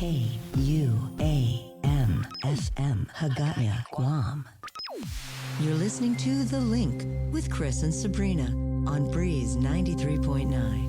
KUAM-FM, Hagåtña, Guam. You're listening to The Link with Chris and Sabrina on Breeze 93.9.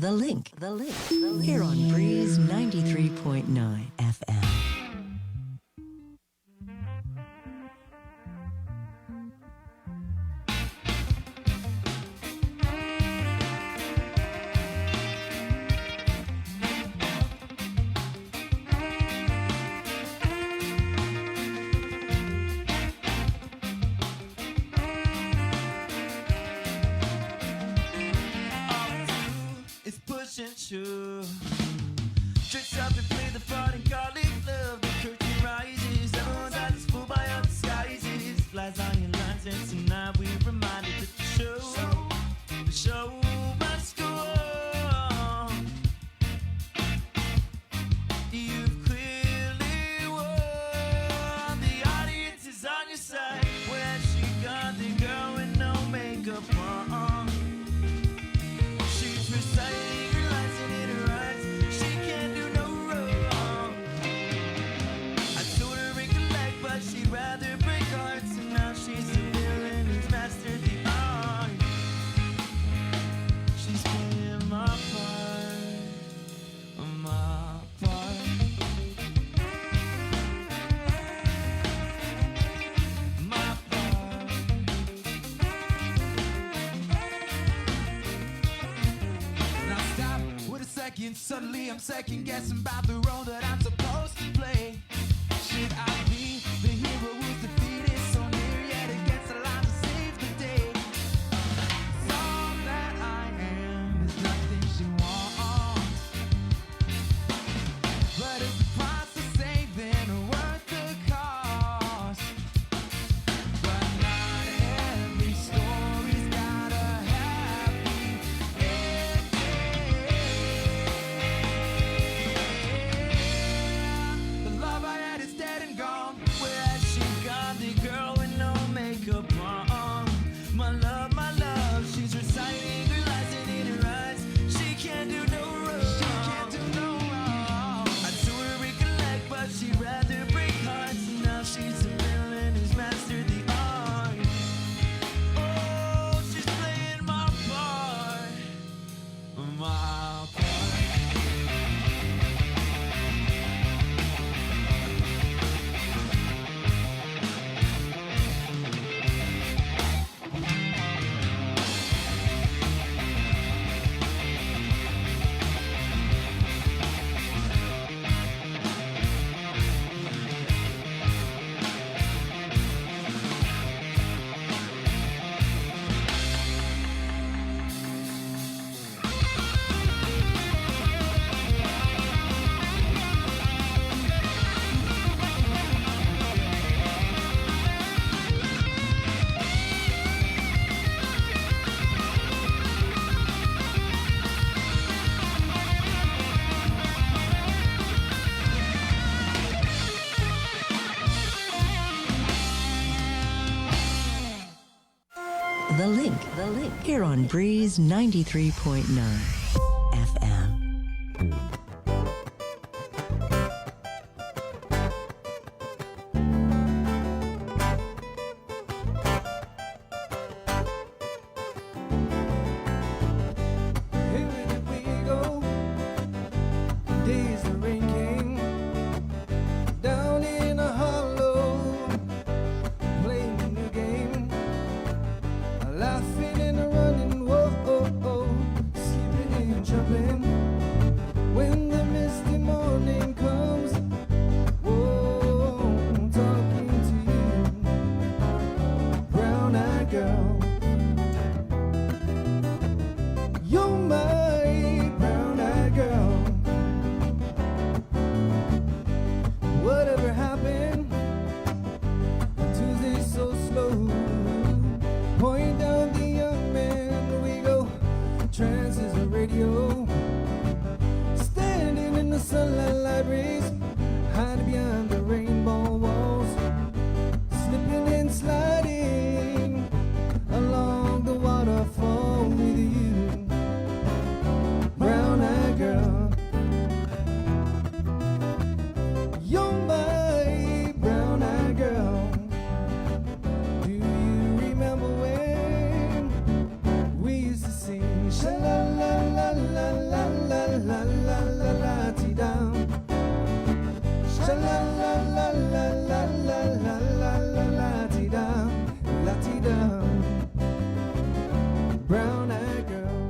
The Link, here on Breeze 93.9 FM. Dress up and play the part and call it love. The curtain rises, everyone's eyes is full by our disguises. Flies on your lines and tonight we're reminded that the show must go on. You've clearly won. The audience is on your side. Where she got the girl with no makeup on? She's reciting her lines and in her eyes she can't do no wrong. thinking, suddenly I'm second guessing about the role that I'm supposed to play. Should I be the hero who's defeated, so near yet against the line to save the day? 'Cause all that I am is nothing she wants, but it's the price of saving worth the cost. But not every story's got a happy ending. The love I had is dead and gone. Where has she gone, the girl with no makeup on? My love, she's reciting her lies and in her eyes she can't do no wrong. She can't do no wrong. I told her recollect, but she'd rather break hearts. And now she's a villain who's mastered the art. Oh, she's playing my part, my part. The Link, here on Breeze 93.9 FM. Hey, where did we go? Days the rain came down in a hollow, playing a new game, laughing and running, whoa, oh, oh, sleeping and jumping. When the misty morning comes, whoa, I'm talking to you, brown-eyed girl. You're my brown-eyed girl. Whatever happened? Tuesday so slow. Point down the young man, we go. Trance is the radio. Standing in the sunlight libraries, hiding behind the rainbow walls. Slipping and sliding along the waterfall with you, brown-eyed girl. You're my brown-eyed girl. Do you remember when we used to sing sha-la-la-la-la-la-la-la-la-la-la-ti-da? Sha-la-la-la-la-la-la-la-la-la-la-ti-da, la-ti-da. Brown-eyed girl.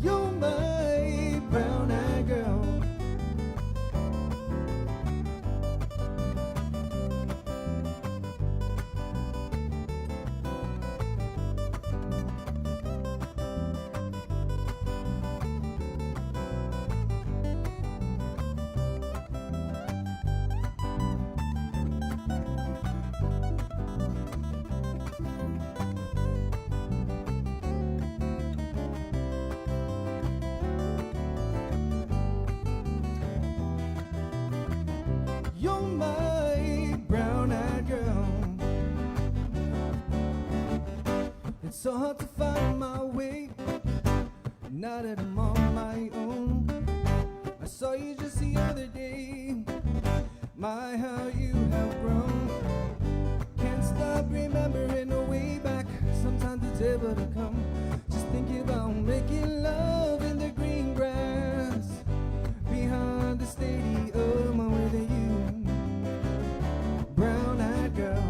You're my brown-eyed girl. You're my brown-eyed girl. It's so hard to find my way, now that I'm on my own. I saw you just the other day. My, how you have grown. Can't stop remembering the way back. Sometimes it's able to come. Just thinking about making love in the green grass behind the stadium with you, brown-eyed girl.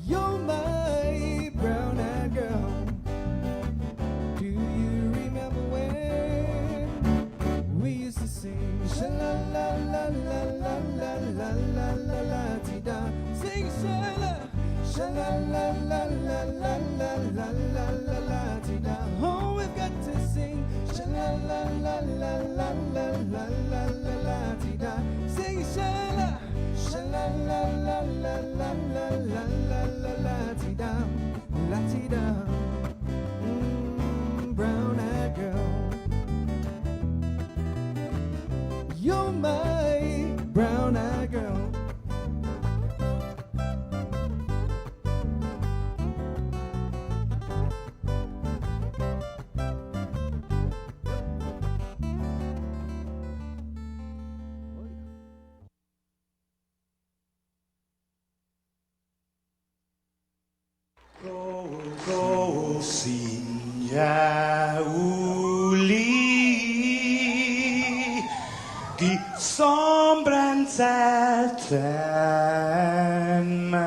You're my brown-eyed girl. signa uli di sombranza temak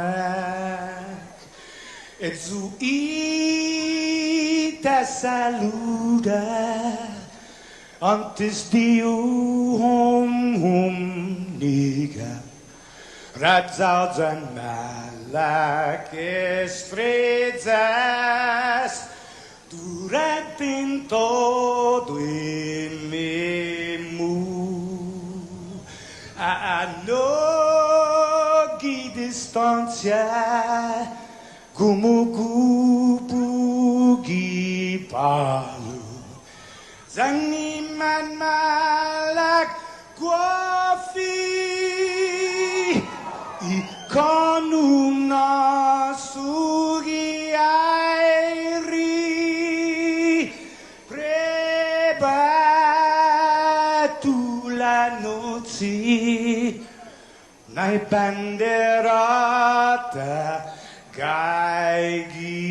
et zu ita saluda antes Dio niga Radzaudzan malak estrezas durante todo el memu a no distancia como kupugi palu Zangiman malak guafi ikonum nasugi airi prebatu la noci nai banderata gaigi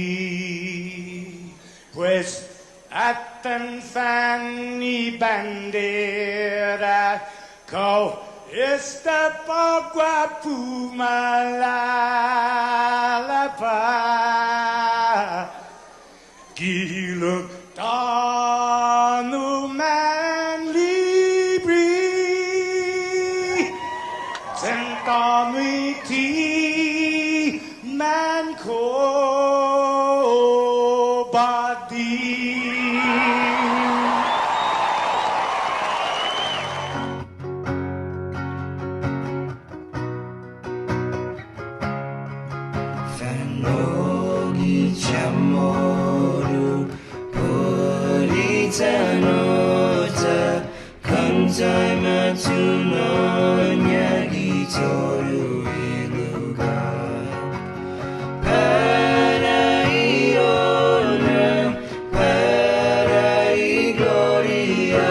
pues Atan Fanny Bandera Kau esta pagua pumalapa Giluk tanu man libri Sentami ti man ko badi Fanogi chamoru puritanota kantai matunonya gitoru iluga Paraiona Parai gloria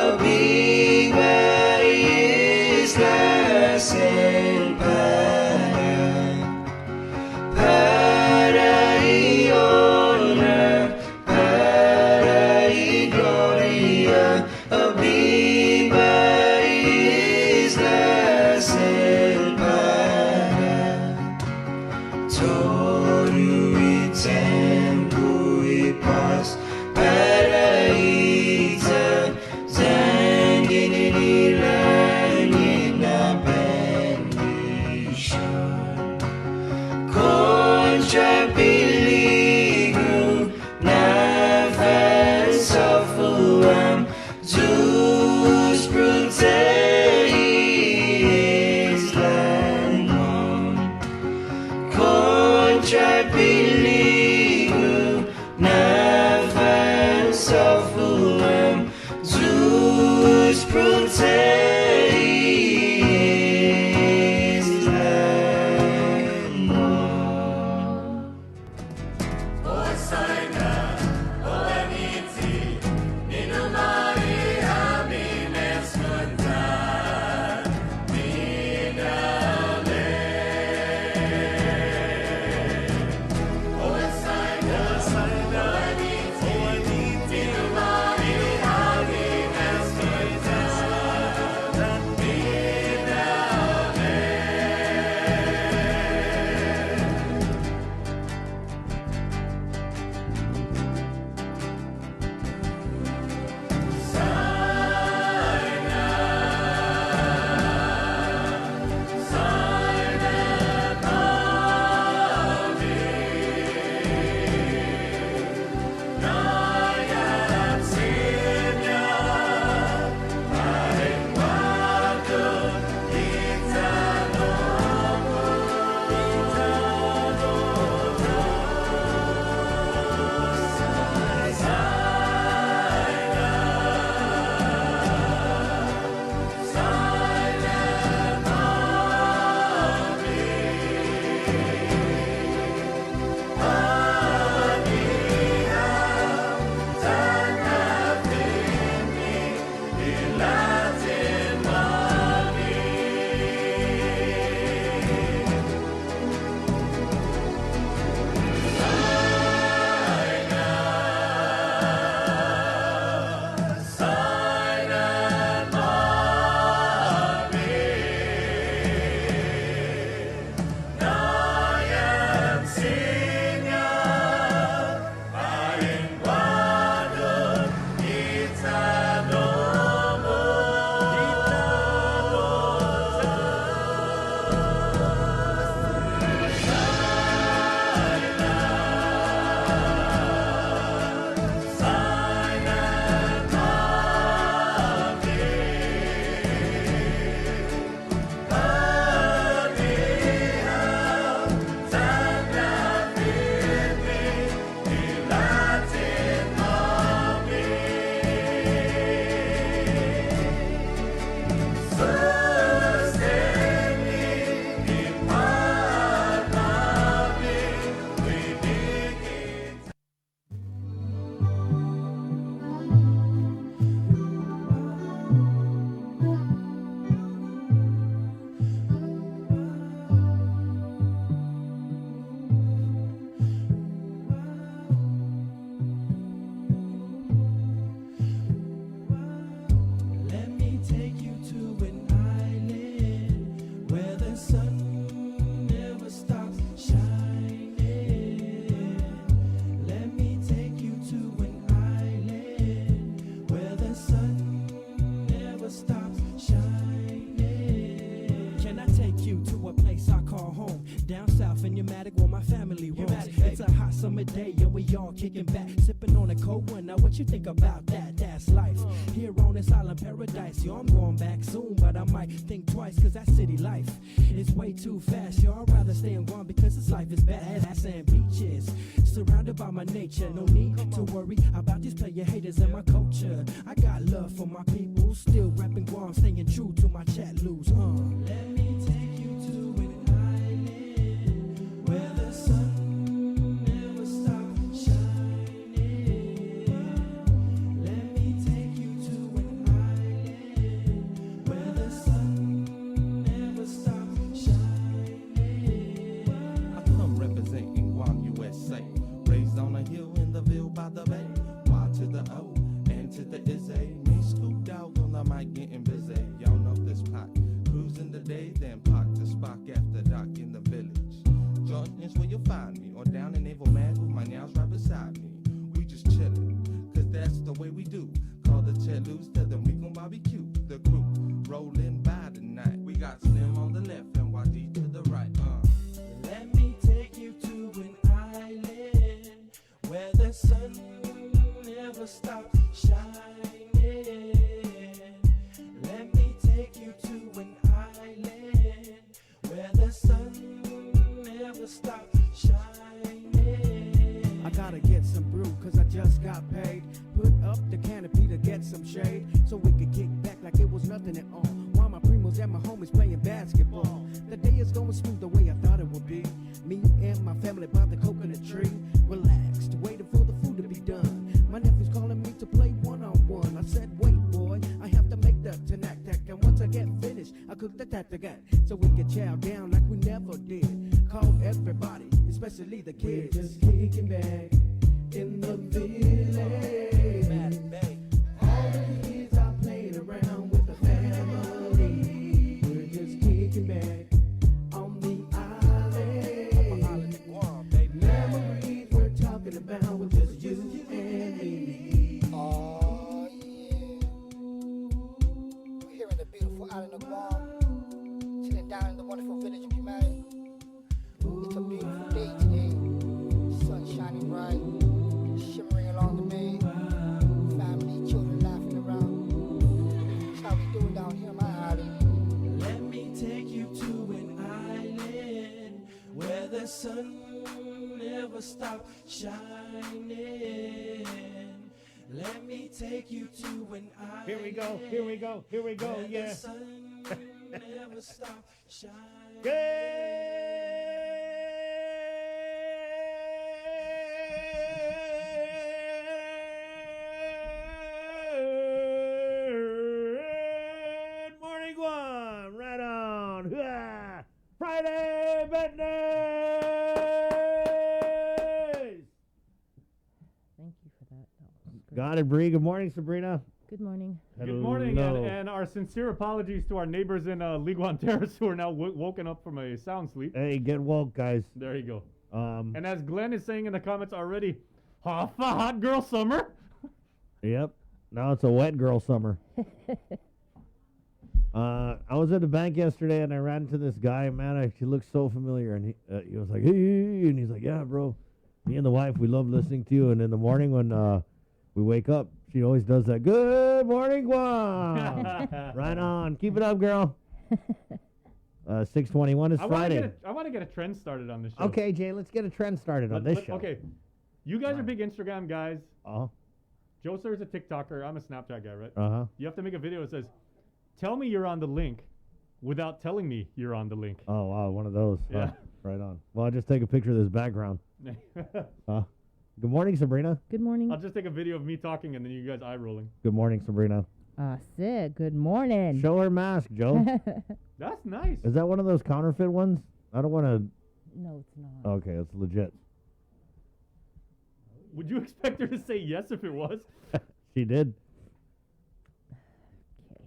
Abiba isla sempara Paraiona, Parai gloria, Abiba isla selva. kicking back, sipping on a cold one. Now what you think about that? That's life. Here on this island paradise, yo, I'm going back soon, but I might think twice, cause that city life is way too fast, yo. I'd rather stay and gone because this life is bad. Ass and beaches, surrounded by my nature. No need to worry about these player haters and my culture. I got love for my people, still rapping Guam, staying true to my chat loose. Let me take you to an island where the sun never stops shining. Let me take you to an island where the sun never stops shining. I come representing Guam, USA. Raised on a hill in the Ville by the bay. Y to the O and to the Izzy. Me scooped out on the mic getting busy. Y'all know this pot. Cruising the day, then park the spot after dark in the village. Joint is where you'll find me. Or down in Naval Mag with my nails right beside me. We just chillin', cause that's the way we do. Call the Chelus, tell them we gon' barbecue. The crew rollin' by tonight. We got Slim on the left and YD to the right. Let me take you to an island where the sun never stops shining. Let me take you to an island where the sun never stops shining. I gotta get some brew cause I just got paid. Put up the canopy to get some shade so we could kick back like it was nothing at all. While my primos and my homies playing basketball. The day is going smooth the way I thought it would be. Me and my family by the coconut tree. Relaxed, waiting for the food to be done. My nephew's calling me to play one-on-one. I said, wait boy, I have to make the tanak tack. And once I get finished, I cook the tatagat. So we can chow down like we never did. Call everybody, especially the kids. We're just kicking back in the village. All the kids are playing around with the family. We're just kicking back on the island. Memories we're talking about with just you and me. Oh, yeah. We're here in the beautiful island of Guam, sitting down in the wonderful village of Humane. It's a beautiful day today. Sun shining bright, shimmering along the bay. Family, children laughing around. That's how we doing down here on my island. Let me take you to an island where the sun never stops shining. Let me take you to an island. Here we go, here we go, here we go, where yeah. the sun never stops shining. Good morning, Guam. Right on. Hoo-ah. Friday Business. Thank you for that. That was great. Got it, Bree. Good morning, Sabrina. Good morning. Good morning, Hello. and our sincere apologies to our neighbors in Liguan Terrace who are now woken up from a sound sleep. Hey, get woke, guys. There you go. Um, And as Glenn is saying in the comments already, hot girl summer. Yep. Now it's a wet girl summer. I was at the bank yesterday and I ran into this guy. Man, he looked so familiar. And he was like, hey, and he's like, yeah, bro. Me and the wife, we love listening to you. And in the morning when we wake up, she always does that. Good morning, Guam. Right on. Keep it up, girl. 6:21 is Friday. I want to get a trend started on this show. Okay, Jay, let's get a trend started on this show. Okay. You guys are big Instagram guys. Uh-huh. Joe Sir's a TikToker. I'm a Snapchat guy, right? Uh-huh. You have to make a video that says, tell me you're on the link without telling me you're on the link. Oh, wow, one of those. Yeah. Right on. Well, I'll just take a picture of this background. Good morning, Sabrina. Good morning. I'll just take a video of me talking and then you guys eye rolling. Good morning, Sabrina. Sid, good morning. Show her mask, Joe. That's nice. Is that one of those counterfeit ones? I don't want to... No, it's not. Okay, it's legit. Would you expect her to say yes if it was? She did. Okay.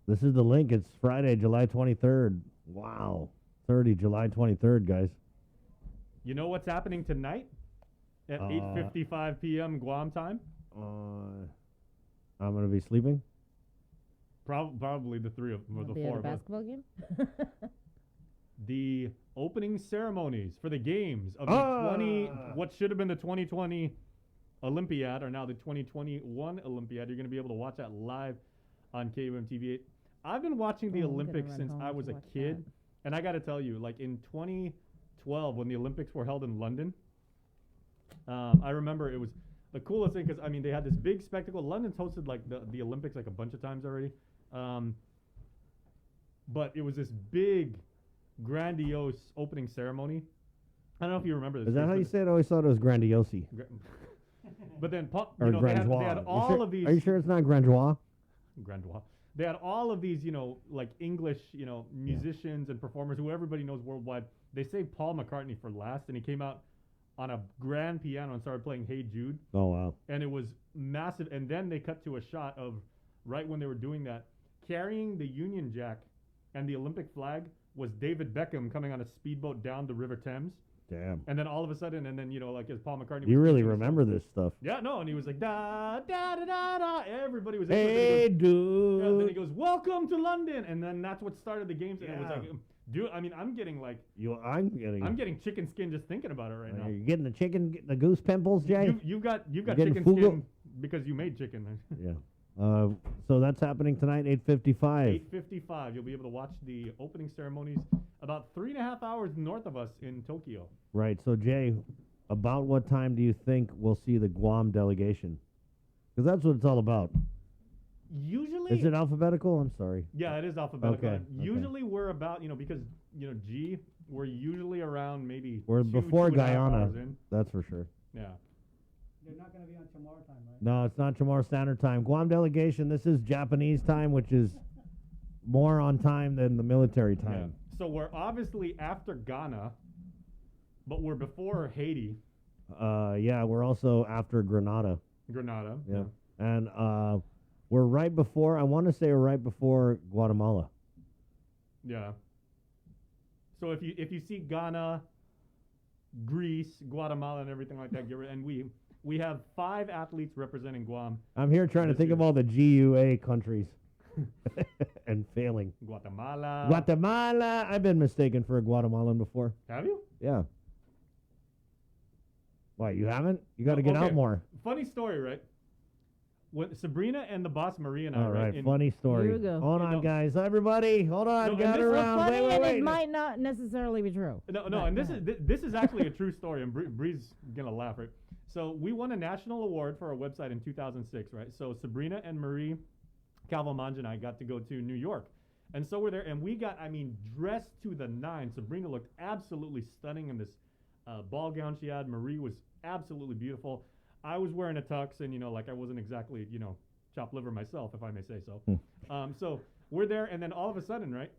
This is the link. It's Friday, July 23rd. Wow. July 23rd, guys. You know what's happening tonight at 8:55 p.m. Guam time? I'm going to be sleeping. Probably the three of them or the Be four at a of us. basketball game? The opening ceremonies for the games of the what should have been the 2020 Olympiad, or now the 2021 Olympiad. You're going to be able to watch that live on KUM TV8. I've been watching the Oh, I'm gonna Olympics run since home I to was a watch kid. that. And I got to tell you, like in 2012, when the Olympics were held in London, I remember it was the coolest thing because, I mean, they had this big spectacle. London's hosted like the Olympics like a bunch of times already. But it was this big, grandiose opening ceremony. I don't know if you remember this. Is that Chris, how you but- say it? I always thought it was grandiosi. But then, Or you know, they had grandois. all sure, of these. Are you sure it's not grandois? Grandois. They had all of these, you know, like English, you know, musicians and performers who everybody knows worldwide. They saved Paul McCartney for last, and he came out on a grand piano and started playing Hey Jude, Oh, wow. and it was massive. And then they cut to a shot of right when they were doing that, carrying the Union Jack and the Olympic flag was David Beckham coming on a speedboat down the River Thames. Damn. And then all of a sudden, and then, you know, like as Paul McCartney. You was really singing his remember song. this stuff. Yeah, no, and he was like da da da da da. Everybody was. into it. Hey, And then he goes- yeah, and then he dude. goes, "Welcome to London," and then that's what started the games. And it was Yeah. like, dude, I mean, I'm getting I'm getting. chicken skin just thinking about it right now. You're getting the chicken, getting the goose pimples, Jay? You've got getting chicken fugu? skin because you made chicken. Yeah. So that's happening tonight, 8:55. 8:55. You'll be able to watch the opening ceremonies about 3.5 hours north of us in Tokyo. Right. So, Jay, about what time do you think we'll see the Guam delegation? Because that's what it's all about. Usually, Is it alphabetical? I'm sorry. yeah, it is alphabetical. Okay, Usually we're about, you know, because, you know, G, we're usually around maybe We're two before and a half Guyana. hours in. That's for sure. Yeah. They're not going to be on tomorrow time, right? No, it's not Chamorro Standard Time. Guam delegation, this is Japanese time, which is more on time than the military Yeah. time. So we're obviously after Ghana, but we're before Haiti, Yeah, we're also after Grenada. Grenada. Yeah. And we're right before, I want to say we're right before Guatemala. Yeah. So if you see Ghana, Greece, Guatemala, and everything like that, and we have 5 athletes representing Guam. I'm here trying to This think of year. all the GUA countries and failing. Guatemala. Guatemala. I've been mistaken for a Guatemalan before. Have you? Yeah. Why, you haven't? You got to get Okay. out more. Funny story, right? When Sabrina and the boss Marie and I, All right, in- funny story. Here we go. Hold You on, know- guys. Everybody, hold on. No, and Gather this- around. Funny, Wait, and wait, it wait. might not necessarily be true. No, But and go this ahead. is this is actually a true story, and Bree's gonna laugh, right? So we won a national award for our website in 2006, right? So Sabrina and Marie Calvamonge and I got to go to New York, and so we're there, and we got, I mean, dressed to the nines. Sabrina looked absolutely stunning in this ball gown she had. Marie was absolutely beautiful. I was wearing a tux, and, you know, like I wasn't exactly, you know, chopped liver myself, if I may say so. So we're there, and then all of a sudden, right?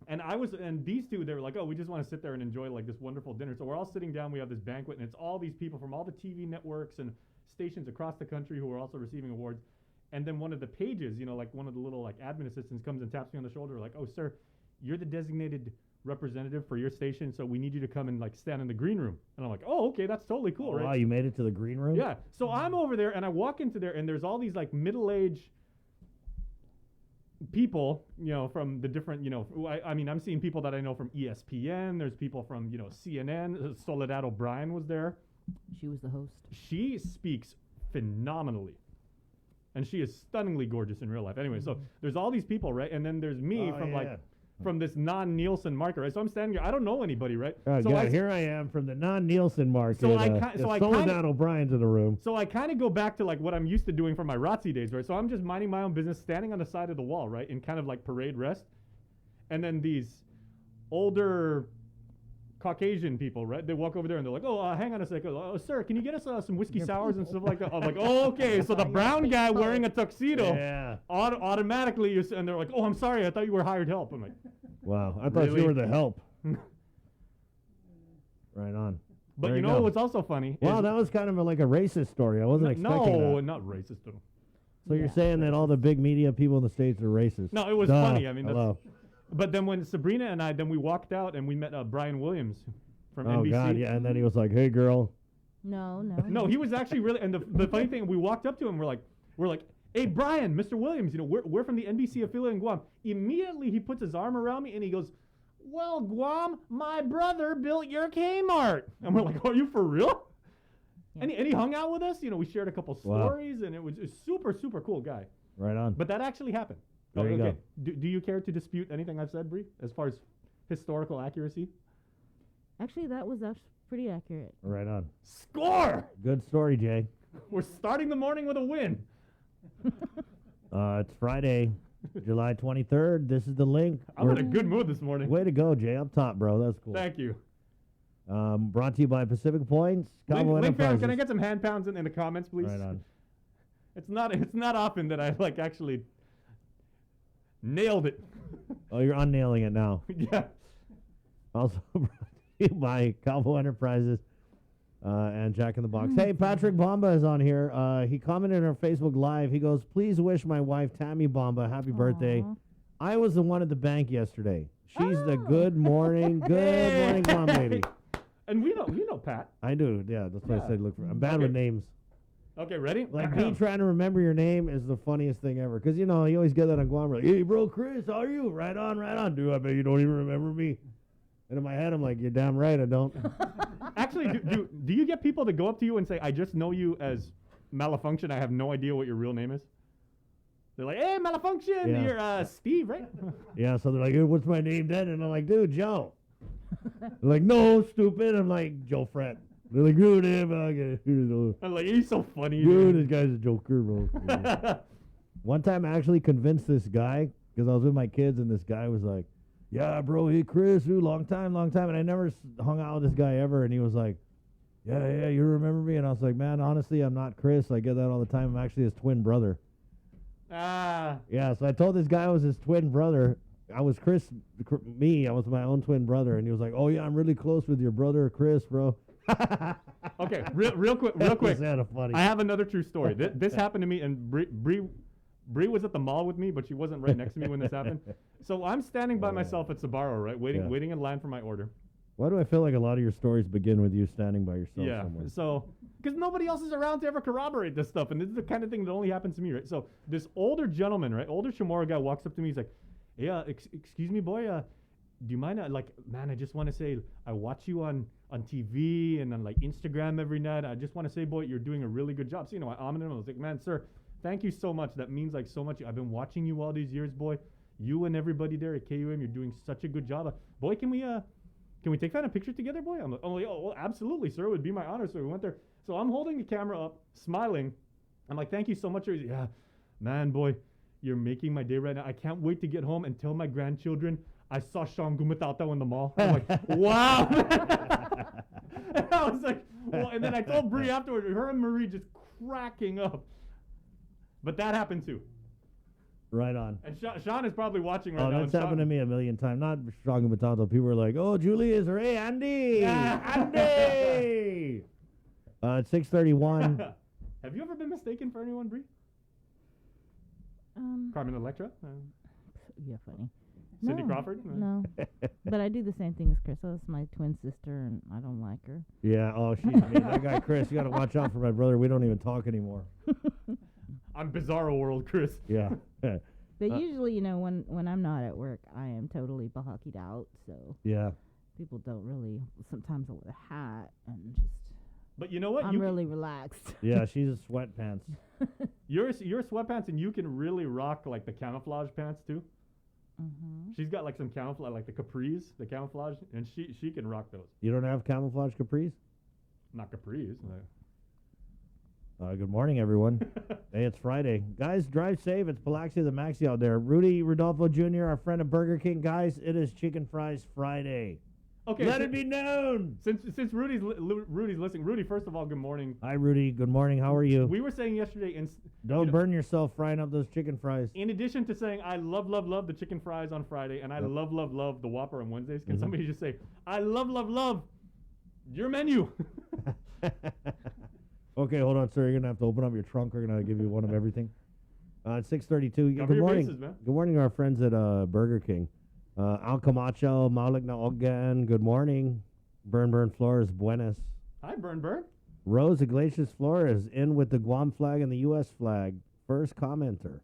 And these two, they were like, oh, we just want to sit there and enjoy like this wonderful dinner. So we're all sitting down, we have this banquet, and it's all these people from all the TV networks and stations across the country who are also receiving awards. And then one of the pages, you know, like one of the little like admin assistants comes and taps me on the shoulder, like, oh, sir, you're the designated representative for your station, so we need you to come and like stand in the green room. And I'm like, oh, okay, that's totally cool, right? Wow, you made it to the green room? Yeah. So I'm over there and I walk into there and there's all these like middle-aged people, you know, from the different, you know, I mean, I'm seeing people that I know from ESPN. There's people from, you know, CNN. Soledad O'Brien was there. She was the host. She speaks phenomenally. And she is stunningly gorgeous in real life. Anyway, so there's all these people, right? And then there's me Oh, from yeah. like, from this non-Nielsen market, right? So I'm standing here. I don't know anybody, right? Oh, so God, here I am from the non-Nielsen market. So I Soledad kinda- O'Brien's in the room. So I kind of go back to like what I'm used to doing from my ROTC days, right? So I'm just minding my own business, standing on the side of the wall, right, in kind of like parade rest. And then these older Caucasian people, right? They walk over there and they're like, "Oh, hang on a second, sir, can you get us some whiskey sours and stuff like that?" I'm like, "Oh, okay." So the brown guy wearing a tuxedo, Yeah. automatically, and they're like, "Oh, I'm sorry, I thought you were hired help." I'm like, Wow, I thought Really? you were the help. Right on. but There you you know go. what's also funny? Wow, is- that was kind of like a racist story. I wasn't expecting no, that. not racist at all. So you're saying that all the big media people in the States are racist? No, it was Duh. funny. I mean, hello. but then when Sabrina and I, then we walked out and we met Brian Williams from Oh NBC. God, yeah. And then he was like, "Hey, girl." No. No, he was actually really. And the funny thing, we walked up to him. We're like, "Hey, Brian, Mr. Williams, you know, we're from the NBC affiliate in Guam." Immediately, he puts his arm around me and he goes, "Well, Guam, my brother built your Kmart." And we're like, "Are you for real?" And he hung out with us. You know, we shared a couple Wow. stories, and it was a super, super cool guy. Right on. But that actually happened. There you go. Do you care to dispute anything I've said, Bree, as far as historical accuracy? Actually, that was pretty accurate. Right on. Score! Good story, Jay. We're starting the morning with a win. It's Friday, July 23rd. This is the link. I'm in a good mood this morning. Way to go, Jay. Up top, bro. That's cool. Thank you. Brought to you by Pacific Points. Cabo Link fam, Enterprises. can I get some hand pounds in the comments, please? Right on. It's not often that I like actually nailed it. Oh, you're unnailing it now. Yeah. Also brought to you by Calvo Enterprises and Jack in the Box. Hey, Patrick Bomba is on here. He commented on our Facebook Live. He goes, please wish my wife, Tammy Bomba, happy birthday. Aw. I was the one at the bank yesterday. She's the good morning mom lady. And we know Pat. I do, yeah. That's why Yeah. I said look for. I'm bad with Okay. names. Okay, ready? Like me trying to remember your name is the funniest thing ever. Because, you know, you always get that on Guam. Like, hey, bro, Chris, how are you? Right on, right on. Dude, I bet you don't even remember me. And in my head, I'm like, you're damn right, I don't. Actually, do you get people to go up to you and say, I just know you as Malfunction. I have no idea what your real name is? They're like, hey, Malfunction, Yeah. you're Steve, right? Yeah, so they're like, hey, what's my name then? And I'm like, dude, Joe. They're like, no, stupid. I'm like, Joe Fred. They're like, dude, I'm like, he's so funny. dude, dude. this guy's a joker, bro. One time I actually convinced this guy, because I was with my kids, and this guy was like, yeah, bro, hey, Chris, ooh, long time. And I never hung out with this guy ever. And he was like, yeah, you remember me? And I was like, man, honestly, I'm not Chris. I get that all the time. I'm actually his twin brother. Ah, Yeah, so I told this guy I was his twin brother. I was Chris, I was my own twin brother. And he was like, oh, yeah, I'm really close with your brother, Chris, bro. okay, real quick. That's kinda funny. I have another true story. This happened to me, and Bree was at the mall with me, but she wasn't right next to me when this happened. So I'm standing by myself at Sbarro, right, waiting in line for my order. Why do I feel like a lot of your stories begin with you standing by yourself Yeah. somewhere? So, because nobody else is around to ever corroborate this stuff, and this is the kind of thing that only happens to me, right? So this older gentleman, right, older Chamorro guy walks up to me. He's like, "Hey, excuse me, boy. Do you mind? Like, man, I just want to say, I watch you on TV and on like Instagram every night. I just want to say, boy, you're doing a really good job." So, you know, I honored him. I was like, "Man, sir, thank you so much. That means like so much. I've been watching you all these years, boy. You and everybody there at KUM, you're doing such a good job. Boy, can we take a picture together, boy?" I'm like, "Oh, well, absolutely, sir. It would be my honor." So we went there. So I'm holding the camera up, smiling. I'm like, "Thank you so much." He's like, "Yeah, man, boy, you're making my day right now. I can't wait to get home and tell my grandchildren I saw Sean Gumatao in the mall." I'm like, "Wow." And I was like, well, and then I told Bree afterward, her and Marie just cracking up. But that happened too. Right on. And Sean is probably watching right Oh, now. that's and happened to Sean- me a million times. Not Strong and Batano. People were like, "Oh, Julius," or "Hey, Andy, Andy." It's 6:31. Have you ever been mistaken for anyone, Bree? Carmen Electra? Yeah, funny. Cindy No, Crawford? No. But I do the same thing as Chris. Oh, that's my twin sister, and I don't like her. Yeah. Oh, she's mean. That guy Chris. You got to watch out for my brother. We don't even talk anymore. I'm Bizarro World, Chris. Yeah. But usually, you know, when I'm not at work, I am totally bahakied out. So Yeah. people don't really. Sometimes I wear a hat and just. But you know what? I'm really relaxed. Yeah. She's a sweatpants. You're sweatpants, and you can really rock like the camouflage pants too. Mm-hmm. She's got like some camouflage, like the capris, the camouflage, and she can rock those. You don't have camouflage capris? Not capris. Good morning, everyone. Hey, it's Friday. Guys, drive safe. It's Palaxi the Maxi out there. Rudy Rodolfo Jr., our friend of Burger King. Guys, it is Chicken Fries Friday. Okay. Let it be known. Since Rudy's listening, Rudy, first of all, good morning. Hi, Rudy. Good morning. How are you? We were saying yesterday, Don't burn yourself frying up those chicken fries. in addition to saying I love the chicken fries on Friday and I love the Whopper on Wednesdays, can somebody just say I love your menu? Okay, hold on, sir. You're going to have to open up your trunk. We're going to give you one of everything. It's 6:32. Cover Good your morning. bases, man. Good morning to our friends at Burger King. Al Camacho, Malik na Oggan. Good morning. Burn Flores, buenas. Hi, Burn. Rose Iglesias Flores in with the Guam flag and the U.S. flag. First commenter.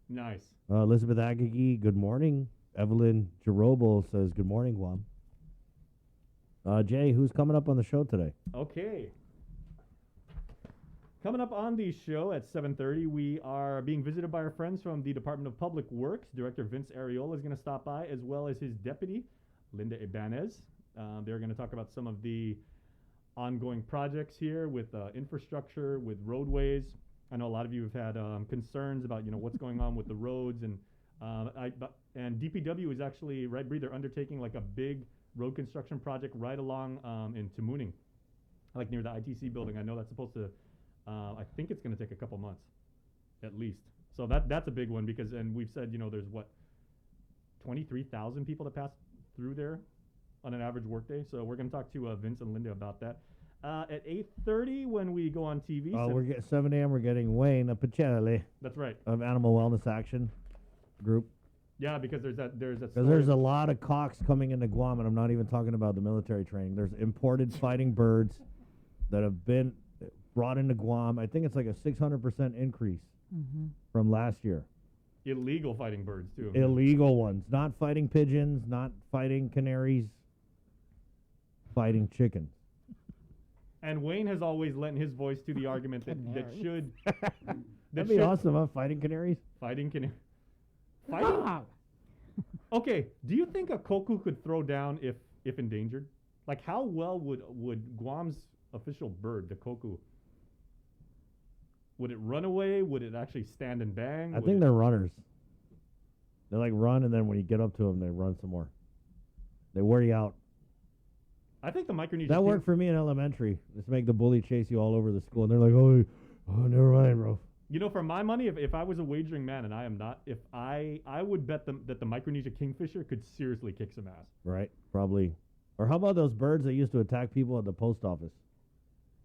Nice. Elizabeth Agagi, good morning. Evelyn Jerobo says, good morning, Guam. Jay, who's coming up on the show today? Okay. Coming up on the show at 7:30, we are being visited by our friends from the Department of Public Works. Director Vince Ariola is going to stop by, as well as his deputy, Linda Ibanez. They're going to talk about some of the ongoing projects here with infrastructure, with roadways. I know a lot of you have had concerns about what's going on with the roads, and DPW is actually right, Bree. They're undertaking like a big road construction project right along in Tamuning, like near the ITC building. I know that's supposed to. I think it's going to take a couple months, at least. So that's a big one because, and we've said, there's 23,000 people that pass through there on an average workday. So we're going to talk to Vince and Linda about that. At 8:30 when we go on TV. We're getting 7 a.m. We're getting Wayne Pacelli. That's right. Of Animal Wellness Action Group. Yeah, because there's that. Because there's a lot of cocks coming into Guam, and I'm not even talking about the military training. There's imported fighting birds that have been brought into Guam. I think it's like a 600% increase from last year. Illegal fighting birds too. Illegal ones, not fighting pigeons, not fighting canaries, fighting chickens. And Wayne has always lent his voice to the argument that should. That'd be awesome, huh? Fighting canaries. Fighting canaries. Fighting. Okay, do you think a koku could throw down if endangered? Like, how well would Guam's official bird, the koku, would it run away? Would it actually stand and bang? I think they're runners. They like run, and then when you get up to them, they run some more. They wear you out. I think the Micronesian. That worked for me in elementary. Just make the bully chase you all over the school, and they're like, oh, never mind, bro. For my money, if I was a wagering man, and I am not, if I would bet them that the Micronesia kingfisher could seriously kick some ass. Right, probably. Or how about those birds that used to attack people at the post office?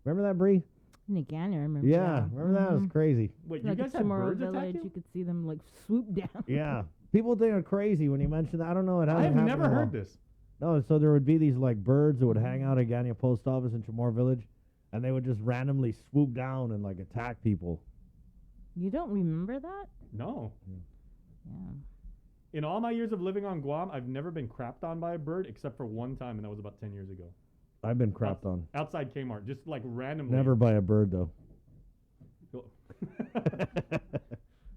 Remember that, Bree? Nick Gannon, I remember. Yeah, remember that? It was crazy. Wait, like you guys at had Tomorrow birds attack Village, you? you could see them like swoop down. Yeah, people think I'm crazy when you mention that. I don't know. It hasn't I've happened never at all. heard this. No, so there would be these like birds that would hang out at Ganya Post Office in Chamorro Village, and they would just randomly swoop down and like attack people. You don't remember that? No. Yeah. In all my years of living on Guam, I've never been crapped on by a bird except for one time, and that was about 10 years ago. I've been crapped on. Outside Kmart, just like randomly. Never by a bird though.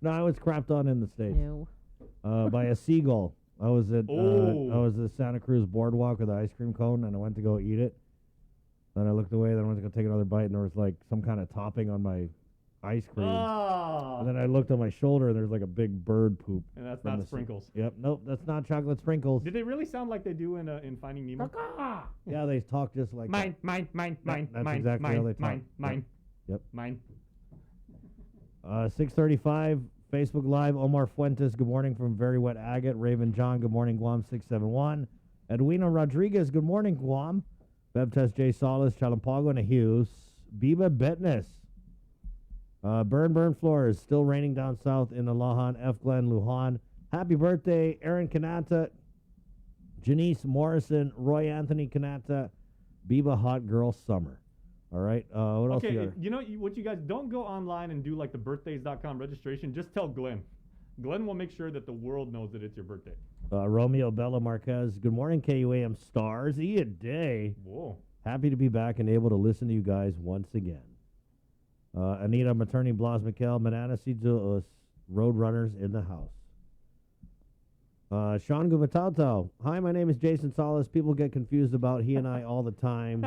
No, I was crapped on in the States. No. By a seagull. I was at Oh. Santa Cruz boardwalk with the ice cream cone, and I went to go eat it. Then I looked away. Then I went to go take another bite, and there was like some kind of topping on my ice cream. Ah. And then I looked on my shoulder, and there's like a big bird poop. And that's from not the sprinkles. Yep, nope, that's not chocolate sprinkles. Did they really sound like they do in Finding Nemo? Yeah, they talk just like Mine, that. mine, mine, mine, That's mine, exactly how mine, they talk. mine, mine. Yep. Mine. 6:35 Facebook Live. Omar Fuentes, good morning from Very Wet Agate. Raven John, good morning, Guam 671. Edwina Rodriguez, good morning, Guam. Bevtest J. Solis, Chalampago, and Hughes. Biba Betness. Burn Flores, still raining down south in Alahan, F. Glen, Lujan. Happy birthday, Aaron Kanata, Janice Morrison, Roy Anthony Kanata, Biba Hot Girl Summer. All right. What else Okay, you got? you know what you guys don't go online and do like the birthdays.com registration. Just tell Glenn. Glenn will make sure that the world knows that it's your birthday. Romeo Bella Marquez. Good morning, KUAM stars. A day. Whoa. Happy to be back and able to listen to you guys once again. Anita Maternity Blas Mikel, Manana Sidzo, Roadrunners in the house. Sean Guvatauto. Hi, my name is Jason Solis. People get confused about he and I all the time.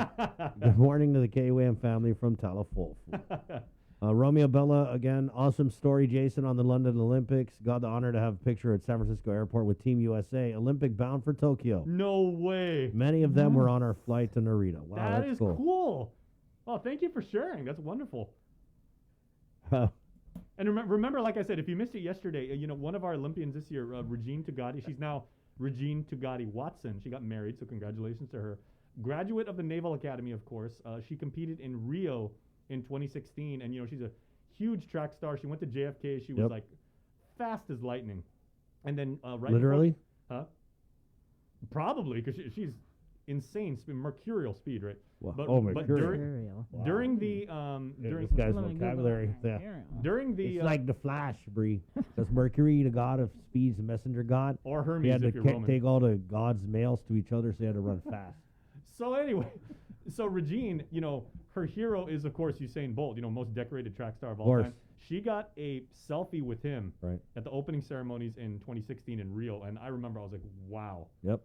Good morning to the KUAM family from Talafolfu. Romeo Bella, again, awesome story, Jason, on the London Olympics. Got the honor to have a picture at San Francisco Airport with Team USA, Olympic bound for Tokyo. No way. Many of them were on our flight to Narita. Wow, That that's is cool. Oh, thank you for sharing. That's wonderful. And remember, like I said, if you missed it yesterday, one of our Olympians this year, Regine Tugati, she's now Regine Tugati Watson. She got married, so congratulations to her. Graduate of the Naval Academy, of course. She competed in Rio in 2016, and she's a huge track star. She went to JFK. She was like fast as lightning. And then Literally? Probably, because she's insane mercurial speed, right? Wow. But Mercurial. during the This guy's vocabulary. Yeah. during the It's like the Flash, Bree. Because Mercury, the god of speed's the messenger god. or He Hermes had to if you're Roman. take all the gods' mails to each other, so he had to run fast. So anyway, So Regine, her hero is of course Usain Bolt, most decorated track star of all course. time. She got a selfie with him Right. at the opening ceremonies in 2016 in Rio, and I remember I was like, wow. Yep.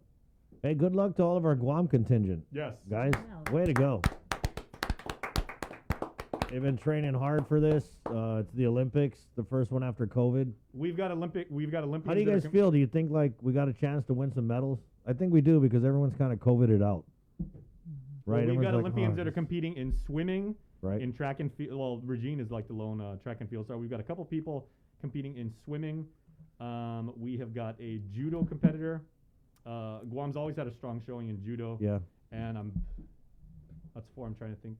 Hey, good luck to all of our Guam contingent. Yes. Guys, way to go. They've been training hard for this. It's the Olympics, the first one after COVID. We've got Olympians. How do you guys feel? Do you think like we got a chance to win some medals? I think we do because everyone's kind of COVIDed out. Right. We've got Everyone's like, Olympians "Oh, that are competing in swimming, right. in track and field. Well, Regine is like the lone track and field star. We've got a couple people competing in swimming. We have got a judo competitor. Guam's always had a strong showing in judo. Yeah. And that's 4. I'm trying to think.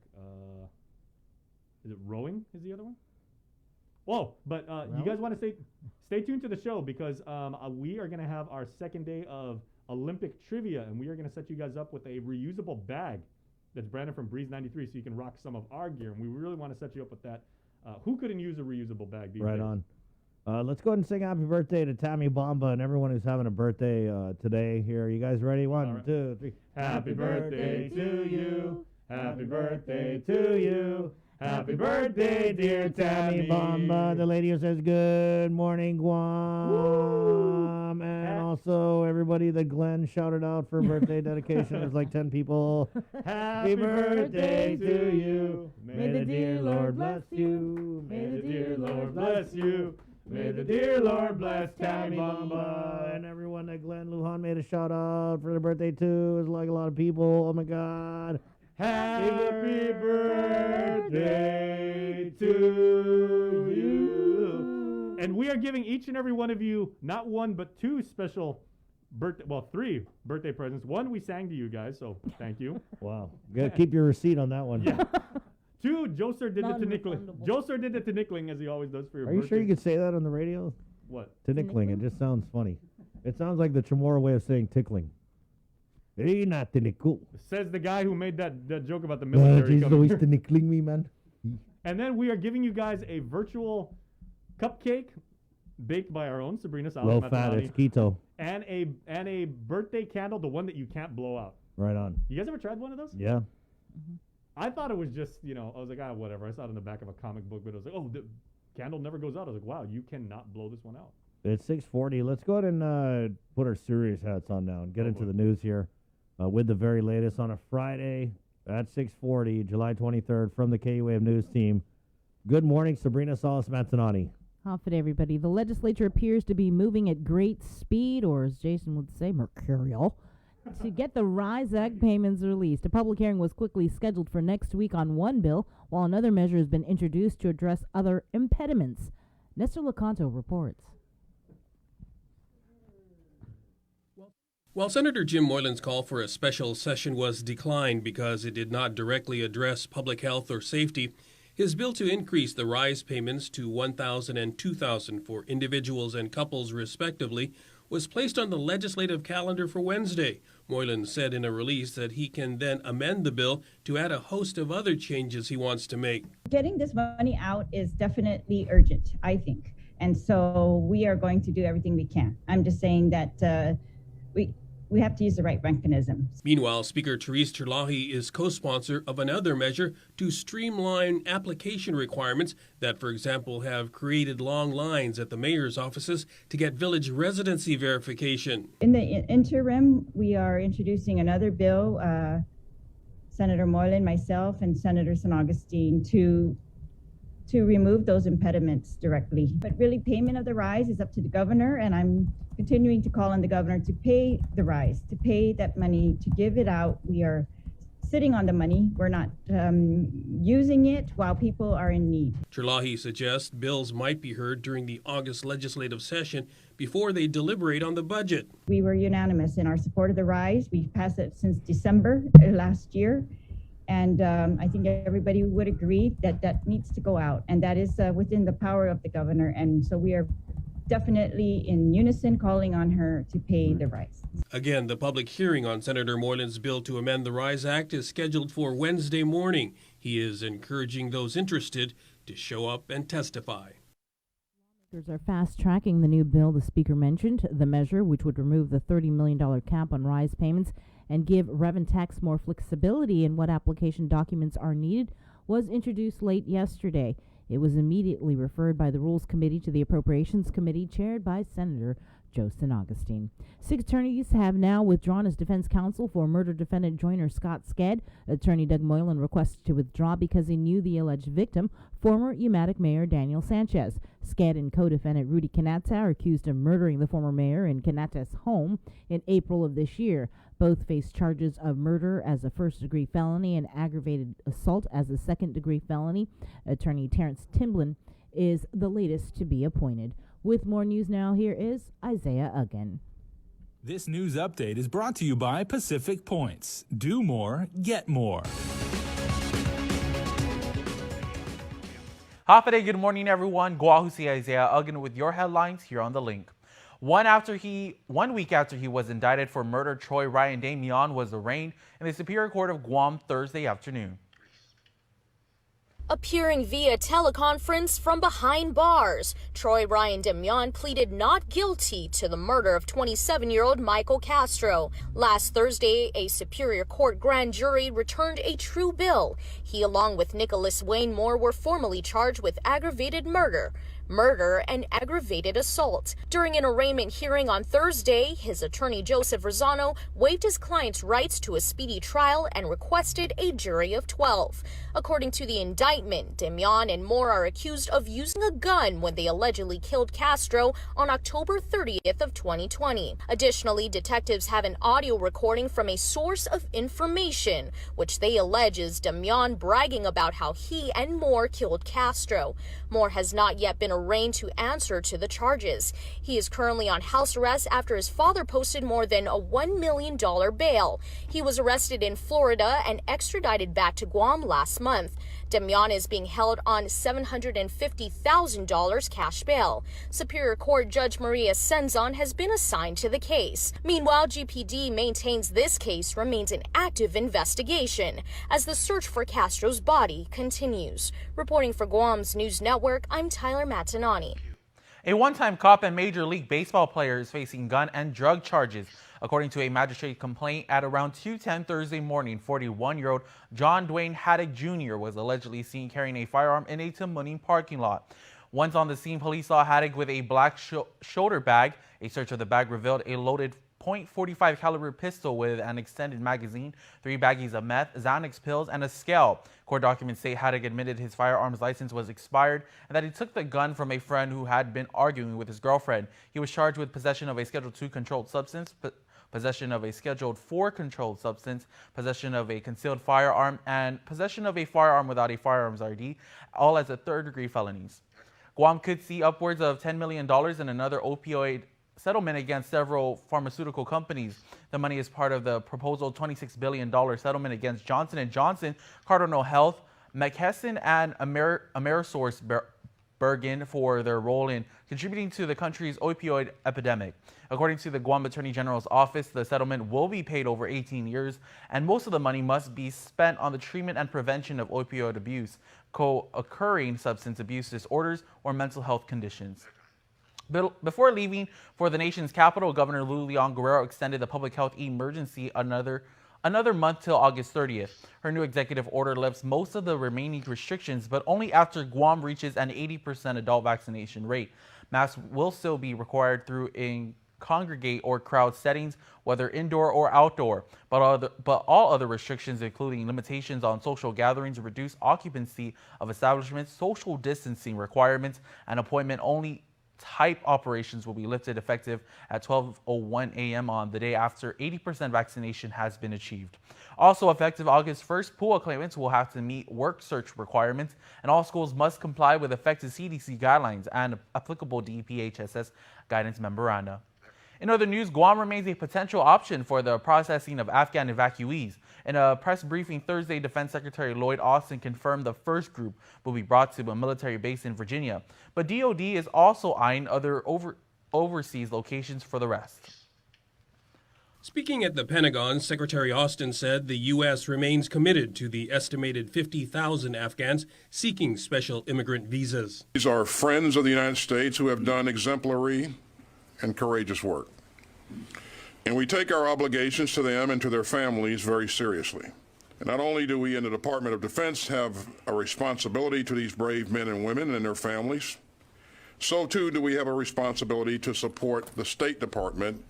Is it rowing? Is the other one? Whoa! But you guys want to stay tuned to the show because we are going to have our second day of Olympic trivia, and we are going to set you guys up with a reusable bag that's branded from Breeze 93, so you can rock some of our gear. And we really want to set you up with that. Who couldn't use a reusable bag these days? Right on. Let's go ahead and sing happy birthday to Tammy Bomba and everyone who's having a birthday today here. You guys ready? 1, 2, 3. Happy birthday to you. Happy birthday to you. Happy birthday, dear Tammy Bomba, the lady who says good morning, Guam. And also everybody that Glenn shouted out for birthday dedication. There's like 10 people. Happy birthday to you. May the dear Lord bless you. May the dear Lord bless you. May the dear Lord bless Tammy Bomba. And everyone that Glenn Lujan made a shout out for their birthday too. It's like a lot of people. Oh my God. Happy birthday to you. And we are giving each and every one of you not 1 but 2 special birthday, 3 birthday presents. 1 we sang to you guys, so thank you. Wow. You gotta keep your receipt on that one. Yeah. 2, Joe Sir did it to Nickling. Joe Sir did it to Nickling as he always does for your Are birthday. you sure you could say that on the radio? What? Tickling. It just sounds funny. It sounds like the Chamorro way of saying tickling. Hey, not tickle. Says the guy who made that joke about the military He's coming always here. tickling me, man. And then we are giving you guys a virtual cupcake baked by our own Sabrina Salas Low fat, it's keto. and a birthday candle, the one that you can't blow out. Right on. You guys ever tried one of those? Yeah. I thought it was just, I was like, whatever. I saw it in the back of a comic book, but I was like, oh, the candle never goes out. I was like, wow, you cannot blow this one out. It's 6:40. Let's go ahead and put our serious hats on now and get into the news here with the very latest on a Friday at 6:40, July 23rd, from the KU-Wave News team. Good morning, Sabrina Salas Manzanani. Off it, everybody. The legislature appears to be moving at great speed, or as Jason would say, mercurial, to get the RISE Act payments released. A public hearing was quickly scheduled for next week on one bill, while another measure has been introduced to address other impediments. Nestor Locanto reports. While Senator Jim Moylan's call for a special session was declined because it did not directly address public health or safety, his bill to increase the RISE payments to $1,000 and $2,000 for individuals and couples respectively was placed on the legislative calendar for Wednesday. Moylan said in a release that he can then amend the bill to add a host of other changes he wants to make. Getting this money out is definitely urgent, I think. And so we are going to do everything we can. I'm just saying that we have to use the right mechanisms. Meanwhile, Speaker Therese Terlahi is co-sponsor of another measure to streamline application requirements that, for example, have created long lines at the mayor's offices to get village residency verification. In the interim, we are introducing another bill, Senator Moylan, myself, and Senator San Augustine, to remove those impediments directly. But really, payment of the RISE is up to the governor, and I'm continuing to call on the governor to pay the RISE, to pay that money, to give it out. We are sitting on the money. We're not using it while people are in need. Terlahi suggests bills might be heard during the August legislative session before they deliberate on the budget. We were unanimous in our support of the RISE. We've passed it since December last year. And I think everybody would agree that that needs to go out, and that is within the power of the governor. And so we are definitely in unison calling on her to pay the RISE. Again, the public hearing on Senator Moylan's bill to amend the RISE Act is scheduled for Wednesday morning. He is encouraging those interested to show up and testify. Are fast-tracking the new bill the Speaker mentioned. The measure, which would remove the $30 million cap on rise payments and give Reventex more flexibility in what application documents are needed, was introduced late yesterday. It was immediately referred by the Rules Committee to the Appropriations Committee, chaired by Senator Joe St. Augustine. 6 attorneys have now withdrawn as defense counsel for murder defendant Joyner Scott Sked. Attorney Doug Moylan requested to withdraw because he knew the alleged victim, former Umatic Mayor Daniel Sanchez. Sked and co-defendant Rudy Canata are accused of murdering the former mayor in Canata's home in April of this year. Both face charges of murder as a first-degree felony and aggravated assault as a second-degree felony. Attorney Terrence Timblin is the latest to be appointed. With more news now, here is Isaiah Uggan. This news update is brought to you by Pacific Points. Do more, get more. Hafa good morning, everyone. Guahusi Isaiah Uggan with your headlines here on The Link. 1 week after he was indicted for murder, Troy Ryan Damian was arraigned in the Superior Court of Guam Thursday afternoon. Appearing via teleconference from behind bars, Troy Ryan Damian pleaded not guilty to the murder of 27-year-old Michael Castro. Last Thursday, a Superior Court grand jury returned a true bill. He, along with Nicholas Wayne Moore, were formally charged with aggravated murder, and aggravated assault. During an arraignment hearing on Thursday, his attorney Joseph Rosano waived his client's rights to a speedy trial and requested a jury of 12. According to the indictment, Damian and Moore are accused of using a gun when they allegedly killed Castro on October 30th of 2020. Additionally, detectives have an audio recording from a source of information, which they allege is Damian bragging about how he and Moore killed Castro. Moore has not yet been arraigned to answer to the charges. He is currently on house arrest after his father posted more than a $1 million bail. He was arrested in Florida and extradited back to Guam last month. Damian is being held on $750,000 cash bail. Superior Court Judge Maria Senzon has been assigned to the case. Meanwhile, GPD maintains this case remains an active investigation as the search for Castro's body continues. Reporting for Guam's News Network, I'm Tyler Matanani. A one-time cop and Major League Baseball player is facing gun and drug charges. According to a magistrate complaint, at around 2:10 Thursday morning, 41-year-old John Dwayne Haddock Jr. was allegedly seen carrying a firearm in a Tamuning parking lot. Once on the scene, police saw Haddock with a black shoulder bag. A search of the bag revealed a loaded .45 caliber pistol with an extended magazine, 3 baggies of meth, Xanax pills, and a scale. Court documents say Haddock admitted his firearms license was expired and that he took the gun from a friend who had been arguing with his girlfriend. He was charged with possession of a Schedule II controlled substance, possession of a Scheduled IV controlled substance, possession of a concealed firearm, and possession of a firearm without a firearms ID, all as a third-degree felonies. Guam could see upwards of $10 million in another opioid settlement against several pharmaceutical companies. The money is part of the proposal $26 billion settlement against Johnson & Johnson, Cardinal Health, McKesson, and AmerisourceBergen for their role in contributing to the country's opioid epidemic. According to the Guam Attorney General's office, the settlement will be paid over 18 years, and most of the money must be spent on the treatment and prevention of opioid abuse, co-occurring substance abuse disorders, or mental health conditions. Before leaving for the nation's capital, Governor Lou Leon Guerrero extended the public health emergency another month till August 30th. Her new executive order lifts most of the remaining restrictions, but only after Guam reaches an 80% adult vaccination rate. Masks will still be required in congregate or crowd settings, whether indoor or outdoor, but all other restrictions, including limitations on social gatherings, reduced occupancy of establishments, social distancing requirements, and appointment-only type operations will be lifted effective at 12:01 a.m. on the day after 80% vaccination has been achieved. Also effective August 1st, PUA claimants will have to meet work search requirements, and all schools must comply with effective CDC guidelines and applicable DPHSS guidance memoranda. In other news, Guam remains a potential option for the processing of Afghan evacuees. In a press briefing Thursday, Defense Secretary Lloyd Austin confirmed the first group will be brought to a military base in Virginia, but DoD is also eyeing other overseas locations for the rest. Speaking at the Pentagon, Secretary Austin said the U.S. remains committed to the estimated 50,000 Afghans seeking special immigrant visas. These are friends of the United States who have done exemplary and courageous work. And we take our obligations to them and to their families very seriously. And not only do we in the Department of Defense have a responsibility to these brave men and women and their families, so too do we have a responsibility to support the State Department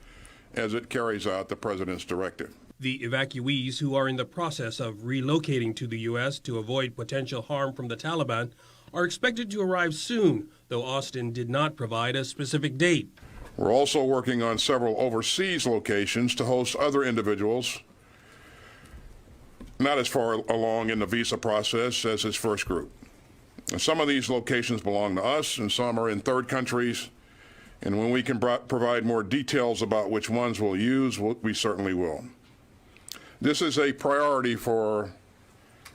as it carries out the President's directive. The evacuees who are in the process of relocating to the U.S. to avoid potential harm from the Taliban are expected to arrive soon, though Austin did not provide a specific date. We're also working on several overseas locations to host other individuals not as far along in the visa process as his first group. And some of these locations belong to us, and some are in third countries. And when we can provide more details about which ones we'll use, we certainly will. This is a priority for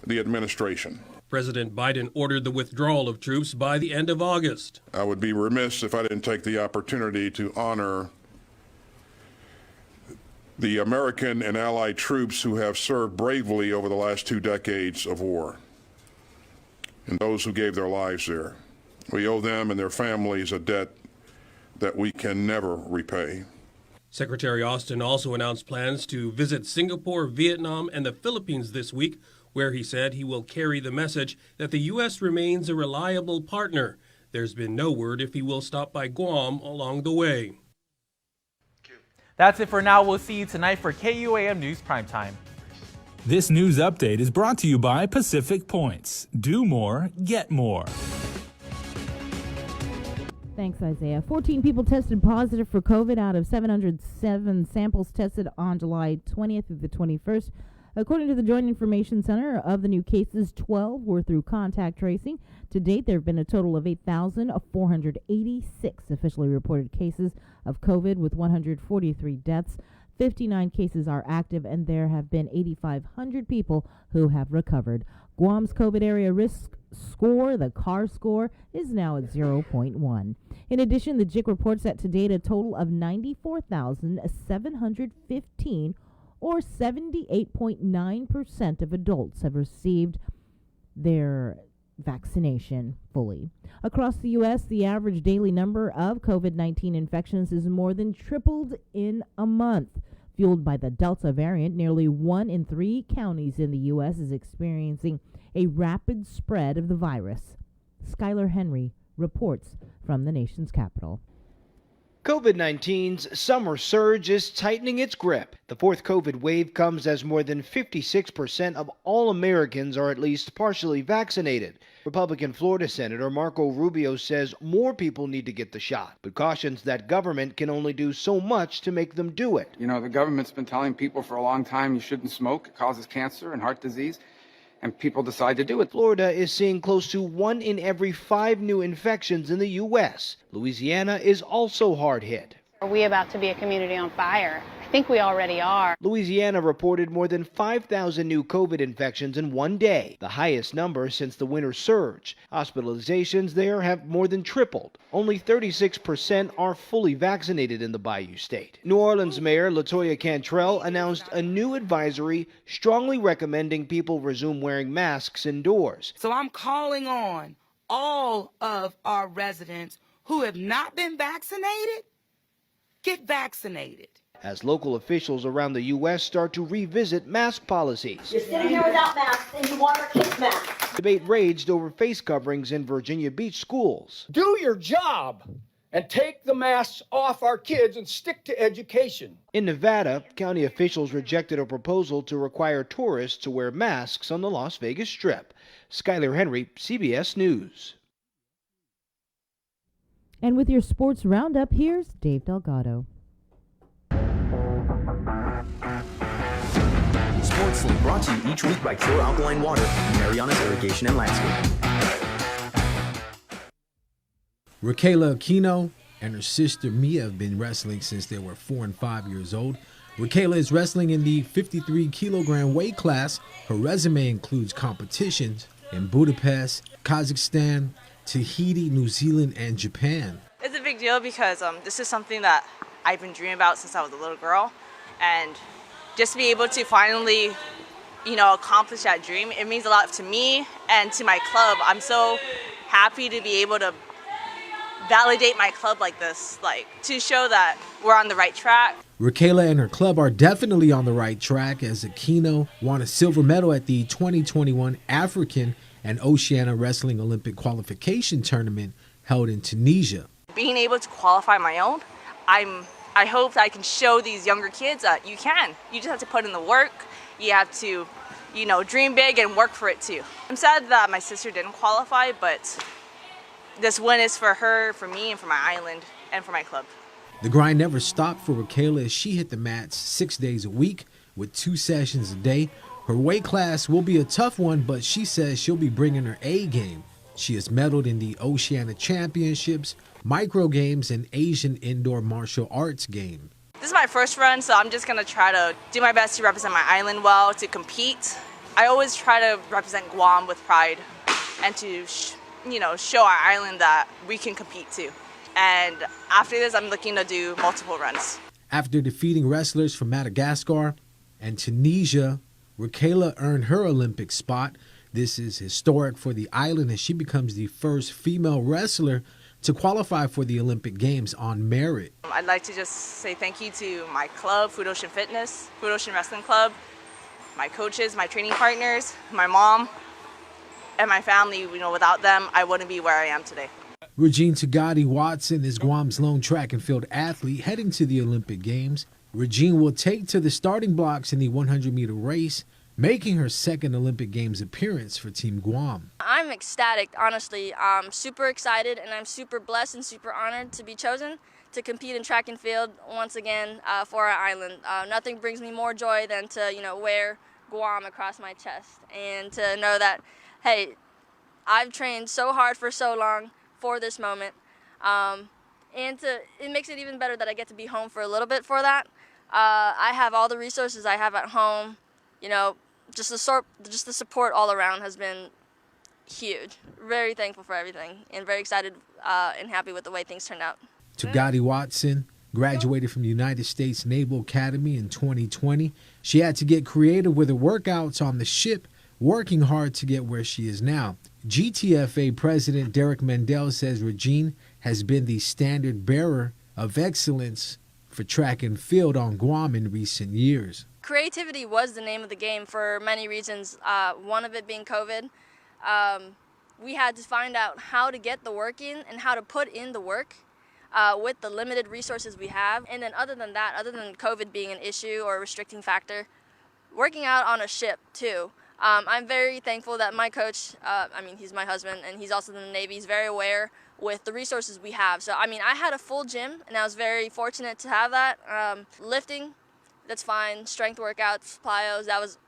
the administration. President Biden ordered the withdrawal of troops by the end of August. I would be remiss if I didn't take the opportunity to honor the American and allied troops who have served bravely over the last 2 decades of war, and those who gave their lives there. We owe them and their families a debt that we can never repay. Secretary Austin also announced plans to visit Singapore, Vietnam, and the Philippines this week, where he said he will carry the message that the U.S. remains a reliable partner. There's been no word if he will stop by Guam along the way. That's it for now. We'll see you tonight for KUAM News Primetime. This news update is brought to you by Pacific Points. Do more, get more. Thanks, Isaiah. 14 people tested positive for COVID out of 707 samples tested on July 20th through the 21st. According to the Joint Information Center, of the new cases, 12 were through contact tracing. To date, there have been a total of 8,486 officially reported cases of COVID, with 143 deaths. 59 cases are active, and there have been 8,500 people who have recovered. Guam's COVID area risk score, the CAR score, is now at 0.1. In addition, the JIC reports that to date a total of 94,715 or 78.9% of adults have received their vaccination fully. Across the U.S., the average daily number of COVID-19 infections is more than tripled in a month. Fueled by the Delta variant, nearly 1 in 3 counties in the U.S. is experiencing a rapid spread of the virus. Skylar Henry reports from the nation's capital. COVID-19's summer surge is tightening its grip. The fourth COVID wave comes as more than 56% of all Americans are at least partially vaccinated. Republican Florida Senator Marco Rubio says more people need to get the shot, but cautions that government can only do so much to make them do it. You know, the government's been telling people for a long time you shouldn't smoke. It causes cancer and heart disease. And people decide to do it. Florida is seeing close to 1 in every 5 new infections in the U.S. Louisiana is also hard hit. Are we about to be a community on fire? I think we already are. Louisiana reported more than 5,000 new COVID infections in one day, the highest number since the winter surge. Hospitalizations there have more than tripled. Only 36% are fully vaccinated in the Bayou State. New Orleans Mayor LaToya Cantrell announced a new advisory strongly recommending people resume wearing masks indoors. So I'm calling on all of our residents who have not been vaccinated, get vaccinated. As local officials around the U.S. start to revisit mask policies. You're sitting here without masks and you want our kids masks. Debate raged over face coverings in Virginia Beach schools. Do your job and take the masks off our kids and stick to education. In Nevada, county officials rejected a proposal to require tourists to wear masks on the Las Vegas Strip. Skylar Henry, CBS News. And with your sports roundup, here's Dave Delgado. Sports Link, brought to you each week by Pure Alkaline Water, Mariana's Irrigation and Landscape. Raquela Aquino and her sister Mia have been wrestling since they were 4 and 5 years old. Raquela is wrestling in the 53-kilogram weight class. Her resume includes competitions in Budapest, Kazakhstan, Tahiti, New Zealand, and Japan. It's a big deal because this is something that I've been dreaming about since I was a little girl. and just be able to finally, accomplish that dream. It means a lot to me and to my club. I'm so happy to be able to validate my club like this, to show that we're on the right track. Raquela and her club are definitely on the right track, as Aquino won a silver medal at the 2021 African and Oceania Wrestling Olympic Qualification Tournament held in Tunisia. Being able to qualify my own, I hope that I can show these younger kids that you can. You just have to put in the work. You have to, dream big and work for it too. I'm sad that my sister didn't qualify, but this win is for her, for me, and for my island, and for my club. The grind never stopped for Raquela as she hit the mats 6 days a week with 2 sessions a day. Her weight class will be a tough one, but she says she'll be bringing her A game. She has medaled in the Oceania Championships, Micro Games, and Asian Indoor Martial Arts Game. This is my first run, so I'm just going to try to do my best to represent my island well, to compete. I always try to represent Guam with pride and to, show our island that we can compete too. And after this, I'm looking to do multiple runs. After defeating wrestlers from Madagascar and Tunisia, Raquela earned her Olympic spot. This is historic for the island as she becomes the first female wrestler to qualify for the Olympic Games on merit. I'd like to just say thank you to my club, Food Ocean Fitness, Food Ocean Wrestling Club, my coaches, my training partners, my mom, and my family. Without them, I wouldn't be where I am today. Regine Tugadi Watson is Guam's lone track and field athlete heading to the Olympic Games. Regine will take to the starting blocks in the 100-meter race, making her second Olympic Games appearance for Team Guam. I'm ecstatic, honestly. I'm super excited, and I'm super blessed and super honored to be chosen to compete in track and field once again for our island. Nothing brings me more joy than to, wear Guam across my chest and to know that, hey, I've trained so hard for so long for this moment, and it makes it even better that I get to be home for a little bit for that. I have all the resources I have at home. Just the support all around has been huge. Very thankful for everything and very excited and happy with the way things turned out. Tugadi Watson graduated from the United States Naval Academy in 2020. She had to get creative with her workouts on the ship, working hard to get where she is now. GTFA President Derek Mendel says Regine has been the standard bearer of excellence for track and field on Guam in recent years. Creativity was the name of the game for many reasons, one of it being COVID. We had to find out how to get the work in and how to put in the work with the limited resources we have. And then other than that, other than COVID being an issue or a restricting factor, working out on a ship too. I'm very thankful that my coach, he's my husband and he's also in the Navy, he's very aware with the resources we have. So, I had a full gym and I was very fortunate to have that. Lifting, that's fine. Strength workouts, plyos, that was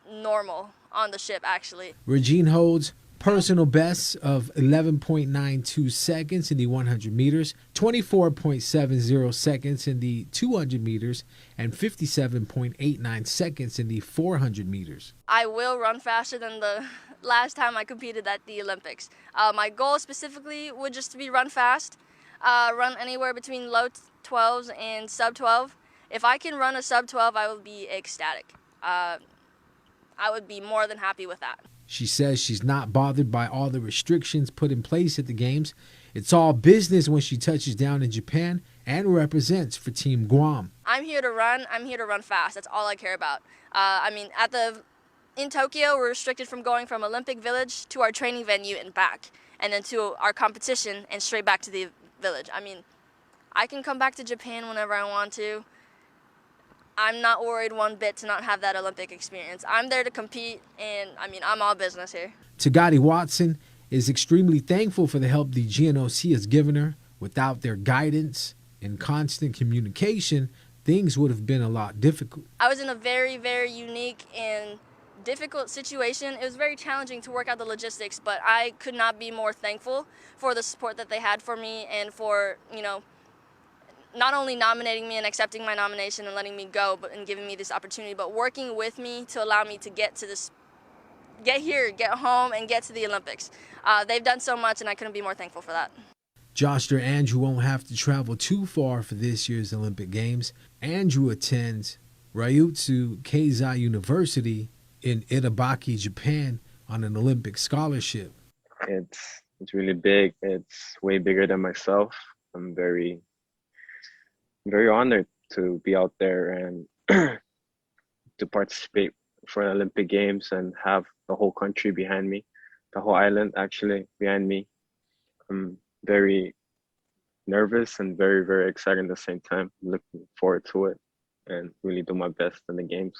normal on the ship actually. Regine holds personal bests of 11.92 seconds in the 100 meters, 24.70 seconds in the 200 meters, and 57.89 seconds in the 400 meters. I will run faster than the last time I competed at the Olympics. My goal specifically would just to be run fast, run anywhere between low 12s and sub 12. If I can run a sub 12, I would be ecstatic. I would be more than happy with that. She says she's not bothered by all the restrictions put in place at the games. It's all business when she touches down in Japan and represents for Team Guam. I'm here to run. I'm here to run fast. That's all I care about. In Tokyo, we're restricted from going from Olympic Village to our training venue and back, and then to our competition and straight back to the village. I can come back to Japan whenever I want to. I'm not worried one bit to not have that Olympic experience. I'm there to compete, and I'm all business here. Tugadi Watson is extremely thankful for the help the GNOC has given her. Without their guidance and constant communication, things would have been a lot difficult. I was in a very, very unique and difficult situation. It was very challenging to work out the logistics, but I could not be more thankful for the support that they had for me and for, not only nominating me and accepting my nomination and letting me go, and giving me this opportunity, but working with me to allow me to get here, get home, and get to the Olympics. They've done so much, and I couldn't be more thankful for that. Joshua Andrew won't have to travel too far for this year's Olympic Games. Andrew attends Ryutsu Keizai University in Itabaki, Japan, on an Olympic scholarship. It's really big. It's way bigger than myself. I'm very honored to be out there and to participate for the Olympic Games and have the whole country behind me, the whole island actually behind me. I'm very nervous and very, very excited at the same time. Looking forward to it and really do my best in the games.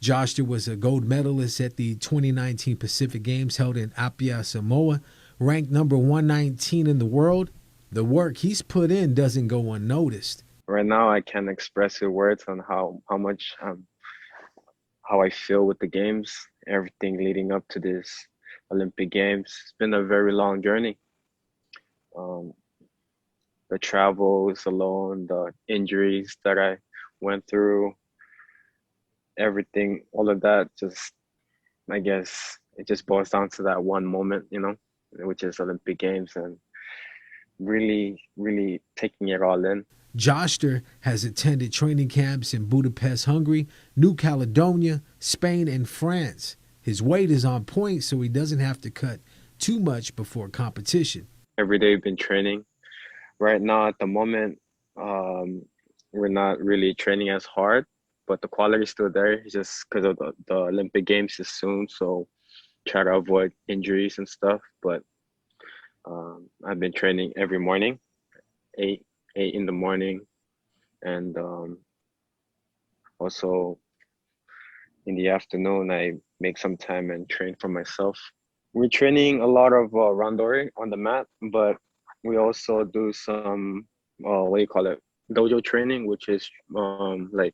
Joshua was a gold medalist at the 2019 Pacific Games held in Apia, Samoa, ranked number 119 in the world. The work he's put in doesn't go unnoticed. Right now, I can't express in words on how much how I feel with the games, everything leading up to this Olympic Games. It's been a very long journey. The travels alone, the injuries that I went through, everything, all of that, just, I guess it just boils down to that one moment, you know, which is Olympic Games, and really, really taking it all in. Joster has attended training camps in Budapest, Hungary, New Caledonia, Spain, and France. His weight is on point, so he doesn't have to cut too much before competition. Every day we've been training. Right now, at the moment, we're not really training as hard, but the quality is still there. It's just because of the Olympic Games is soon, so try to avoid injuries and stuff. But I've been training every morning, 8 in the morning, and also in the afternoon I make some time and train for myself. We're training a lot of randori on the mat, but we also do some dojo training, which is like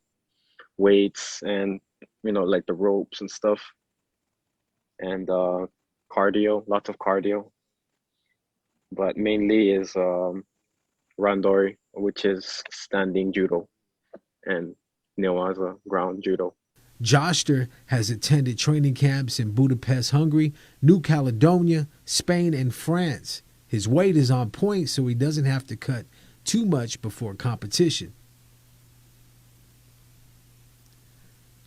weights and like the ropes and stuff, and cardio, lots of cardio, but mainly is randori, which is standing judo, and newaza, ground judo. Joster has attended training camps in Budapest, Hungary, New Caledonia, Spain, and France. His weight is on point, so he doesn't have to cut too much before competition.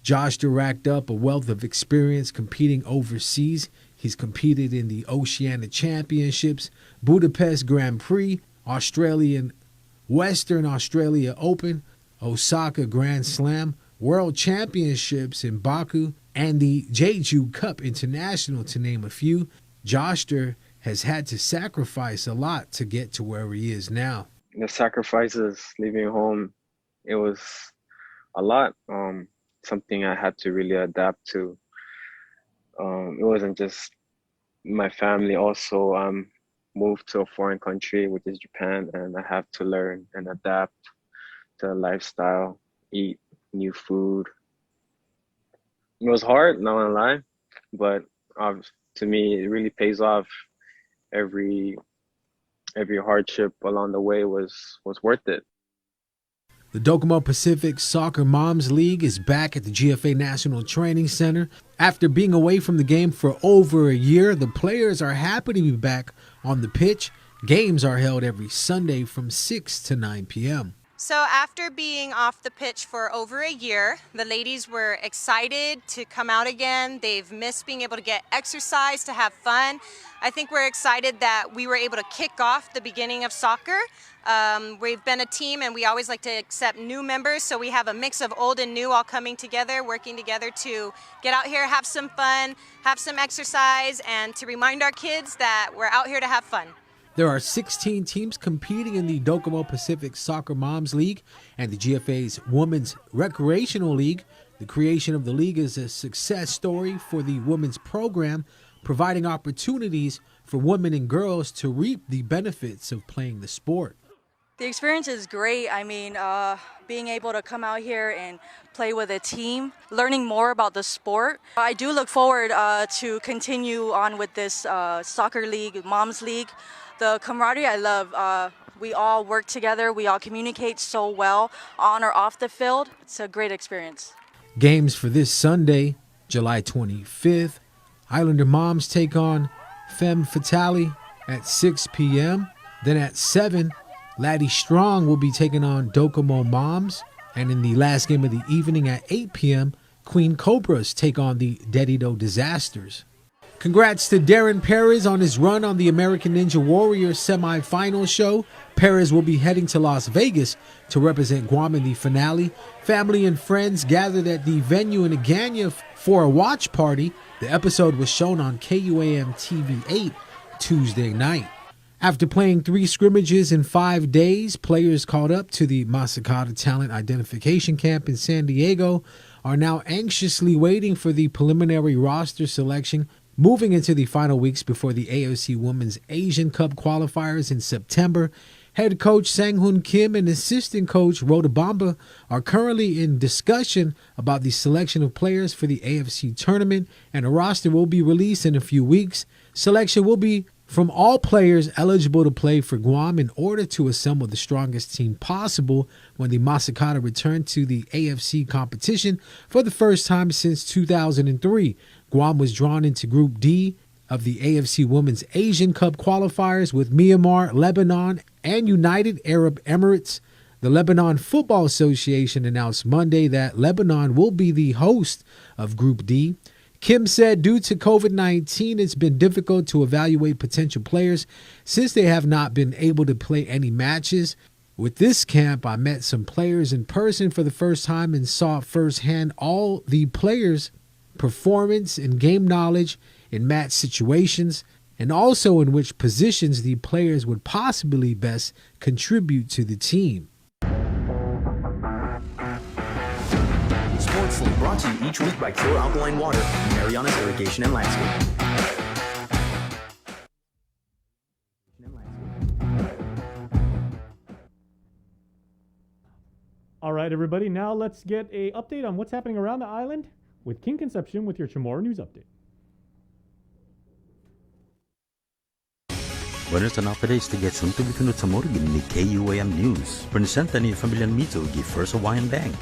Joster racked up a wealth of experience competing overseas. He's competed in the Oceania Championships, Budapest Grand Prix, Western Australia Open, Osaka Grand Slam, World Championships in Baku, and the Jeju Cup International, to name a few. Joster has had to sacrifice a lot to get to where he is now. The sacrifices, leaving home, it was a lot. Something I had to really adapt to. It wasn't just my family. Also, moved to a foreign country, which is Japan, and I have to learn and adapt to the lifestyle, eat new food. It was hard, not gonna lie, but to me, it really pays off. Every hardship along the way was worth it. The Docomo Pacific Soccer Moms League is back at the GFA National Training Center. After being away from the game for over a year, the players are happy to be back on the pitch. Games are held every Sunday from 6 to 9 p.m. So after being off the pitch for over a year, the ladies were excited to come out again. They've missed being able to get exercise, to have fun. I think we're excited that we were able to kick off the beginning of soccer. We've been a team and we always like to accept new members, so we have a mix of old and new all coming together, working together to get out here, have some fun, have some exercise, and to remind our kids that we're out here to have fun. There are 16 teams competing in the Docomo Pacific Soccer Moms League and the GFA's Women's Recreational League. The creation of the league is a success story for the women's program, providing opportunities for women and girls to reap the benefits of playing the sport. The experience is great. I mean, being able to come out here and play with a team, learning more about the sport. I do look forward to continue on with this soccer league, Moms League. The camaraderie I love. We all work together. We all communicate so well on or off the field. It's a great experience. Games for this Sunday, July 25th. Islander Moms take on Femme Fatale at 6 p.m. Then at 7, Laddie Strong will be taking on Docomo Moms. And in the last game of the evening at 8 p.m., Queen Cobras take on the Dedido Disasters. Congrats to Darren Perez on his run on the American Ninja Warrior semi-final show. Perez will be heading to Las Vegas to represent Guam in the finale. Family and friends gathered at the venue in Agana for a watch party. The episode was shown on KUAM TV 8 Tuesday night. After playing 3 scrimmages in 5 days, players caught up to the Masakata Talent Identification Camp in San Diego are now anxiously waiting for the preliminary roster selection moving into the final weeks before the AFC Women's Asian Cup qualifiers in September. Head coach Sang-Hoon Kim and assistant coach Rhoda Bamba are currently in discussion about the selection of players for the AFC tournament, and a roster will be released in a few weeks. Selection will be from all players eligible to play for Guam in order to assemble the strongest team possible when the Masakata return to the AFC competition for the first time since 2003. Guam was drawn into Group D of the AFC Women's Asian Cup qualifiers with Myanmar, Lebanon, and United Arab Emirates. The Lebanon Football Association announced Monday that Lebanon will be the host of Group D. Kim said due to COVID-19, it's been difficult to evaluate potential players since they have not been able to play any matches. With this camp, I met some players in person for the first time and saw firsthand all the players' performance and game knowledge in match situations, and also in which positions the players would possibly best contribute to the team. Sportsly brought to you each week by Pure Alkaline Water, Mariana's Irrigation and Landscape. All right, everybody, now let's get an update on what's happening around the island with King Concepcion with your Chamorro News Update. Buenas tardes to get some to be kunut sa morgan ni KUAM News. Presenta ni Familian Mito gi First Hawaiian Bank.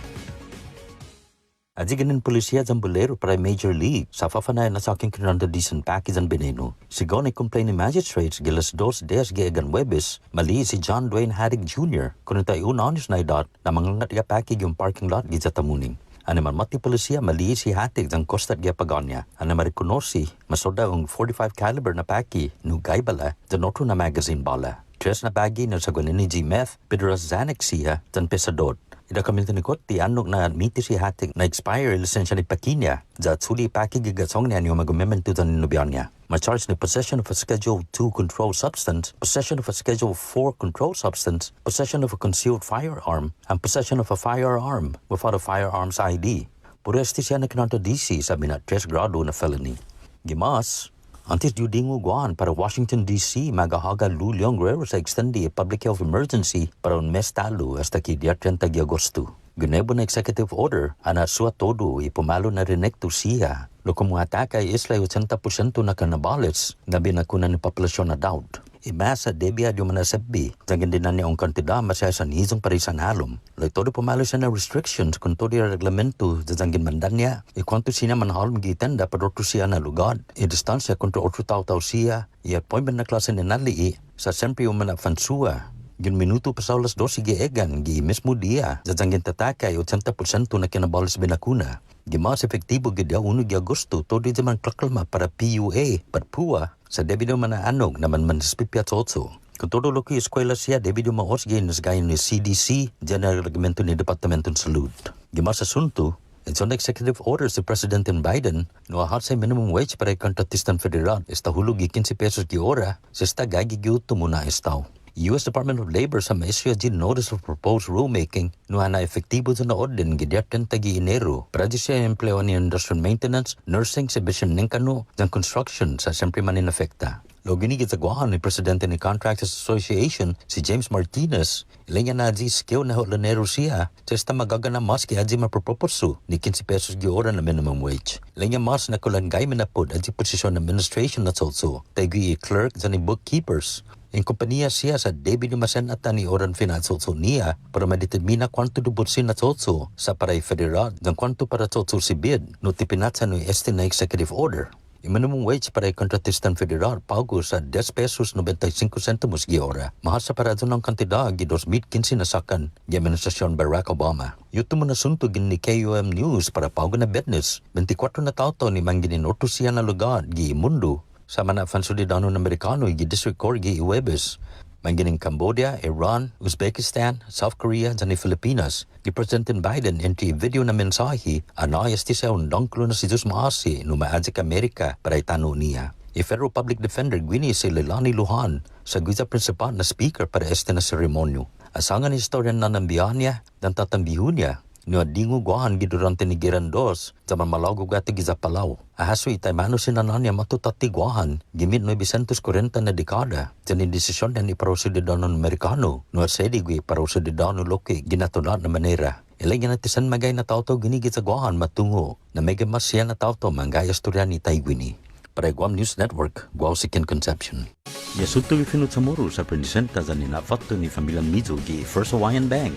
Aji ganin polisiya dyan bolero para Major League. Sa fafanay na sa aking kinranda decent package ang beneno. Sigaw na complain ni magistrates gilas 2 days giagan Webes, mali si John Dwayne Haddock Jr. Kung tayo unanis na idot na mangangat ga package yung parking lot gizatamuning. Ano man mati polisiya mali si Haddock dyan kostat gia paganya. Ano marikonosi masoda ang 45 caliber na paki nugay bala dyan otro na magazine bala. Tres na bagi na sa gwanin ni G-Meth piduras Xanax siya dyan pesadot. Ida kami tinikot ti anok na miti si Haddock na expire lisensya ni Pakinya dyan suli paki gigatsong niya yung magumemento dyan ninubiyan niya. Ma-charge ni possession of a Schedule 2 controlled substance, possession of a Schedule 4 controlled substance, possession of a concealed firearm, and possession of a firearm without a firearms ID. Puresti siya na kinanta DC sa na 3 grado na felony. Gimas, antes judingo guan para Washington DC magahaga lulyong guerrero sa extendi a public health emergency para un mes talo hasta ki dia 30 de Agosto. Ginebo na executive order ana suat todo ipumalo na renekto siya. Lokom mga ataka isla 80% na kanabales na binakunan ni populasyon na doubt. Imasa debia di manasabi jangan din na ang kantida masaya sa nizong parisan halom. Like todo pumalo siya na restrictions kung todo yung reglamento jangin mandan niya. Ikwanto siya man halom gitenda padorto siya na lugad. Distansya kontra otro tao siya. Appointment na klase ni nali sa siyempre yung manafansua. Yung minuto pa sa alas 2 gi-egan, mismo dia, jajangin tatakay 80% na kinabalas binakuna. Gimas efektibo gida 1 de Agosto, todo di man klakalma para PUA, patpua, sa debido manaanog naman manispipya tsotso. Kung todo loki eskwela siya, debido maos ginas gayon ni CDC, dyan na reglamento ni Departamentong Salud. Gimas asunto, it's on executive order si President Biden no ahat sa minimum wage para kontratistan federal, esta hulog 15 pesos ki ora, sa esta gagigyuto muna estaw. U.S. Department of Labor sa maisya din notice of proposed rulemaking no na efektibo sa naod din gidyatan tagi Enero para di siya empleo ni industrial maintenance, nursing, exhibition ng kano, dan construction sa siyempre man inafekta. Logi ni gitagwahan ni Presidente ni Contractors Association si James Martinez, ilang na di skill na holanero siya sa esta magagana mas kaya di maproproposo ni 15 pesos di ora na minimum wage. Ilang mas na kulangay manapod at di posisyon administration na tsolso, tagi clerk sa ni bookkeepers. Ang kompanya siya sa David Masen at ni Oran Financial niya para madetermina kwanto dubursin na tsotso sa paray federal dan kwanto para tsotso si bid no tipinat sa no este na executive order. Yung minimum wage para yung kontratistang federal pago sa 10 pesos 95 centimos giora. Mahal sa parado ng kantidad gi 2015 nasakan gi administrasyon Barack Obama. Yuto mo na suntugin ni KUM News para pago na business. 24 na tao ni mangginin otusiya na lugar gi mundo. Sama na fansudidano ng Amerikano gi District Court gi Iwebes. Manggining Cambodia, Iran, Uzbekistan, South Korea, dan Pilipinas. Ni President Biden entry video na mensahe anayas ti sa undangklo na si Diyos maasi no maadzik Amerika para itano niya. Federal Public Defender Gwini si Leilani Lujan sa guisa principal na speaker para este na seremonyo. Asangan historian na nambihan niya dan tatambihun niya no dingo guahan gidurante ni Girandos zaman malago gati giza Palau. Ahaso itay mano sinananya matutati guahan gimit 940 na dekada janin desisyon na iparosididano ng Amerikano no sedi gui parosididano loki ginatunat na manera. Ilagyan natisan magay na tauto ginigit sa guahan matungo na mega masya na tauto manggayas turyan ni Taigwini. Para Guam News Network, Guau Sikin Conception. Yasuto gifinut sa muro sa presenta sa ninafatto ni Familia Mizo gi First Hawaiian Bank.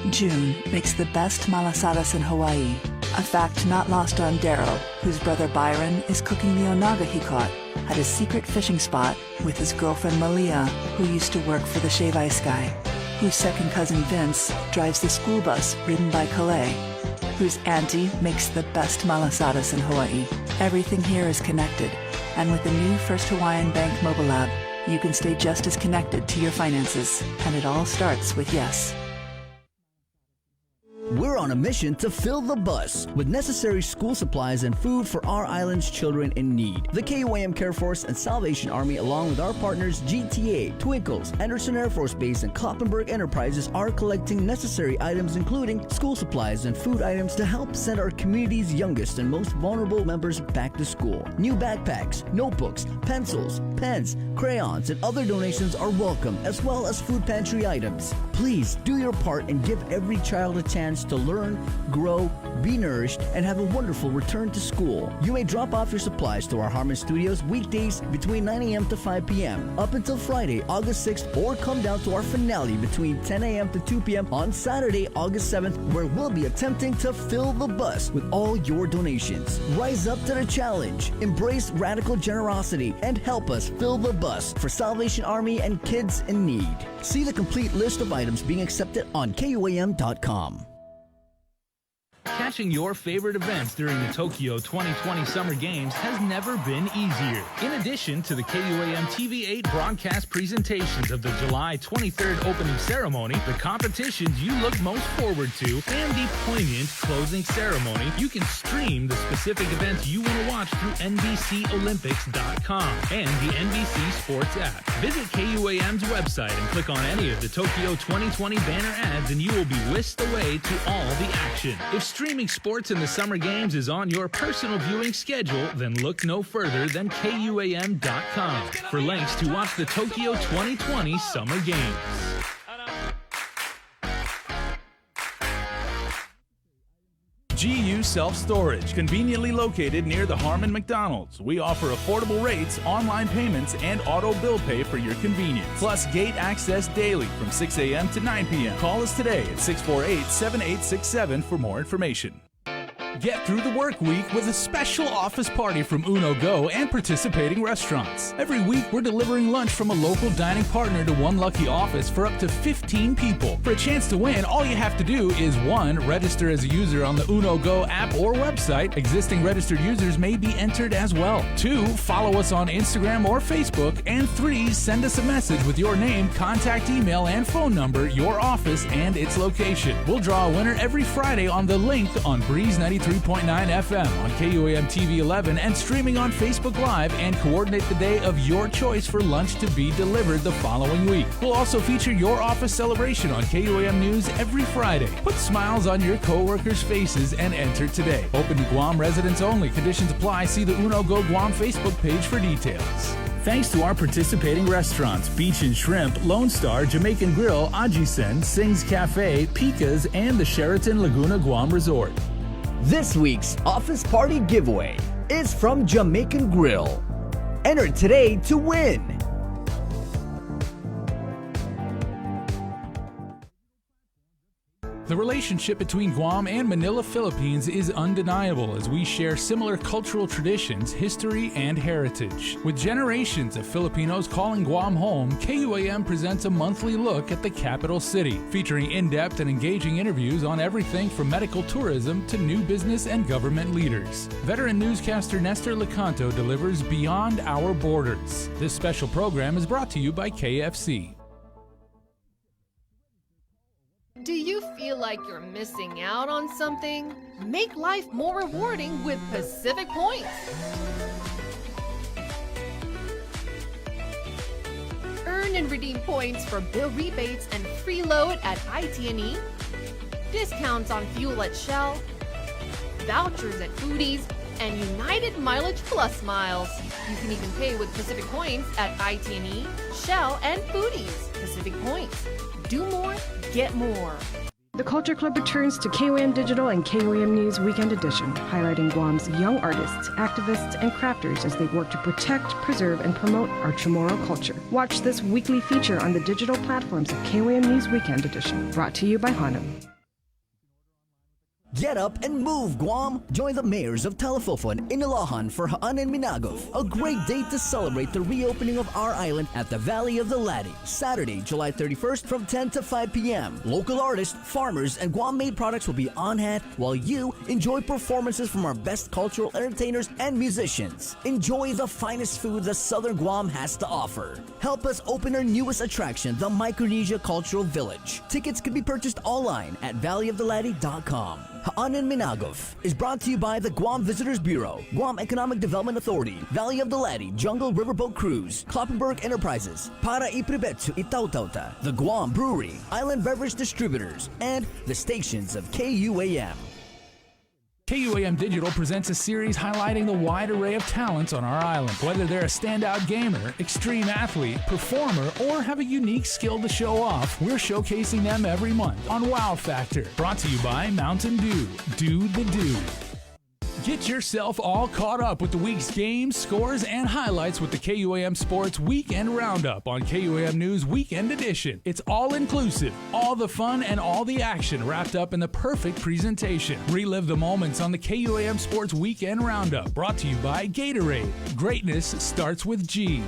June makes the best malasadas in Hawaii, a fact not lost on Daryl, whose brother Byron is cooking the onaga he caught at his secret fishing spot with his girlfriend Malia, who used to work for the Shave Ice Guy, whose second cousin Vince drives the school bus ridden by Calais, whose auntie makes the best malasadas in Hawaii. Everything here is connected, and with the new First Hawaiian Bank mobile app, you can stay just as connected to your finances, and it all starts with yes. We're on a mission to fill the bus with necessary school supplies and food for our island's children in need. The KUAM Care Force and Salvation Army, along with our partners GTA, Twinkles, Anderson Air Force Base, and Kloppenburg Enterprises, are collecting necessary items including school supplies and food items to help send our community's youngest and most vulnerable members back to school. New backpacks, notebooks, pencils, pens, crayons, and other donations are welcome, as well as food pantry items. Please do your part and give every child a chance to learn, grow, be nourished, and have a wonderful return to school. You may drop off your supplies to our Harmon Studios weekdays between 9 a.m. to 5 p.m. up until Friday, August 6th, or come down to our finale between 10 a.m. to 2 p.m. on Saturday, August 7th, where we'll be attempting to fill the bus with all your donations. Rise up to the challenge, embrace radical generosity, and help us fill the bus for Salvation Army and kids in need. See the complete list of items being accepted on KUAM.com. Catching your favorite events during the Tokyo 2020 Summer Games has never been easier. In addition to the KUAM TV8 broadcast presentations of the July 23rd opening ceremony, the competitions you look most forward to, and the poignant closing ceremony, you can stream the specific events you want to watch through NBCOlympics.com and the NBC Sports app. Visit KUAM's website and click on any of the Tokyo 2020 banner ads and you will be whisked away to all the action. If streaming sports in the Summer Games is on your personal viewing schedule, then look no further than KUAM.com for links to watch the Tokyo 2020 Summer Games. GU Self-Storage, conveniently located near the Harmon McDonald's. We offer affordable rates, online payments, and auto bill pay for your convenience. Plus gate access daily from 6 a.m. to 9 p.m. Call us today at 648-7867 for more information. Get through the work week with a special office party from Uno Go and participating restaurants. Every week, we're delivering lunch from a local dining partner to one lucky office for up to 15 people. For a chance to win, all you have to do is 1. Register as a user on the Uno Go app or website. Existing registered users may be entered as well. 2. Follow us on Instagram or Facebook. And 3. Send us a message with your name, contact email, and phone number, your office, and its location. We'll draw a winner every Friday on the link on Breeze 93.9 FM on KUAM TV 11 and streaming on Facebook Live, and coordinate the day of your choice for lunch to be delivered the following week. We'll also feature your office celebration on KUAM News every Friday. Put smiles on your co-workers' faces and enter today. Open to Guam residents only. Conditions apply. See the Uno Go Guam Facebook page for details. Thanks to our participating restaurants, Beach and Shrimp, Lone Star, Jamaican Grill, Ajisen, Sing's Cafe, Pika's, and the Sheraton Laguna Guam Resort. This week's Office Party giveaway is from Jamaican Grill. Enter today to win. The relationship between Guam and Manila, Philippines is undeniable as we share similar cultural traditions, history, and heritage. With generations of Filipinos calling Guam home, KUAM presents a monthly look at the capital city, featuring in-depth and engaging interviews on everything from medical tourism to new business and government leaders. Veteran newscaster Nestor Lecanto delivers Beyond Our Borders. This special program is brought to you by KFC. Do you feel like you're missing out on something? Make life more rewarding with Pacific Points. Earn and redeem points for bill rebates and free load at IT&E, discounts on fuel at Shell, vouchers at Foodies, and United Mileage Plus miles. You can even pay with Pacific Points at IT&E, Shell, and Foodies. Pacific Points. Do more, get more. The Culture Club returns to KOAM Digital and KOAM News Weekend Edition, highlighting Guam's young artists, activists, and crafters as they work to protect, preserve, and promote our Chamorro culture. Watch this weekly feature on the digital platforms of KOAM News Weekend Edition, brought to you by Hanum. Get up and move, Guam! Join the mayors of Talafofo and Inilohan for Haan and Minagov, a great day to celebrate the reopening of our island at the Valley of the Lati, Saturday, July 31st from 10 to 5 p.m. Local artists, farmers, and Guam-made products will be on hand while you enjoy performances from our best cultural entertainers and musicians. Enjoy the finest food that Southern Guam has to offer. Help us open our newest attraction, the Micronesia Cultural Village. Tickets can be purchased online at valleyofthelati.com. Haan and Minagov is brought to you by the Guam Visitors Bureau, Guam Economic Development Authority, Valley of the Lati, Jungle Riverboat Cruise, Kloppenburg Enterprises, Para Ipribetsu Itautauta, the Guam Brewery, Island Beverage Distributors, and the stations of KUAM. KUAM Digital presents a series highlighting the wide array of talents on our island. Whether they're a standout gamer, extreme athlete, performer, or have a unique skill to show off, we're showcasing them every month on Wow Factor. Brought to you by Mountain Dew. Do the do. Get yourself all caught up with the week's games, scores, and highlights with the KUAM Sports Weekend Roundup on KUAM News Weekend Edition. It's all-inclusive, all the fun and all the action wrapped up in the perfect presentation. Relive the moments on the KUAM Sports Weekend Roundup, brought to you by Gatorade. Greatness starts with G.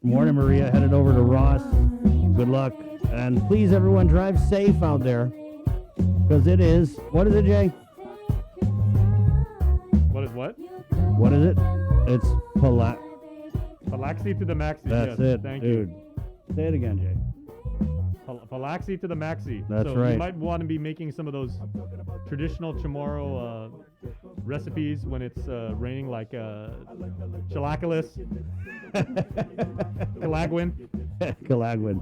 Morning, Maria. Headed over to Ross. Good luck. And please, everyone, drive safe out there. Because it is. What is it, Jay? What is what? What is it? It's Palaxi to the maxi. That's yes, it, thank dude. You. Say it again, Jay. Palaxi to the maxi. That's so right. You might want to be making some of those traditional Chamorro recipes when it's raining, like chilaquiles, Calagwin. Calagwin.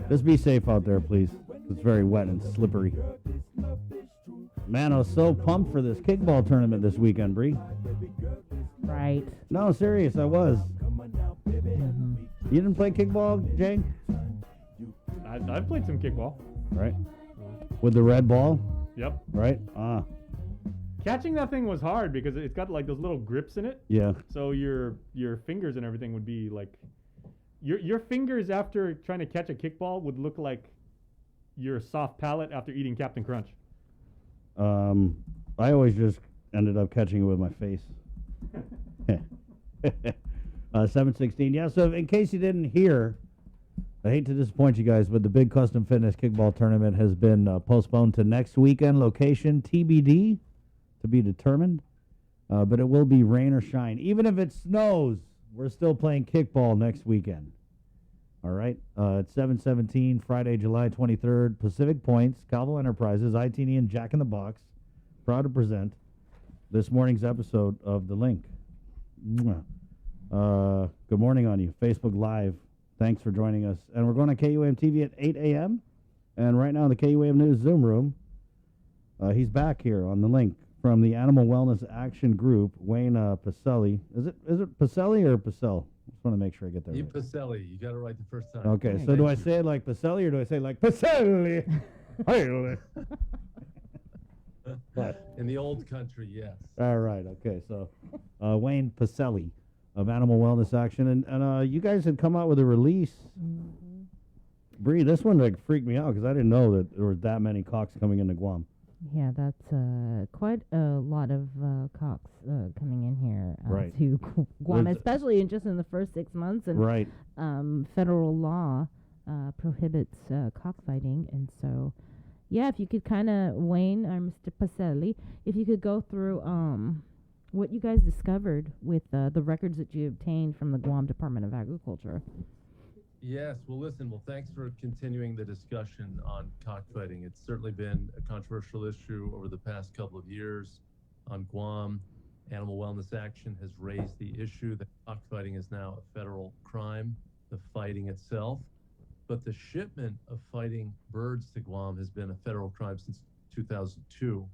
Just be safe out there, please. It's very wet and slippery. Man, I was so pumped for this kickball tournament this weekend, Bree. Right. No, serious, I was. Mm-hmm. You didn't play kickball, Jay? I've played some kickball. Right. With the red ball? Yep. Right? Catching that thing was hard because it's got like those little grips in it. Yeah. So your fingers and everything would be like, your fingers after trying to catch a kickball would look like your soft palate after eating Captain Crunch. I always just ended up catching it with my face. 7:16. Yeah, so in case you didn't hear, I hate to disappoint you guys, but the Big Custom Fitness Kickball Tournament has been postponed to next weekend. Location TBD, to be determined. But it will be rain or shine. Even if it snows, we're still playing kickball next weekend. All right. It's 7:17, Friday, July 23rd. Pacific Points, Calvo Enterprises, ITN and Jack in the Box, proud to present this morning's episode of The Link. Mwah. Good morning on you. Facebook Live. Thanks for joining us. And we're going to KUAM TV at 8 a.m. And right now in the KUAM News Zoom room, he's back here on The Link from the Animal Wellness Action Group, Wayne Pacelli. Is it Pacelli or Pacell? I just want to make sure I get that right. Pacelli. You got it right the first time. Okay, so do I say it like Pacelli or do I say like Pacelli? In the old country, yes. All right, okay, so Wayne Pacelli of Animal Wellness Action. And you guys had come out with a release. Bree, this one like freaked me out because I didn't know that there were that many cocks coming into Guam. Yeah, that's quite a lot of cocks coming in here Right. to Guam, Was- especially just in the first 6 months. And Right. Federal law prohibits cockfighting, and so yeah, if you could kind of Wayne or Mr. Pacelli, if you could go through what you guys discovered with the records that you obtained from the Guam Department of Agriculture. Yes. Well, listen. Well, thanks for continuing the discussion on cockfighting. It's certainly been a controversial issue over the past couple of years on Guam. Animal Wellness Action has raised the issue that cockfighting is now a federal crime, the fighting itself. But the shipment of fighting birds to Guam has been a federal crime since 2002.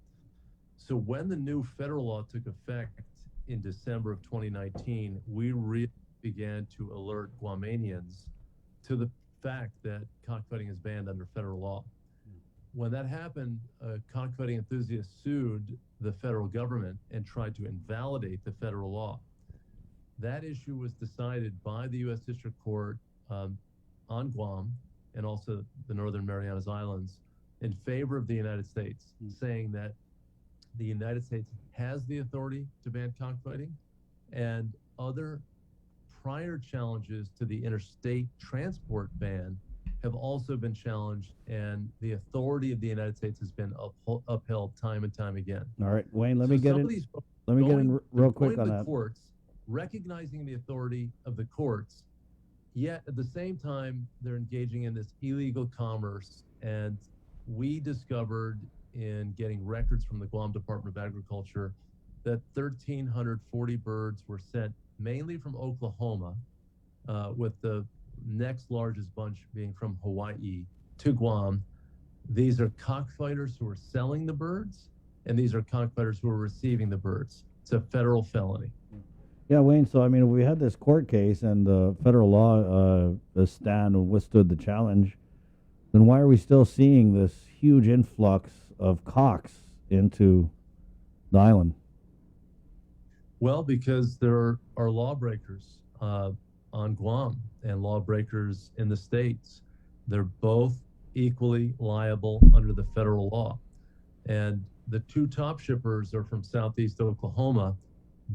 So when the new federal law took effect in December of 2019, we really began to alert Guamanians to the fact that cockfighting is banned under federal law. When that happened, cockfighting enthusiasts sued the federal government and tried to invalidate the federal law. That issue was decided by the U.S. District Court on Guam and also the Northern Marianas Islands in favor of the United States, saying that the United States has the authority to ban cockfighting, and other prior challenges to the interstate transport ban have also been challenged, and the authority of the United States has been upheld time and time again. All right, Wayne, let So me get some in. of these Let me get in going- real quick going on to that. Courts, recognizing the authority of the courts, yet at the same time they're engaging in this illegal commerce. And we discovered in getting records from the Guam Department of Agriculture that 1,340 birds were sent mainly from Oklahoma, with the next largest bunch being from Hawaii to Guam. These are cockfighters who are selling the birds, and these are cockfighters who are receiving the birds. It's a federal felony. Yeah, Wayne, so I mean, if we had this court case and the federal law withstood the challenge, then why are we still seeing this huge influx of cocks into the island? Well, because there are lawbreakers on Guam and lawbreakers in the states. They're both equally liable under the federal law. And the two top shippers are from Southeast Oklahoma.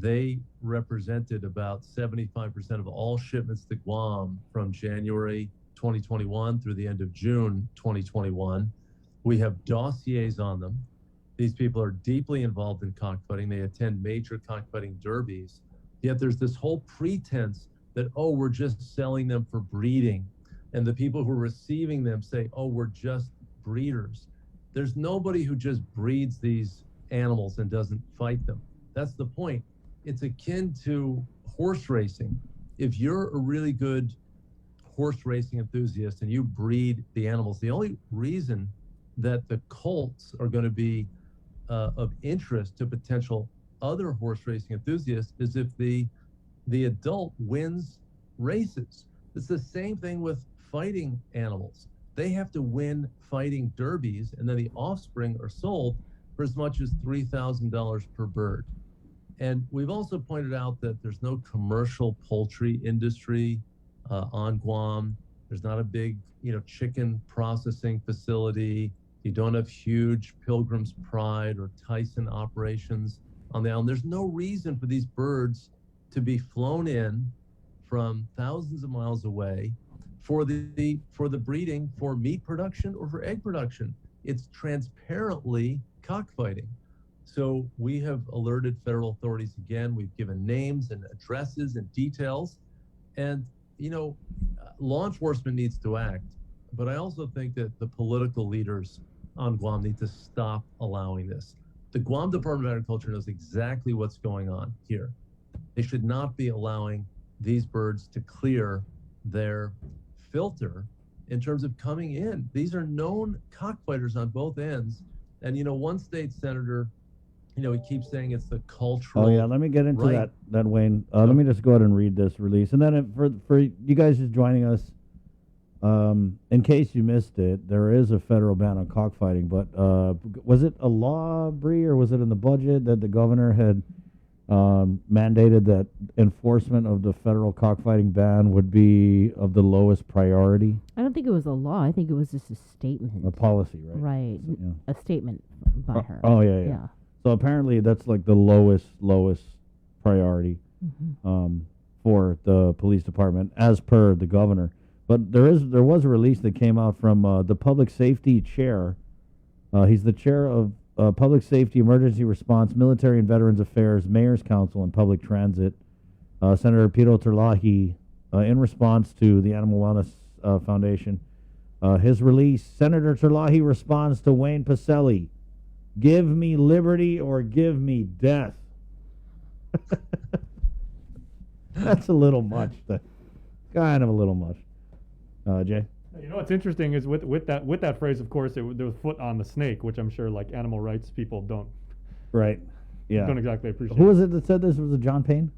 They represented about 75% of all shipments to Guam from January 2021 through the end of June 2021. We have dossiers on them. These people are deeply involved in cockfighting. They attend major cockfighting derbies. Yet there's this whole pretense that, oh, we're just selling them for breeding. And the people who are receiving them say, oh, we're just breeders. There's nobody who just breeds these animals and doesn't fight them. That's the point. It's akin to horse racing. If you're a really good horse racing enthusiast and you breed the animals, the only reason that the colts are going to be of interest to potential other horse racing enthusiasts is if the adult wins races. It's the same thing with fighting animals. They have to win fighting derbies, and then the offspring are sold for as much as $3,000 per bird. And we've also pointed out that there's no commercial poultry industry on Guam. There's not a big, chicken processing facility. You don't have huge Pilgrim's Pride or Tyson operations on the island. There's no reason for these birds to be flown in from thousands of miles away for the breeding, for meat production or for egg production. It's transparently cockfighting. So we have alerted federal authorities again. We've given names and addresses and details. And, law enforcement needs to act, but I also think that the political leaders on Guam need to stop allowing this. The Guam Department of Agriculture knows exactly what's going on here. They should not be allowing these birds to clear their filter in terms of coming in. These are known cockfighters on both ends. And, one state senator, he keeps saying it's the cultural. Oh yeah, let me get into right. that Wayne. Let me just go ahead and read this release, and then for you guys just joining us, in case you missed it, there is a federal ban on cockfighting. But was it a law, Bree, or was it in the budget that the governor had mandated that enforcement of the federal cockfighting ban would be of the lowest priority? I don't think it was a law. I think it was just a statement. A policy, right? Right. So, yeah. A statement by her. Oh yeah. So apparently that's like the lowest priority for the police department, as per the governor. But there was a release that came out from the public safety chair. He's the chair of Public Safety, Emergency Response, Military and Veterans Affairs, Mayor's Council, and Public Transit, Senator Piro Terlahi, in response to the Animal Wellness Foundation. His release, Senator Terlahi responds to Wayne Pacelli, "Give me liberty or give me death." That's a little much. Kind of a little much. Jay? What's interesting is with that phrase, of course, there was foot on the snake, which I'm sure like animal rights people don't. Right. Yeah. Don't exactly appreciate. Who was it that said this? Was it John Payne?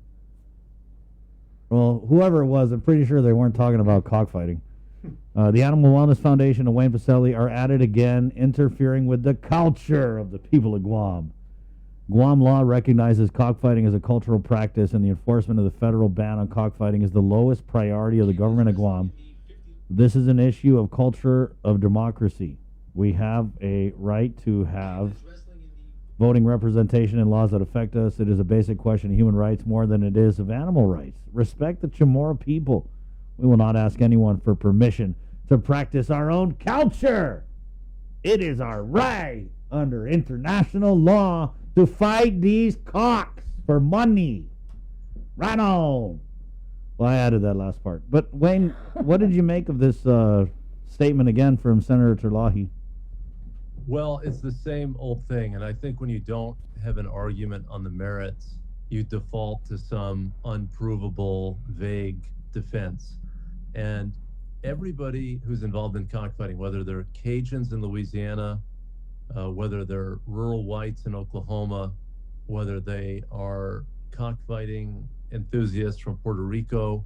Well, whoever it was, I'm pretty sure they weren't talking about cockfighting. The Animal Wellness Foundation and Wayne Pacelli are at it again, interfering with the culture of the people of Guam. Guam law recognizes cockfighting as a cultural practice, and the enforcement of the federal ban on cockfighting is the lowest priority of the government of Guam. This is an issue of culture of democracy. We have a right to have voting representation in laws that affect us. It is a basic question of human rights more than it is of animal rights. Respect the Chamorro people. We will not ask anyone for permission to practice our own culture. It is our right under international law to fight these cocks for money. Right on. Well, I added that last part. But, Wayne, what did you make of this statement again from Senator Terlahi? Well, it's the same old thing. And I think when you don't have an argument on the merits, you default to some unprovable, vague defense. And everybody who's involved in cockfighting, whether they're Cajuns in Louisiana, whether they're rural whites in Oklahoma, whether they are cockfighting enthusiasts from Puerto Rico,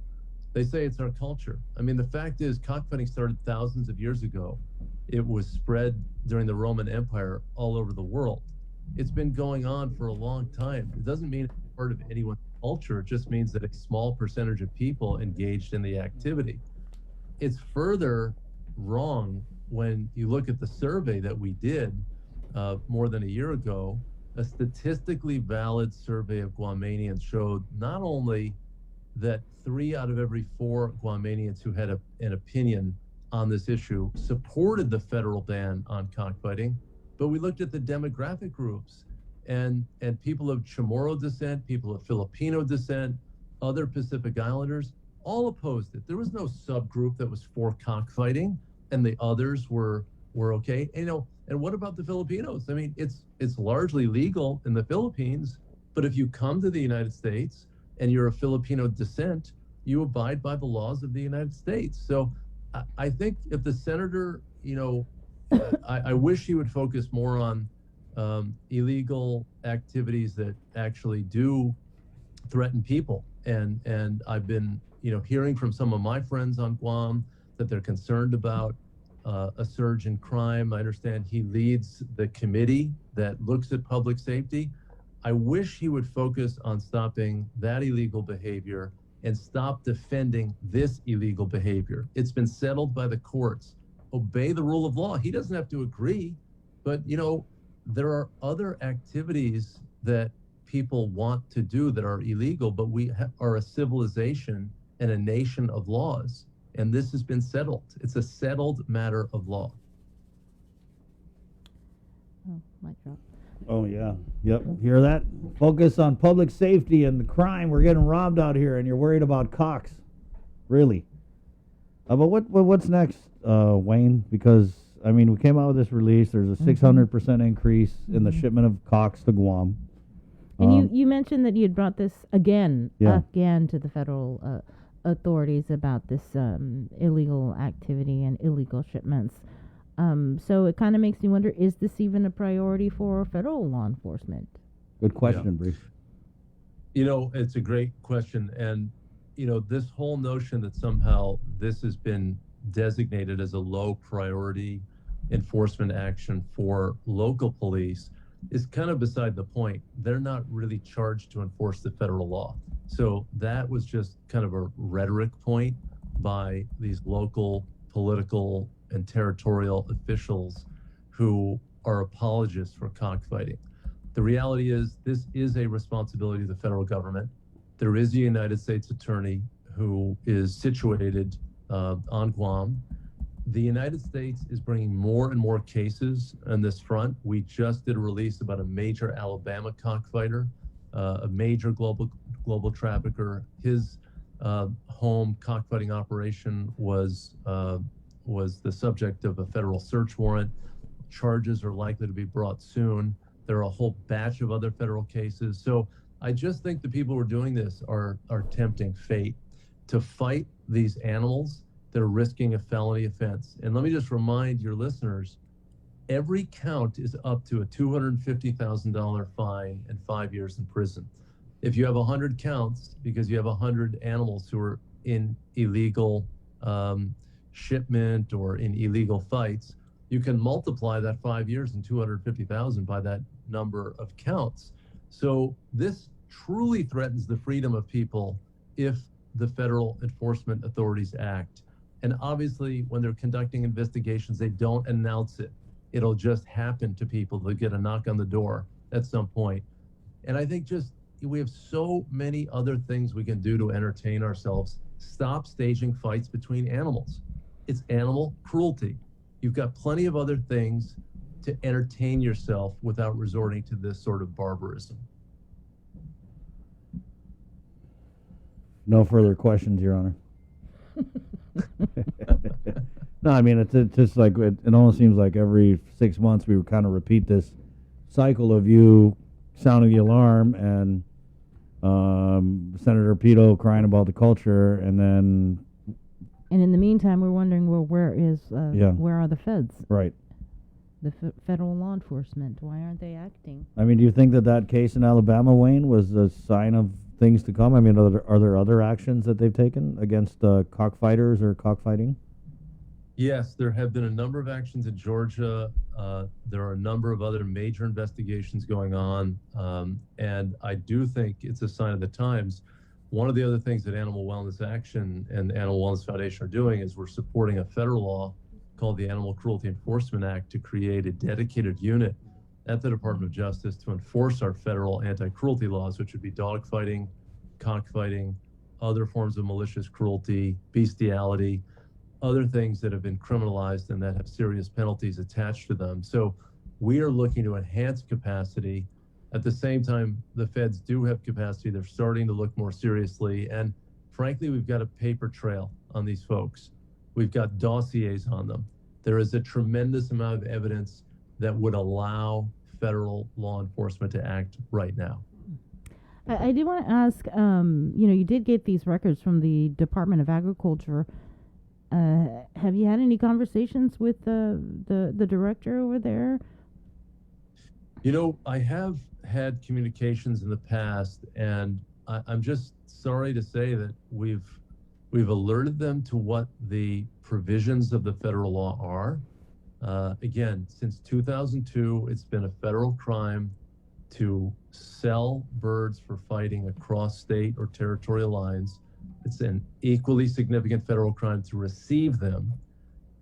they say it's our culture. I mean, the fact is, cockfighting started thousands of years ago. It was spread during the Roman Empire all over the world. It's been going on for a long time. It doesn't mean it's part of anyone's culture. It just means that a small percentage of people engaged in the activity. It's further wrong when you look at the survey that we did more than a year ago. A statistically valid survey of Guamanians showed not only that 3 out of every 4 Guamanians who had an opinion on this issue supported the federal ban on cockfighting, but we looked at the demographic groups and people of Chamorro descent, people of Filipino descent, other Pacific Islanders, all opposed it. There was no subgroup that was for cockfighting and the others were okay. And what about the Filipinos? I mean, it's largely legal in the Philippines, but if you come to the United States and you're of Filipino descent, you abide by the laws of the United States. So I think if the senator, I wish he would focus more on illegal activities that actually do threaten people. And I've been, hearing from some of my friends on Guam that they're concerned about a surge in crime. I understand he leads the committee that looks at public safety. I wish he would focus on stopping that illegal behavior and stop defending this illegal behavior. It's been settled by the courts. Obey the rule of law. He doesn't have to agree, but there are other activities that people want to do that are illegal, but we are a civilization and a nation of laws. And this has been settled. It's a settled matter of law. Oh, mic drop. Oh, yeah. Yep. Hear that? Focus on public safety and the crime. We're getting robbed out here, and you're worried about cocks. Really? But what's next, Wayne? Because I mean, we came out with this release. There's a 600% increase in the shipment of cocks to Guam. And you mentioned that you had brought this again Yeah. to the federal authorities about this illegal activity and illegal shipments. So it kind of makes me wonder, is this even a priority for federal law enforcement? Good question, Bree. You know, it's a great question. And, you know, this whole notion that somehow this has been designated as a low priority enforcement action for local police is kind of beside the point. They're not really charged to enforce the federal law. So that was just kind of a rhetoric point by these local political and territorial officials who are apologists for cockfighting. The reality is this is a responsibility of the federal government. There is a United States attorney who is situated on Guam. The United States is bringing more and more cases on this front. We just did a release about a major Alabama cockfighter, a major global trafficker. His home cockfighting operation was the subject of a federal search warrant. Charges are likely to be brought soon. There are a whole batch of other federal cases. So I just think the people who are doing this are tempting fate to fight these animals that are risking a felony offense. And let me just remind your listeners, every count is up to a $250,000 fine and 5 years in prison. If you have 100 counts because you have 100 animals who are in illegal shipment or in illegal fights, you can multiply that 5 years and 250,000 by that number of counts. So this truly threatens the freedom of people if the federal enforcement authorities act. And obviously, when they're conducting investigations, they don't announce it. It'll just happen to people. They'll get a knock on the door at some point. And I think just we have so many other things we can do to entertain ourselves. Stop staging fights between animals. It's animal cruelty. You've got plenty of other things to entertain yourself without resorting to this sort of barbarism. No further questions, Your Honor. No, I mean, it's just like, it almost seems like every 6 months we would kind of repeat this cycle of you sounding the alarm and Senator Pito crying about the culture, and then... And in the meantime, we're wondering, well, where are the feds? Right. The federal law enforcement, why aren't they acting? I mean, do you think that case in Alabama, Wayne, was a sign of things to come? I mean, are there other actions that they've taken against cockfighters or cockfighting? Yes, there have been a number of actions in Georgia. There are a number of other major investigations going on. And I do think it's a sign of the times. One of the other things that Animal Wellness Action and the Animal Wellness Foundation are doing is we're supporting a federal law called the Animal Cruelty Enforcement Act to create a dedicated unit at the Department of Justice to enforce our federal anti-cruelty laws, which would be dogfighting, cockfighting, other forms of malicious cruelty, bestiality, other things that have been criminalized and that have serious penalties attached to them. So we are looking to enhance capacity. At the same time, the feds do have capacity. They're starting to look more seriously. And frankly, we've got a paper trail on these folks. We've got dossiers on them. There is a tremendous amount of evidence that would allow federal law enforcement to act right now. I do want to ask, you did get these records from the Department of Agriculture. Have you had any conversations with the director over there? You know, I have had communications in the past, and I'm just sorry to say that we've alerted them to what the provisions of the federal law are. Again, since 2002, it's been a federal crime to sell birds for fighting across state or territorial lines. It's an equally significant federal crime to receive them.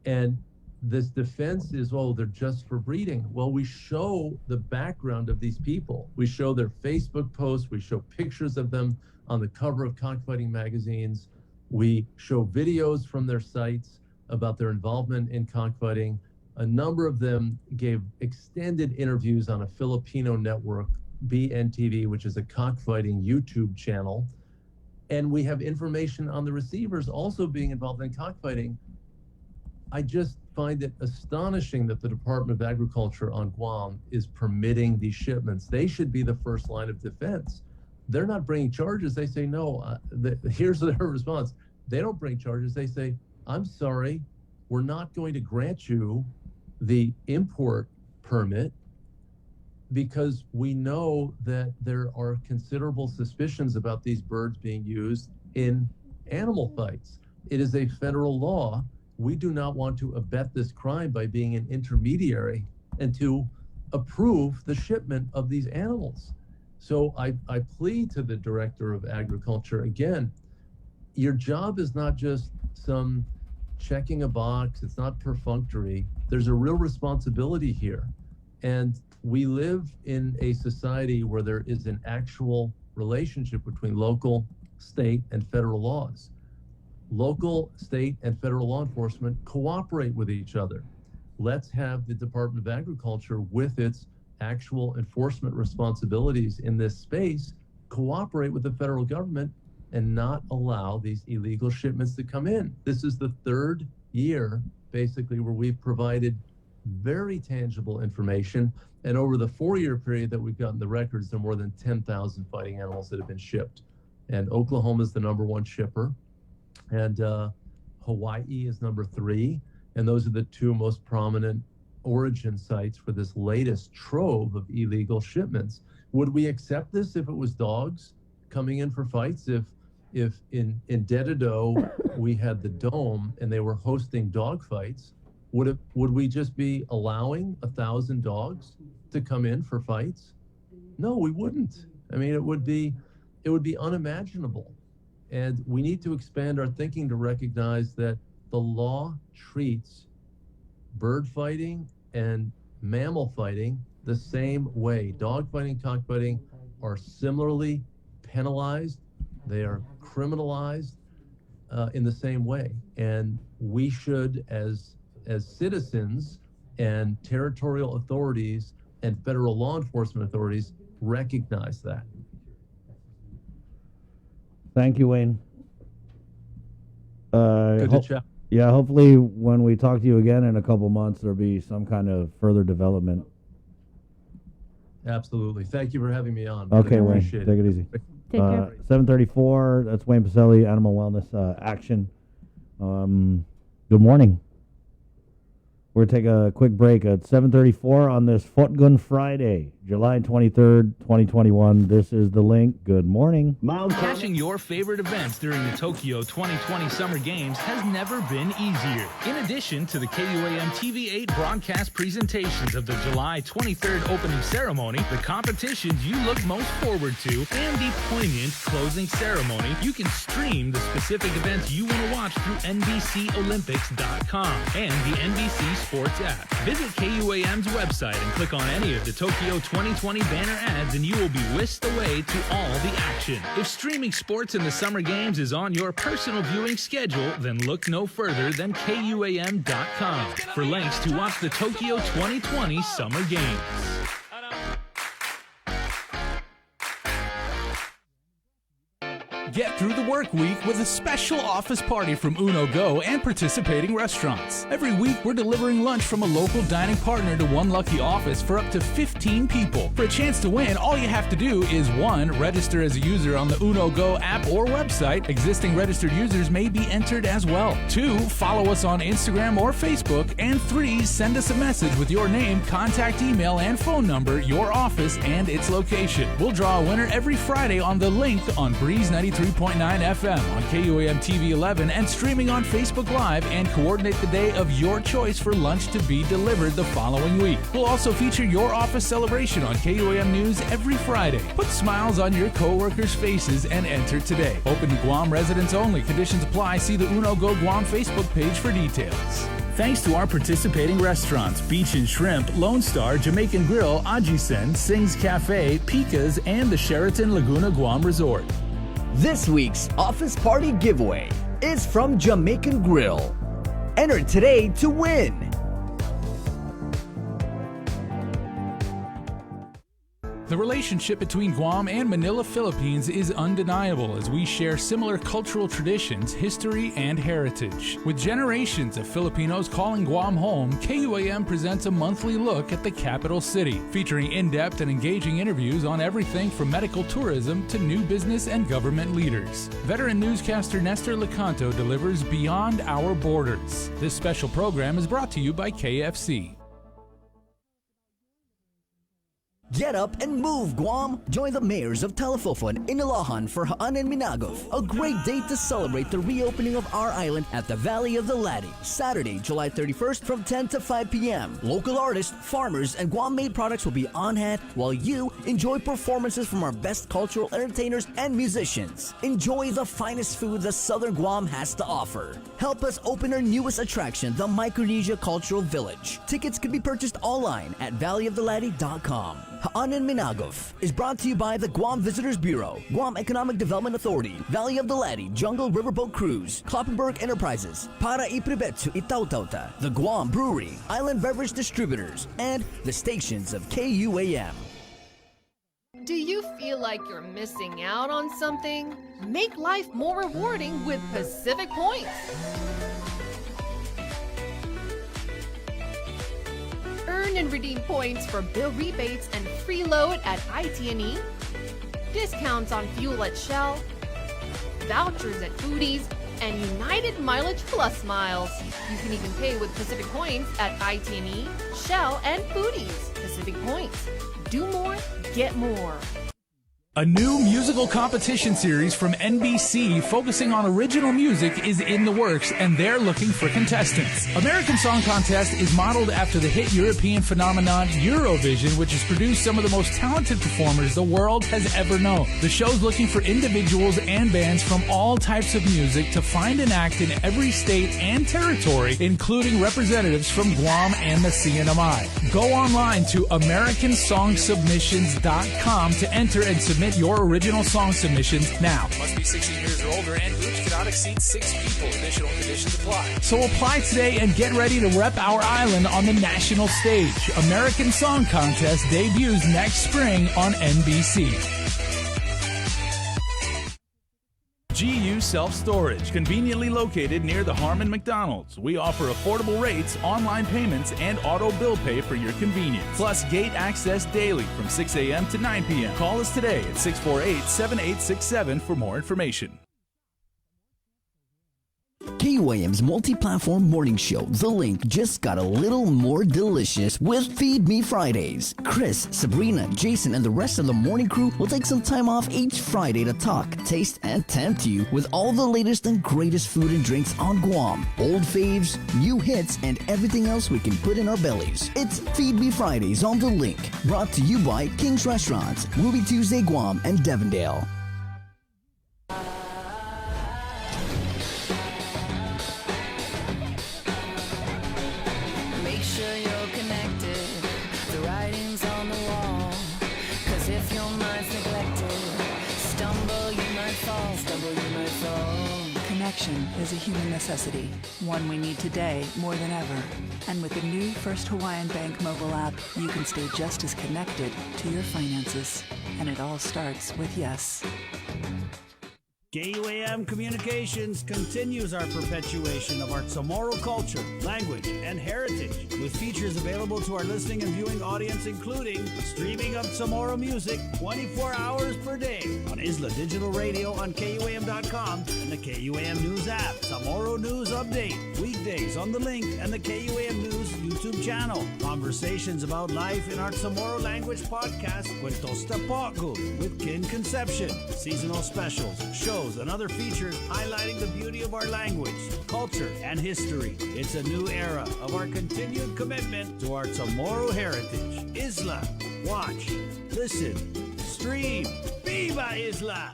And this defense is, oh, they're just for breeding. Well, we show the background of these people. We show their Facebook posts. We show pictures of them on the cover of cockfighting magazines. We show videos from their sites about their involvement in cockfighting. A number of them gave extended interviews on a Filipino network, BNTV, which is a cockfighting YouTube channel. and we have information on the receivers also being involved in cockfighting. I just find it astonishing that the Department of Agriculture on Guam is permitting these shipments. They should be the first line of defense. They're not bringing charges. They say, no, here's their response. They don't bring charges. They say, I'm sorry, we're not going to grant you the import permit because we know that there are considerable suspicions about these birds being used in animal fights. It is a federal law. We do not want to abet this crime by being an intermediary and to approve the shipment of these animals. So I plead to the Director of Agriculture, again, your job is not just some checking a box. It's not perfunctory. There's a real responsibility here. And we live in a society where there is an actual relationship between local, state, and federal laws. Local, state, and federal law enforcement cooperate with each other. Let's have the Department of Agriculture, with its actual enforcement responsibilities in this space, cooperate with the federal government and not allow these illegal shipments to come in. This is the third year, basically, where we've provided very tangible information. And over the 4-year period that we've gotten the records, there are more than 10,000 fighting animals that have been shipped. And Oklahoma is the #1 shipper. And Hawaii is #3. And those are the two most prominent origin sites for this latest trove of illegal shipments. Would we accept this if it was dogs coming in for fights? If in Dededo we had the Dome and they were hosting dog fights, would we just be allowing 1,000 dogs to come in for fights? No, we wouldn't. I mean, it would be unimaginable. And we need to expand our thinking to recognize that the law treats bird fighting and mammal fighting the same way. Dog fighting, cockfighting are similarly penalized. They are criminalized in the same way. And we should, as citizens and territorial authorities and federal law enforcement authorities, recognize that. Thank you, Wayne. Good to chat. Yeah, hopefully when we talk to you again in a couple months, there'll be some kind of further development. Absolutely. Thank you for having me on. Okay, Really Wayne, appreciate take it easy. Take care. 7:34, that's Wayne Pacelli, Animal Wellness Action. Good morning. We're going to take a quick break at 7:34 on this Fotgun Friday, July 23rd, 2021. This is The Link. Good morning. Catching your favorite events during the Tokyo 2020 Summer Games has never been easier. In addition to the KUAM TV8 broadcast presentations of the July 23rd opening ceremony, the competitions you look most forward to, and the poignant closing ceremony, you can stream the specific events you want to watch through NBCOlympics.com and the NBC Sports app. Visit KUAM's website and click on any of the Tokyo 2020 banner ads and you will be whisked away to all the action. If streaming sports in the Summer Games is on your personal viewing schedule, then look no further than KUAM.com for links to watch the Tokyo 2020 Summer Games. Get through the work week with a special office party from Uno Go and participating restaurants. Every week, we're delivering lunch from a local dining partner to one lucky office for up to 15 people. For a chance to win, all you have to do is 1. Register as a user on the Uno Go app or website. Existing registered users may be entered as well. 2. Follow us on Instagram or Facebook. And 3. Send us a message with your name, contact email, and phone number, your office, and its location. We'll draw a winner every Friday on The Link on Breeze 93.9 FM on KUAM TV 11 and streaming on Facebook Live, and coordinate the day of your choice for lunch to be delivered the following week. We'll also feature your office celebration on KUAM News every Friday. Put smiles on your co-workers' faces and enter today. Open to Guam residents only. Conditions apply. See the Uno Go Guam Facebook page for details. Thanks to our participating restaurants, Beach and Shrimp, Lone Star, Jamaican Grill, Ajisen, Sing's Cafe, Pika's, and the Sheraton Laguna Guam Resort. This week's Office Party giveaway is from Jamaican Grill. Enter today to win. The relationship between Guam and Manila, Philippines is undeniable as we share similar cultural traditions, history, and heritage. With generations of Filipinos calling Guam home, KUAM presents a monthly look at the capital city, featuring in-depth and engaging interviews on everything from medical tourism to new business and government leaders. Veteran newscaster Nestor Lecanto delivers Beyond Our Borders. This special program is brought to you by KFC. Get up and move, Guam! Join the mayors of Talifofon, Inilohan for Haan and Minagov, a great day to celebrate the reopening of our island at the Valley of the Ladi, Saturday, July 31st from 10 to 5 p.m. Local artists, farmers, and Guam-made products will be on hand while you enjoy performances from our best cultural entertainers and musicians. Enjoy the finest food that Southern Guam has to offer. Help us open our newest attraction, the Micronesia Cultural Village. Tickets can be purchased online at valleyoftheLadi.com. Haan and Minagov is brought to you by the Guam Visitors Bureau, Guam Economic Development Authority, Valley of the Ladi, Jungle Riverboat Cruise, Kloppenburg Enterprises, Para Ipribetsu Itautauta, the Guam Brewery, Island Beverage Distributors, and the stations of KUAM. Do you feel like you're missing out on something? Make life more rewarding with Pacific Points. Earn and redeem points for bill rebates and free load at IT&E, discounts on fuel at Shell, vouchers at Foodies, and United Mileage Plus miles. You can even pay with Pacific Points at IT&E, Shell, and Foodies. Pacific Points. Do more, get more. A new musical competition series from NBC focusing on original music is in the works, and they're looking for contestants. American Song Contest is modeled after the hit European phenomenon Eurovision, which has produced some of the most talented performers the world has ever known. The show's looking for individuals and bands from all types of music to find and act in every state and territory, including representatives from Guam and the CNMI. Go online to AmericanSongSubmissions.com to enter and submit your original song submissions now. Must be 16 years or older, and groups cannot exceed 6 people. Additional conditions apply. So apply today and get ready to rep our island on the national stage. American Song Contest debuts next spring on NBC. GU Self-Storage, conveniently located near the Harmon McDonald's. We offer affordable rates, online payments, and auto bill pay for your convenience. Plus gate access daily from 6 a.m. to 9 p.m. Call us today at 648-7867 for more information. KUAM's multi-platform morning show, The Link, just got a little more delicious with Feed Me Fridays. Chris, Sabrina, Jason, and the rest of the morning crew will take some time off each Friday to talk, taste, and tempt you with all the latest and greatest food and drinks on Guam. Old faves, new hits, and everything else we can put in our bellies. It's Feed Me Fridays on The Link, brought to you by King's Restaurants, Ruby Tuesday Guam, and Devondale. Connection is a human necessity, one we need today more than ever. And with the new First Hawaiian Bank mobile app, you can stay just as connected to your finances. And it all starts with yes. KUAM Communications continues our perpetuation of our Chamorro culture, language, and heritage with features available to our listening and viewing audience, including streaming of Chamorro music 24 hours per day on Isla Digital Radio on KUAM.com and the KUAM News app. Chamorro News Update, weekdays on The Link and the KUAM News YouTube channel. Conversations about life in our Chamorro language podcast, Cuentos Tapoco with Kin Conception. Seasonal specials, shows, and other features highlighting the beauty of our language, culture, and history. It's a new era of our continued commitment to our Chamorro heritage. Isla, watch, listen, stream. Viva Isla!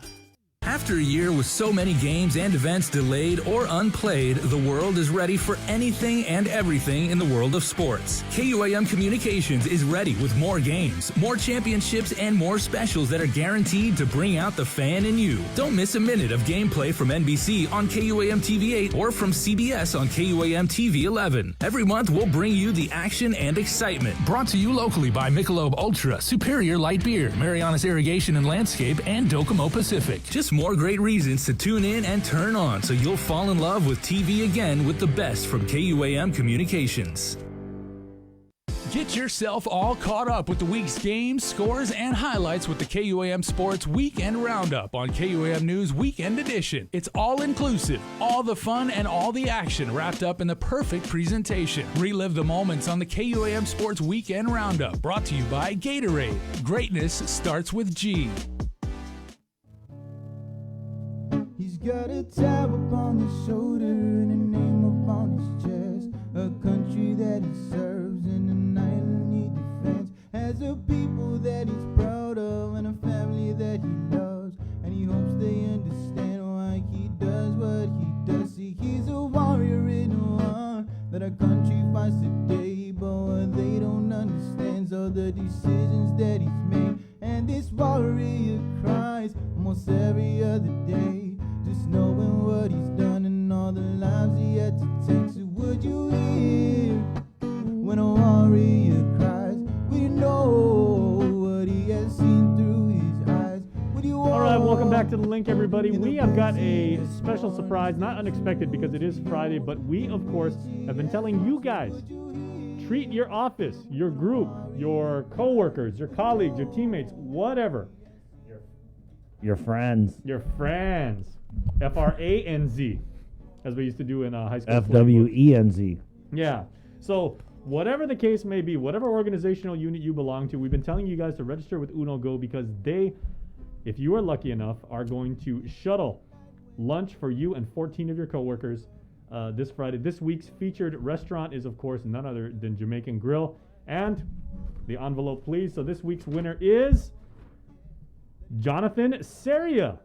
After a year with so many games and events delayed or unplayed, the world is ready for anything and everything in the world of sports. KUAM Communications is ready with more games, more championships, and more specials that are guaranteed to bring out the fan in you. Don't miss a minute of gameplay from NBC on KUAM TV 8 or from CBS on KUAM TV 11. Every month, we'll bring you the action and excitement. Brought to you locally by Michelob Ultra, Superior Light Beer, Marianas Irrigation and Landscape, and Docomo Pacific. Just more great reasons to tune in and turn on so you'll fall in love with TV again with the best from KUAM Communications. Get yourself all caught up with the week's games, scores, and highlights with the KUAM Sports Weekend Roundup on KUAM News Weekend Edition. It's all inclusive, all the fun and all the action wrapped up in the perfect presentation. Relive the moments on the KUAM Sports Weekend Roundup, brought to you by Gatorade. Greatness starts with G. He's got a tab upon his shoulder and a name upon his chest. A country that he serves and an island he defends. Has a people that he's proud of and a family that he loves. And he hopes they understand why he does what he does. See, he's a warrior in war that our country fights today. But what they don't understand are the decisions that he's made. And this warrior cries almost every other day. Just knowing what he's done and all the lives he had to take. So would you hear when a warrior cries? Would you know what he has seen through his eyes? Would you All right, welcome back to The Link, everybody. We have got a special surprise, not unexpected because it is Friday, but we, of course, have been telling you guys, treat your office, your group, your coworkers, your colleagues, your teammates, whatever. Your friends. Your friends. F-R-A-N-Z, as we used to do in high school. F-W-E-N-Z. Yeah. So whatever the case may be, whatever organizational unit you belong to, we've been telling you guys to register with Uno Go because they, if you are lucky enough, are going to shuttle lunch for you and 14 of your coworkers this Friday. This week's featured restaurant is, of course, none other than Jamaican Grill. And the envelope, please. So this week's winner is Jonathan Seria.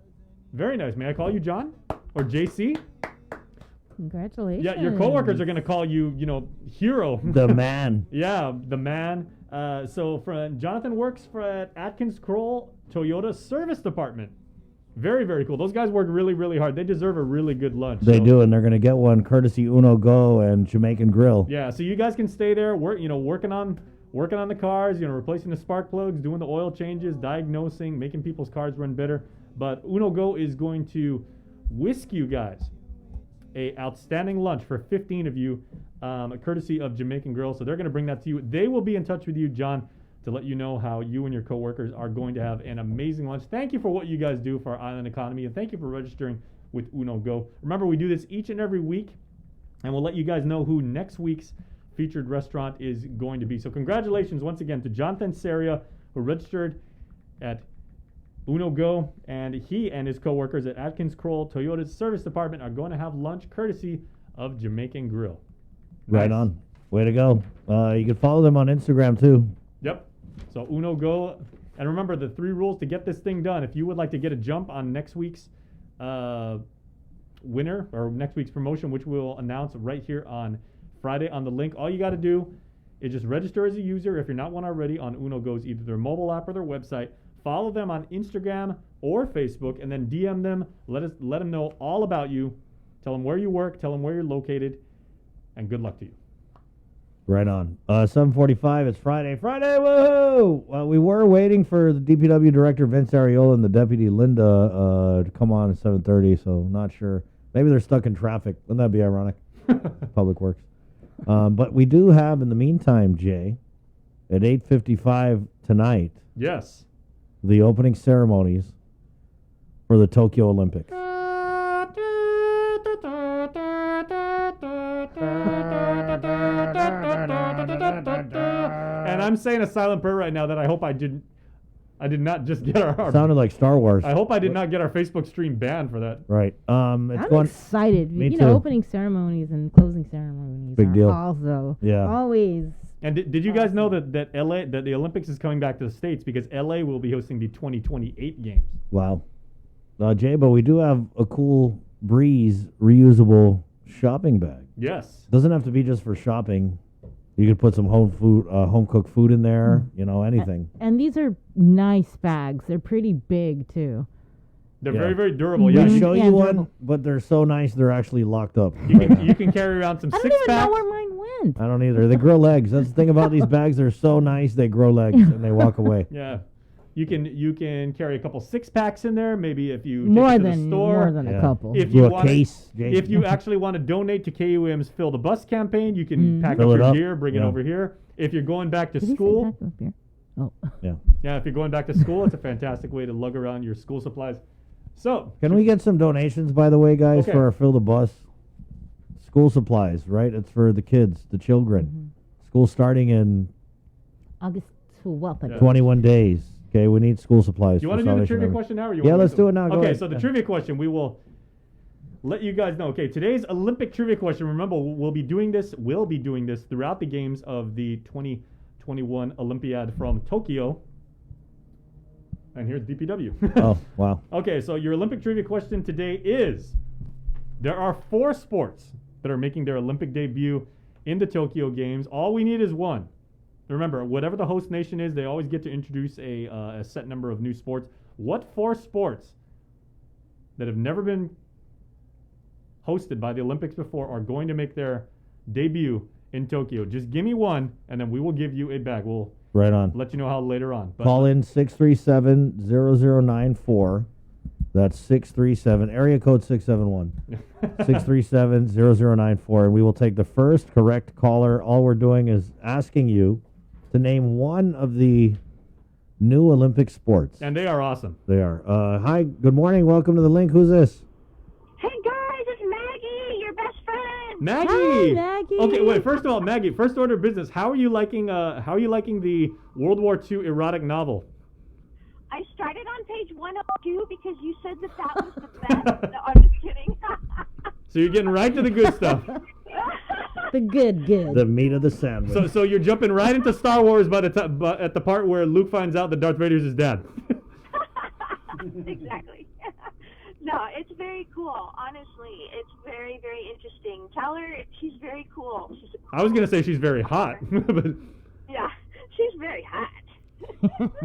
Very nice. May I call you John? Or JC? Congratulations. Yeah, your coworkers are going to call you, hero. The man. Yeah, the man. So Jonathan works at Atkins Kroll Toyota Service Department. Very, very cool. Those guys work really, really hard. They deserve a really good lunch. They do, and they're going to get one courtesy Uno Go and Jamaican Grill. Yeah, so you guys can stay there, working on the cars, replacing the spark plugs, doing the oil changes, diagnosing, making people's cars run better. But Uno Go is going to whisk you guys a outstanding lunch for 15 of you, courtesy of Jamaican Grill. So they're going to bring that to you. They will be in touch with you, John, to let you know how you and your coworkers are going to have an amazing lunch. Thank you for what you guys do for our island economy, and thank you for registering with Uno Go. Remember, we do this each and every week, and we'll let you guys know who next week's featured restaurant is going to be. So congratulations once again to Jonathan Seria, who registered at Uno Go, and he and his coworkers at Atkins Kroll Toyota's Service Department are going to have lunch courtesy of Jamaican Grill. Right Nice. on. Way to go. You can follow them on Instagram, too. Yep. So Uno Go. And remember the 3 rules to get this thing done. If you would like to get a jump on next week's winner or next week's promotion, which we'll announce right here on Friday on The Link, all you got to do is just register as a user if you're not one already on Uno Go's either their mobile app or their website. Follow them on Instagram or Facebook, and then DM them. Let them know all about you. Tell them where you work. Tell them where you're located. And good luck to you. Right on. 7:45. It's Friday. Friday, woohoo! Well, we were waiting for the DPW director Vince Ariola and the deputy Linda to come on at 7:30. So not sure. Maybe they're stuck in traffic. Wouldn't that be ironic? Public Works. But we do have, in the meantime, Jay, at 8:55 tonight. Yes. The opening ceremonies for the Tokyo Olympics. And I'm saying a silent prayer right now that I hope I did not just get our Sounded like Star Wars. I hope I did not get our Facebook stream banned for that. Right. I'm excited. Me you too. know, opening ceremonies and closing ceremonies Big are deal. also Yeah. always. And did you guys know that the Olympics is coming back to the States because LA will be hosting the 2028 games? Wow. Jay, but we do have a cool Breeze reusable shopping bag. Yes. Doesn't have to be just for shopping. You could put some home cooked food in there. You know, anything. And these are nice bags. They're pretty big too. They're Yeah. very, very durable. I Yeah, show Yeah, you one, durable. but they're so nice they're actually locked up. you can carry around some I don't six even know packs. where mine went. I don't either. They grow legs. That's the thing about these bags. They're so nice. They grow legs and they walk away. Yeah. You can carry a couple 6-packs in there. Maybe if you More take it to than- the store. more than a couple. If Do you a want case, Jay. if you actually want to donate to KUM's Fill the Bus campaign, you can pack Fill up it your up. gear, bring it Yeah. over here. If you're going back to Did he say school, pack up beer? Oh. yeah, if you're going back to school, it's a fantastic way to lug around your school supplies. So, Can we get some donations, by the way, guys, Okay. for our Fill the Bus? School supplies, right? It's for the kids, the children. School starting in August 12th, I believe. 21 days. Okay, we need school supplies. you for want to do the Salvation trivia Army. question now? Or you Yeah, want let's do it now. Go Okay, ahead. so the Yeah. trivia question, we will let you guys know. Okay, today's Olympic trivia question. Remember, we'll be doing this throughout the games of the 2021 Olympiad from Tokyo. And here's DPW. Oh, wow. Okay, so your Olympic trivia question today is: there are 4 sports that are making their Olympic debut in the Tokyo Games. All we need is one. Remember, whatever the host nation is, they always get to introduce a set number of new sports. What 4 sports that have never been hosted by the Olympics before are going to make their debut in Tokyo? Just give me one, and then we will give you a bag. We'll Right on. let you know how later on. But Call in 637-0094. That's 637, area code 671. 637-0094. And we will take the first correct caller. All we're doing is asking you to name one of the new Olympic sports. And they are awesome. They are. Hi, good morning. Welcome to the link. Who's this? Hey guys, it's Maggie, your best friend. Maggie. Hi, Maggie. Okay, wait. First of all, Maggie. First order of business. How are you liking? The World War II erotic novel? I started on page 102 because you said that was the best. No, I'm just kidding. So you're getting right to the good stuff. The good. The meat of the sandwich. So you're jumping right into Star Wars but at the part where Luke finds out that Darth Vader is his dad. Exactly. No, it's very cool. Honestly, it's very, very interesting. Tell her she's very cool. I was gonna say she's very hot, but Yeah, she's very hot.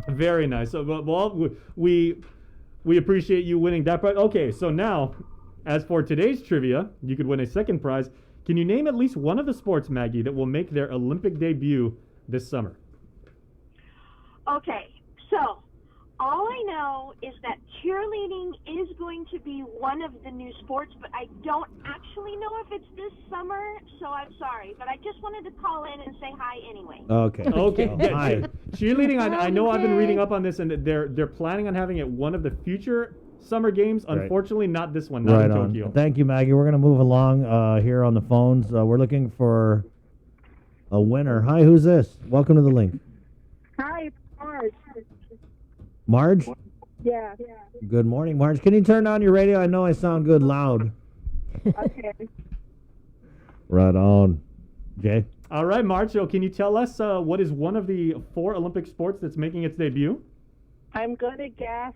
very nice. So, well, we appreciate you winning that part. Okay, so now, as for today's trivia, you could win a second prize. Can you name at least one of the sports, Maggie, that will make their Olympic debut this summer? Okay, so all I know is that cheerleading is going to be one of the new sports, but I don't actually know if it's this summer, so I'm sorry. But I just wanted to call in and say hi anyway. Okay. Okay. Oh, Yeah, hi. cheerleading. I know I've been reading up on this, and they're planning on having it one of the future summer games. Right. Unfortunately, not this one. Not Right in on. Tokyo. Thank you, Maggie. We're going to move along here on the phones. We're looking for a winner. Hi, who's this? Welcome to the link. Hi, it's Marge. Marge? Yeah. Good morning, Marge. Can you turn down your radio? I know I sound good loud. Okay. Right on. Jay? All right, March. So, can you tell us what is one of the 4 Olympic sports that's making its debut? I'm gonna guess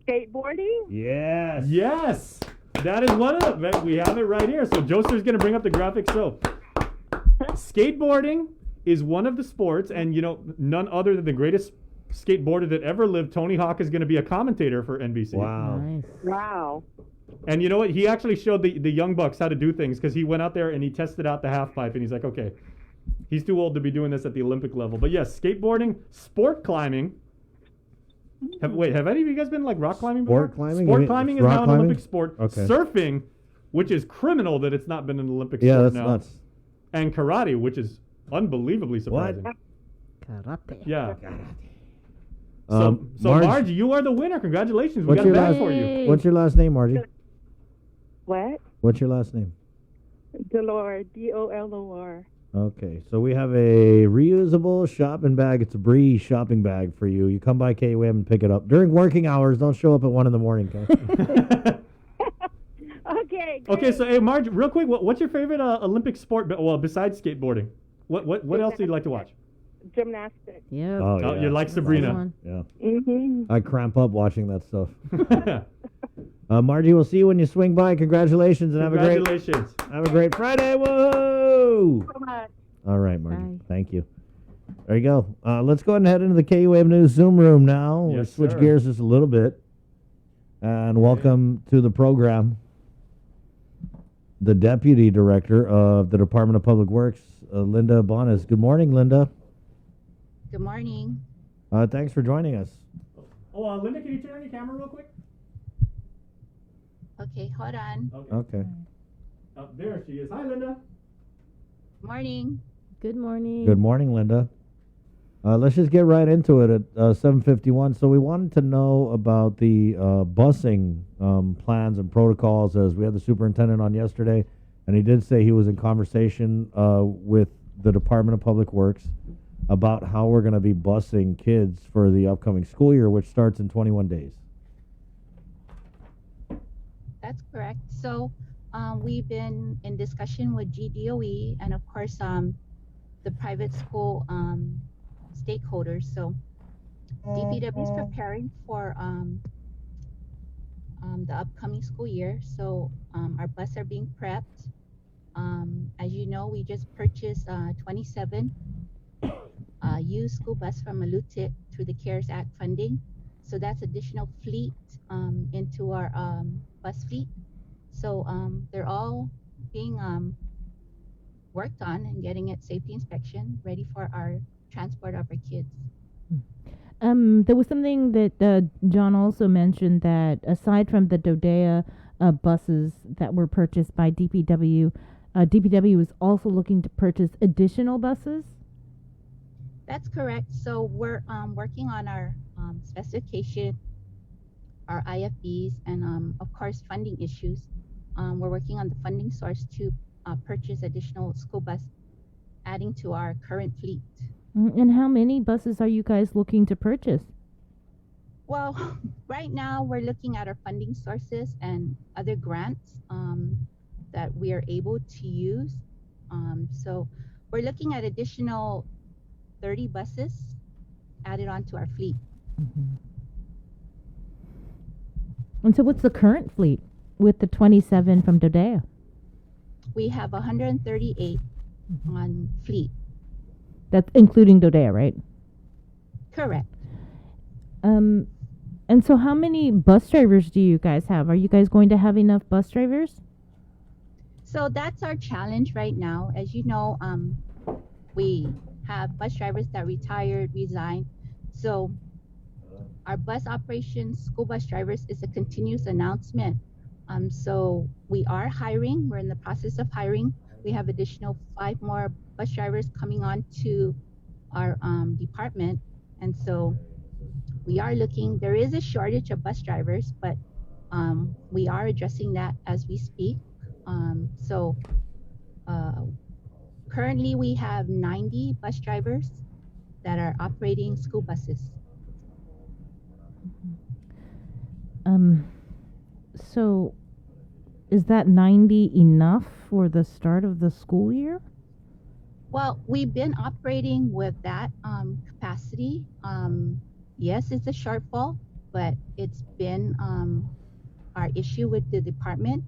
skateboarding. Yes. Yes. That is one of them. We have it right here. So Joster's going to bring up the graphics. So skateboarding is one of the sports, and none other than the greatest skateboarder that ever lived, Tony Hawk, is going to be a commentator for NBC. Wow. Nice. Wow. And you know what? He actually showed the young bucks how to do things, because he went out there and he tested out the half pipe, and he's like, okay, he's too old to be doing this at the Olympic level. But yes, skateboarding, sport climbing. Have any of you guys been like rock climbing before? Sport climbing? Sport You mean climbing is rock now an climbing? Olympic sport. Okay. Surfing, which is criminal that it's not been an Olympic Yeah, sport that's now. nuts. And karate, which is unbelievably surprising. Karate. Yeah. Um, So Marge, Marge, you are the winner. Congratulations. We what's got a your bag last for you. What's your last name, Margie? What? What's your last name? Dolor, Dolor. Okay, so we have a reusable shopping bag. It's a Bree shopping bag for you. You come by KUM and pick it up during working hours. Don't show up at 1 a.m. Okay. Okay. Okay, so hey, Marge, real quick, what's your favorite Olympic sport? Well, besides skateboarding, what else do you like to watch? gymnastics. Yeah. Oh, Oh, yeah. you're like Sabrina. Yeah. Mm-hmm. I cramp up watching that stuff. Margie, we'll see you when you swing by. Congratulations and Congratulations. have a great Friday. Whoa! So much. All right, Margie. Bye. Thank you. There you go. Let's go ahead and head into the KUAM News Zoom room now. We'll Yes, switch sir. gears just a little bit. And welcome to the program the Deputy Director of the Department of Public Works, Linda Bonas. Good morning, Linda. Good morning. Thanks for joining us. Oh, Linda, can you turn on your camera real quick? Okay, hold on. Okay. There she is. Hi, Linda. Morning. Good morning. Good morning, Linda. Let's just get right into it at 7:51. So we wanted to know about the busing plans and protocols, as we had the superintendent on yesterday, and he did say he was in conversation with the Department of Public Works about how we're going to be busing kids for the upcoming school year, which starts in 21 days. That's correct. So we've been in discussion with GDOE and, of course, the private school stakeholders. So DPW is preparing for the upcoming school year. So our buses are being prepped. As you know, we just purchased 27 used school bus from Malutit through the CARES Act funding. So that's additional fleet into our bus fleet. So they're all being worked on and getting it safety inspection ready for our transport of our kids. There was something that John also mentioned, that aside from the Dodea buses that were purchased by DPW, DPW is also looking to purchase additional buses. That's correct. So we're working on our specification, our IFBs, and of course funding issues. We're working on the funding source to purchase additional school bus, adding to our current fleet. And how many buses are you guys looking to purchase? Well, right now we're looking at our funding sources and other grants that we are able to use. So we're looking at additional 30 buses added onto our fleet. And so what's the current fleet with the 27 from Dodea? We have 138 on fleet. That's including Dodea, right? Correct. And so how many bus drivers do you guys have? Are you guys going to have enough bus drivers? So that's our challenge right now. As you know, we have bus drivers that retired, resigned. So our bus operations, school bus drivers, is a continuous announcement. So we are hiring. We're in the process of hiring. We have additional 5 more bus drivers coming on to our department. And so we are looking, there is a shortage of bus drivers, but we are addressing that as we speak. So currently we have 90 bus drivers that are operating school buses. So is that 90 enough for the start of the school year? Well, we've been operating with that capacity. Yes, it's a shortfall, but it's been our issue with the department.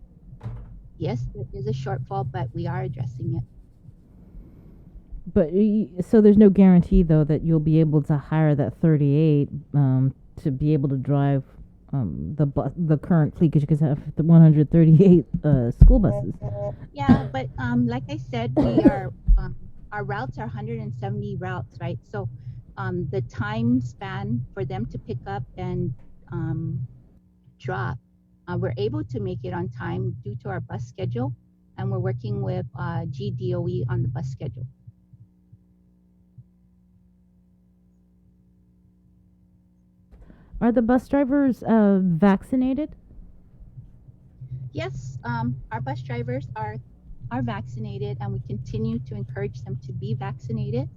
Yes, there is a shortfall, but we are addressing it. But so there's no guarantee, though, that you'll be able to hire that 38 to be able to drive the current fleet, because you guys have the 138 school buses. Yeah, but like I said, we are our routes are 170 routes, right? So the time span for them to pick up and drop, we're able to make it on time due to our bus schedule, and we're working with GDOE on the bus schedule. Are the bus drivers vaccinated? Yes, our bus drivers are vaccinated, and we continue to encourage them to be vaccinated.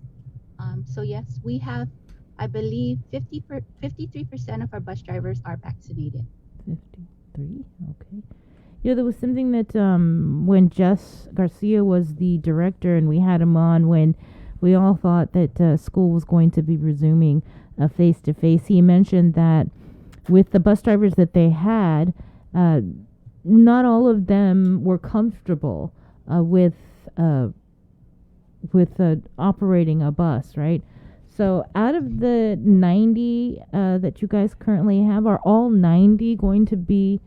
So yes, we have, I believe, 53% of our bus drivers are vaccinated. 53, okay. You know, there was something that when Jess Garcia was the director, and we had him on when we all thought that school was going to be resuming face to face. He mentioned that with the bus drivers that they had, not all of them were comfortable with operating a bus, right? So out of the 90 that you guys currently have, are all 90 going to be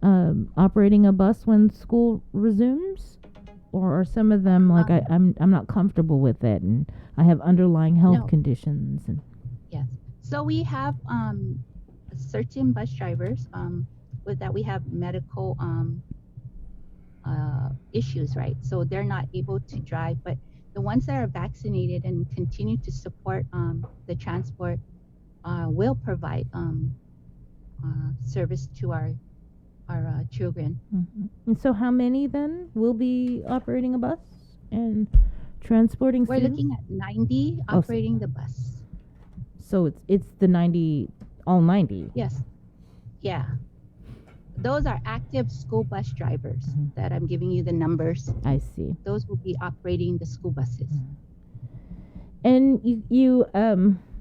operating a bus when school resumes? Or are some of them like I'm not comfortable with it and I have underlying health conditions? And Yes. So we have certain bus drivers with that we have medical issues, right? So they're not able to drive, but the ones that are vaccinated and continue to support the transport will provide service to our children. And so how many then will be operating a bus and transporting We're students? looking at 90 Oh, operating the bus. So it's the 90, all 90. Yes. Yeah. Those are active school bus drivers that I'm giving you the numbers. I see. Those will be operating the school buses. And you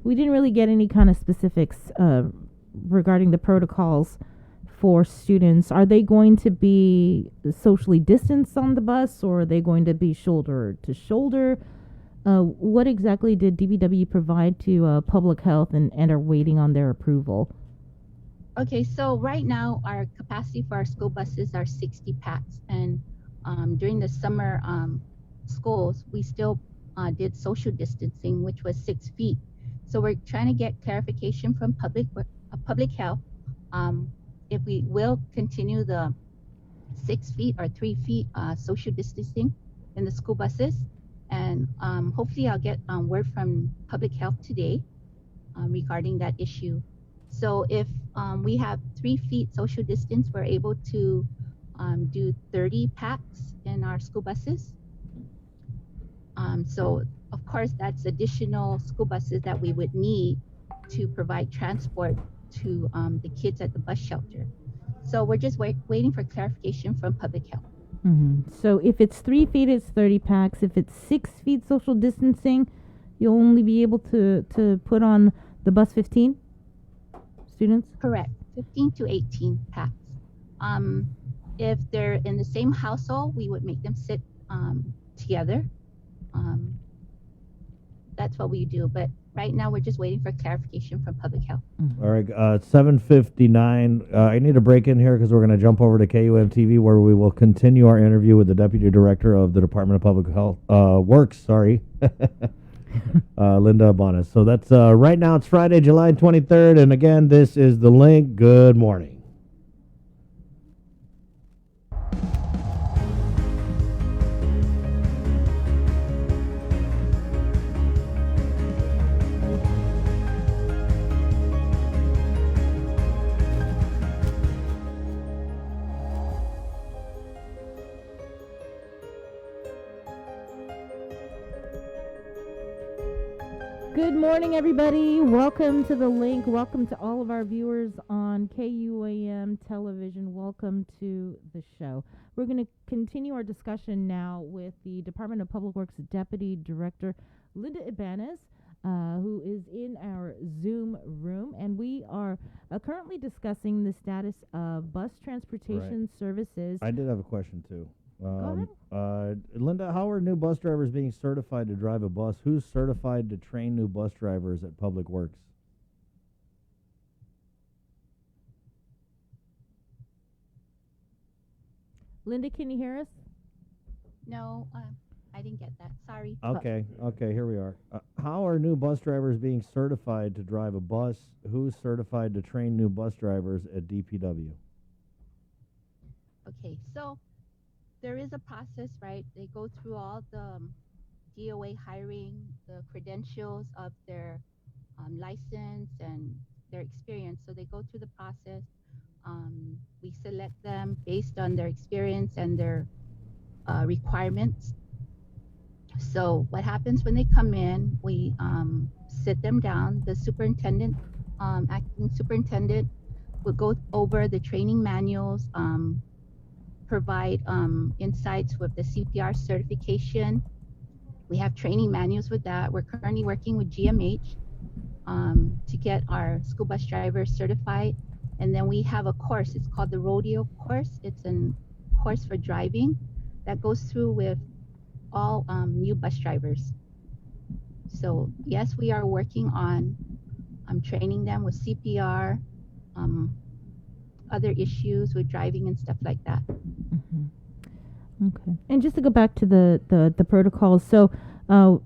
we didn't really get any kind of specifics regarding the protocols for students. Are they going to be socially distanced on the bus, or are they going to be shoulder to shoulder? What exactly did DPW provide to public health and are waiting on their approval? Okay, so right now our capacity for our school buses are 60 packs, and during the summer schools, we still did social distancing, which was 6 feet. So we're trying to get clarification from public health if we will continue the 6 feet or 3 feet social distancing in the school buses, and hopefully I'll get word from public health today regarding that issue. So if we have 3 feet social distance, we're able to do 30 packs in our school buses. So of course, that's additional school buses that we would need to provide transport to the kids at the bus shelter. So we're just waiting for clarification from public health. So if it's 3 feet, it's 30 packs. If it's 6 feet social distancing, you'll only be able to put on the bus 15 students? Correct, 15 to 18 packs. If they're in the same household, we would make them sit together. That's what we do. But right now, we're just waiting for clarification from public health. All right, 7:59. I need to break in here because we're going to jump over to KUM TV, where we will continue our interview with the Deputy Director of the Department of Public Health Works. Sorry, Linda Bonas. So that's right now. It's Friday, July 23rd, and again, this is The Link. Good morning. Good morning, everybody. Welcome to The Link. Welcome to all of our viewers on KUAM television. Welcome to the show. We're going to continue our discussion now with the Department of Public Works Deputy Director, Linda Ibanez, who is in our Zoom room. And we are currently discussing the status of bus transportation services. I did have a question, too. Go ahead. Linda, how are new bus drivers being certified to drive a bus? Who's certified to train new bus drivers at Public Works? Linda, can you hear us? No, I didn't get that. Sorry. Okay, here we are. How are new bus drivers being certified to drive a bus? Who's certified to train new bus drivers at DPW? Okay, so there is a process, right? They go through all the DOA hiring, the credentials of their license and their experience. So they go through the process. We select them based on their experience and their requirements. So what happens when they come in, we sit them down. The superintendent, acting superintendent, will go over the training manuals, provide insights with the CPR certification, We have training manuals with that. We're currently working with GMH to get our school bus drivers certified. And then we have a course. It's called the Rodeo course. It's a course for driving that goes through with all new bus drivers. So yes, we are working on training them with CPR, other issues with driving and stuff like that. Okay. And just to go back to the protocols, so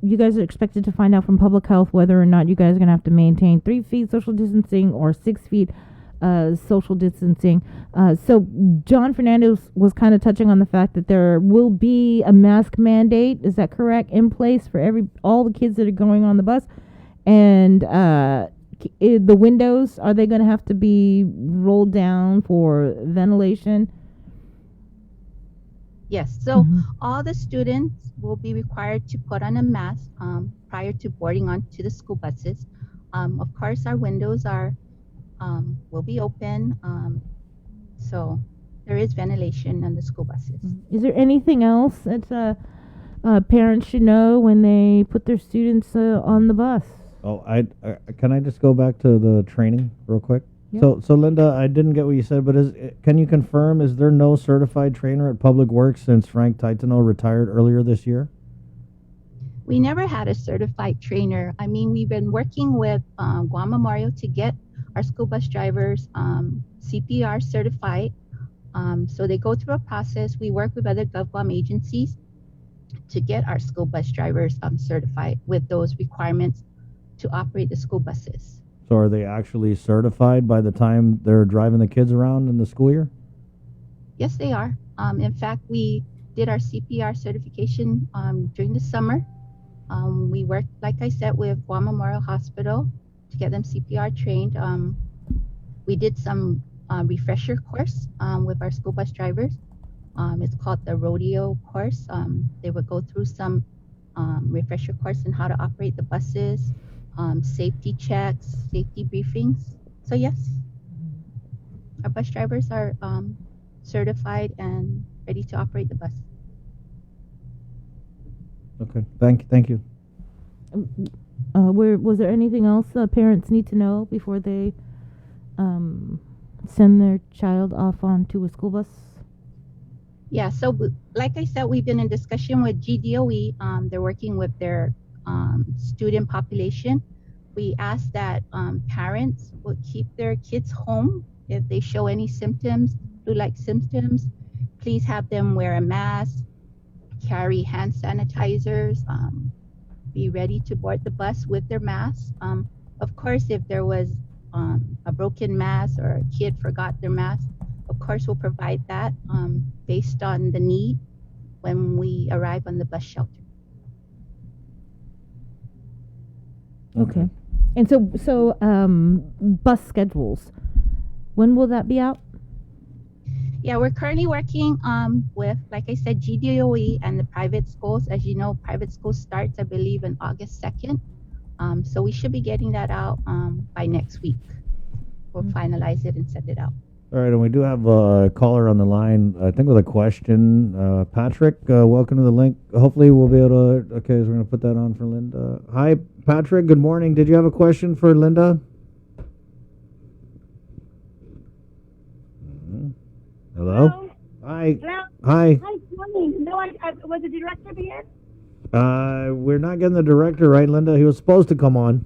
you guys are expected to find out from public health whether or not you guys are going to have to maintain 3 feet social distancing or 6 feet social distancing. So John Fernandez was kind of touching on the fact that there will be a mask mandate. Is that correct? In place for all the kids that are going on the bus, and the windows, are they going to have to be rolled down for ventilation? Yes, so all the students will be required to put on a mask prior to boarding onto the school buses. Of course, our windows will be open, so there is ventilation on the school buses. Is there anything else that parents should know when they put their students on the bus? Oh, can I just go back to the training real quick? Yep. So Linda, I didn't get what you said, but can you confirm, is there no certified trainer at Public Works since Frank Titano retired earlier this year? We never had a certified trainer. I mean, we've been working with Guam Memorial to get our school bus drivers CPR certified. So they go through a process. We work with other GovGuam agencies to get our school bus drivers certified with those requirements to operate the school buses. So are they actually certified by the time they're driving the kids around in the school year? Yes, they are. In fact, we did our CPR certification during the summer. We worked, like I said, with Guam Memorial Hospital to get them CPR trained. We did some refresher course with our school bus drivers. It's called the Rodeo course. They would go through some refresher course on how to operate the buses, safety checks, safety briefings. So yes, our bus drivers are certified and ready to operate the bus. Okay, thank you. Was there anything else parents need to know before they send their child off onto a school bus? Yeah, so like I said, we've been in discussion with GDOE. They're working with their student population. We ask that parents would keep their kids home if they show any symptoms, flu-like symptoms. Please have them wear a mask, carry hand sanitizers, be ready to board the bus with their mask. Of course, if there was a broken mask or a kid forgot their mask, of course we'll provide that based on the need when we arrive on the bus shelter. Okay. And so bus schedules, when will that be out? Yeah, we're currently working with, like I said, GDOE and the private schools. As you know, private school starts, I believe, on August 2nd. So we should be getting that out by next week. We'll finalize it and send it out. All right, and we do have a caller on the line, I think with a question. Patrick, welcome to the link. Hopefully we'll be able to, okay, so we're going to put that on for Linda. Hi, Patrick, good morning. Did you have a question for Linda? Hello? Hi. Hello? Hi. Hi, good morning. No, was the director here? We're not getting the director, right, Linda? He was supposed to come on.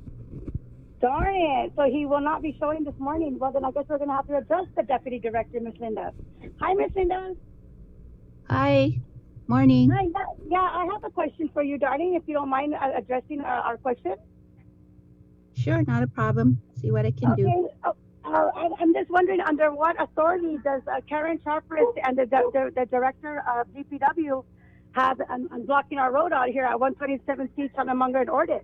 Darn it. So he will not be showing this morning. Well, then I guess we're going to have to address the deputy director, Miss Linda. Hi, Miss Linda. Hi. Morning. Hi. Yeah, I have a question for you, darling, if you don't mind addressing our question. Sure, not a problem. See what I can do. I'm just wondering, under what authority does Karen Sharpris and the director of DPW have on blocking our road out here at 127C Chalamonga and Ordit?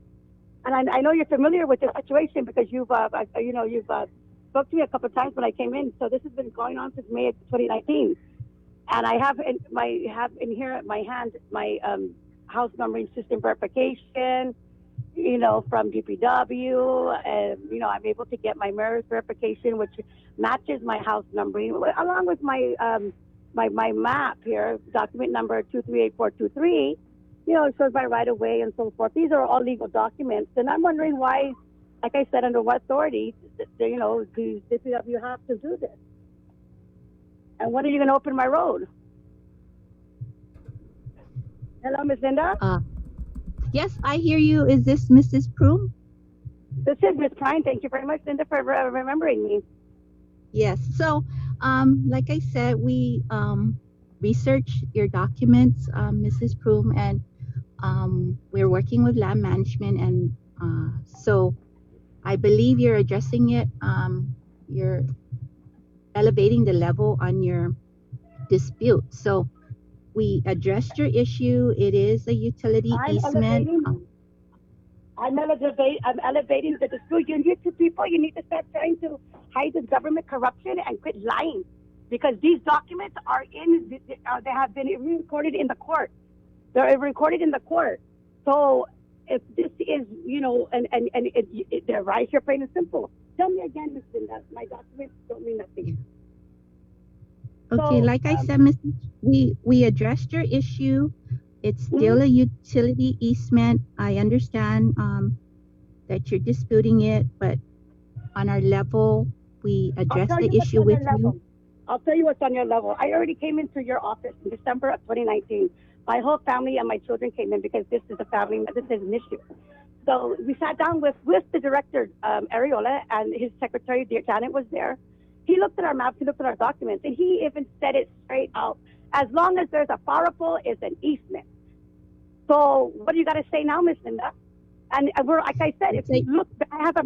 And I know you're familiar with the situation because you've spoke to me a couple of times when I came in. So this has been going on since May of 2019, and I have in here at my hand my house numbering system verification, from DPW, and I'm able to get my MERS verification, which matches my house numbering, along with my my map here, document number 238423. it shows my right of way and so forth. These are all legal documents, and I'm wondering why, like I said, under what authority, do DPW have to do this? And when are you going to open my road? Hello, Miss Linda? Yes, I hear you. Is this Mrs. Proom? This is Miss Prine. Thank you very much, Linda, for remembering me. Yes. So, like I said, we researched your documents, Mrs. Proom, and we're working with land management, and so I believe you're addressing it. You're elevating the level on your dispute. So we addressed your issue. It is a utility easement. I'm elevating the dispute. You need to people. You need to start trying to hide this government corruption and quit lying, because these documents are they have been recorded in the court. They're recorded in the court. So if this is, they're right here, plain and simple. Tell me again, Ms. Linda, my documents don't mean nothing. Okay, So, like I said, we addressed your issue. It's still a utility easement. I understand that you're disputing it, but on our level, we addressed the issue with you. I'll tell you what's on your level. I already came into your office in December of 2019. My whole family and my children came in because this is an issue. So we sat down with the director, Ariola, and his secretary, Janet, was there. He looked at our maps, he looked at our documents, and he even said it straight out. As long as there's a fire pole, it's an easement. So what do you got to say now, Miss Linda? And we're, like I said, if you look, I have a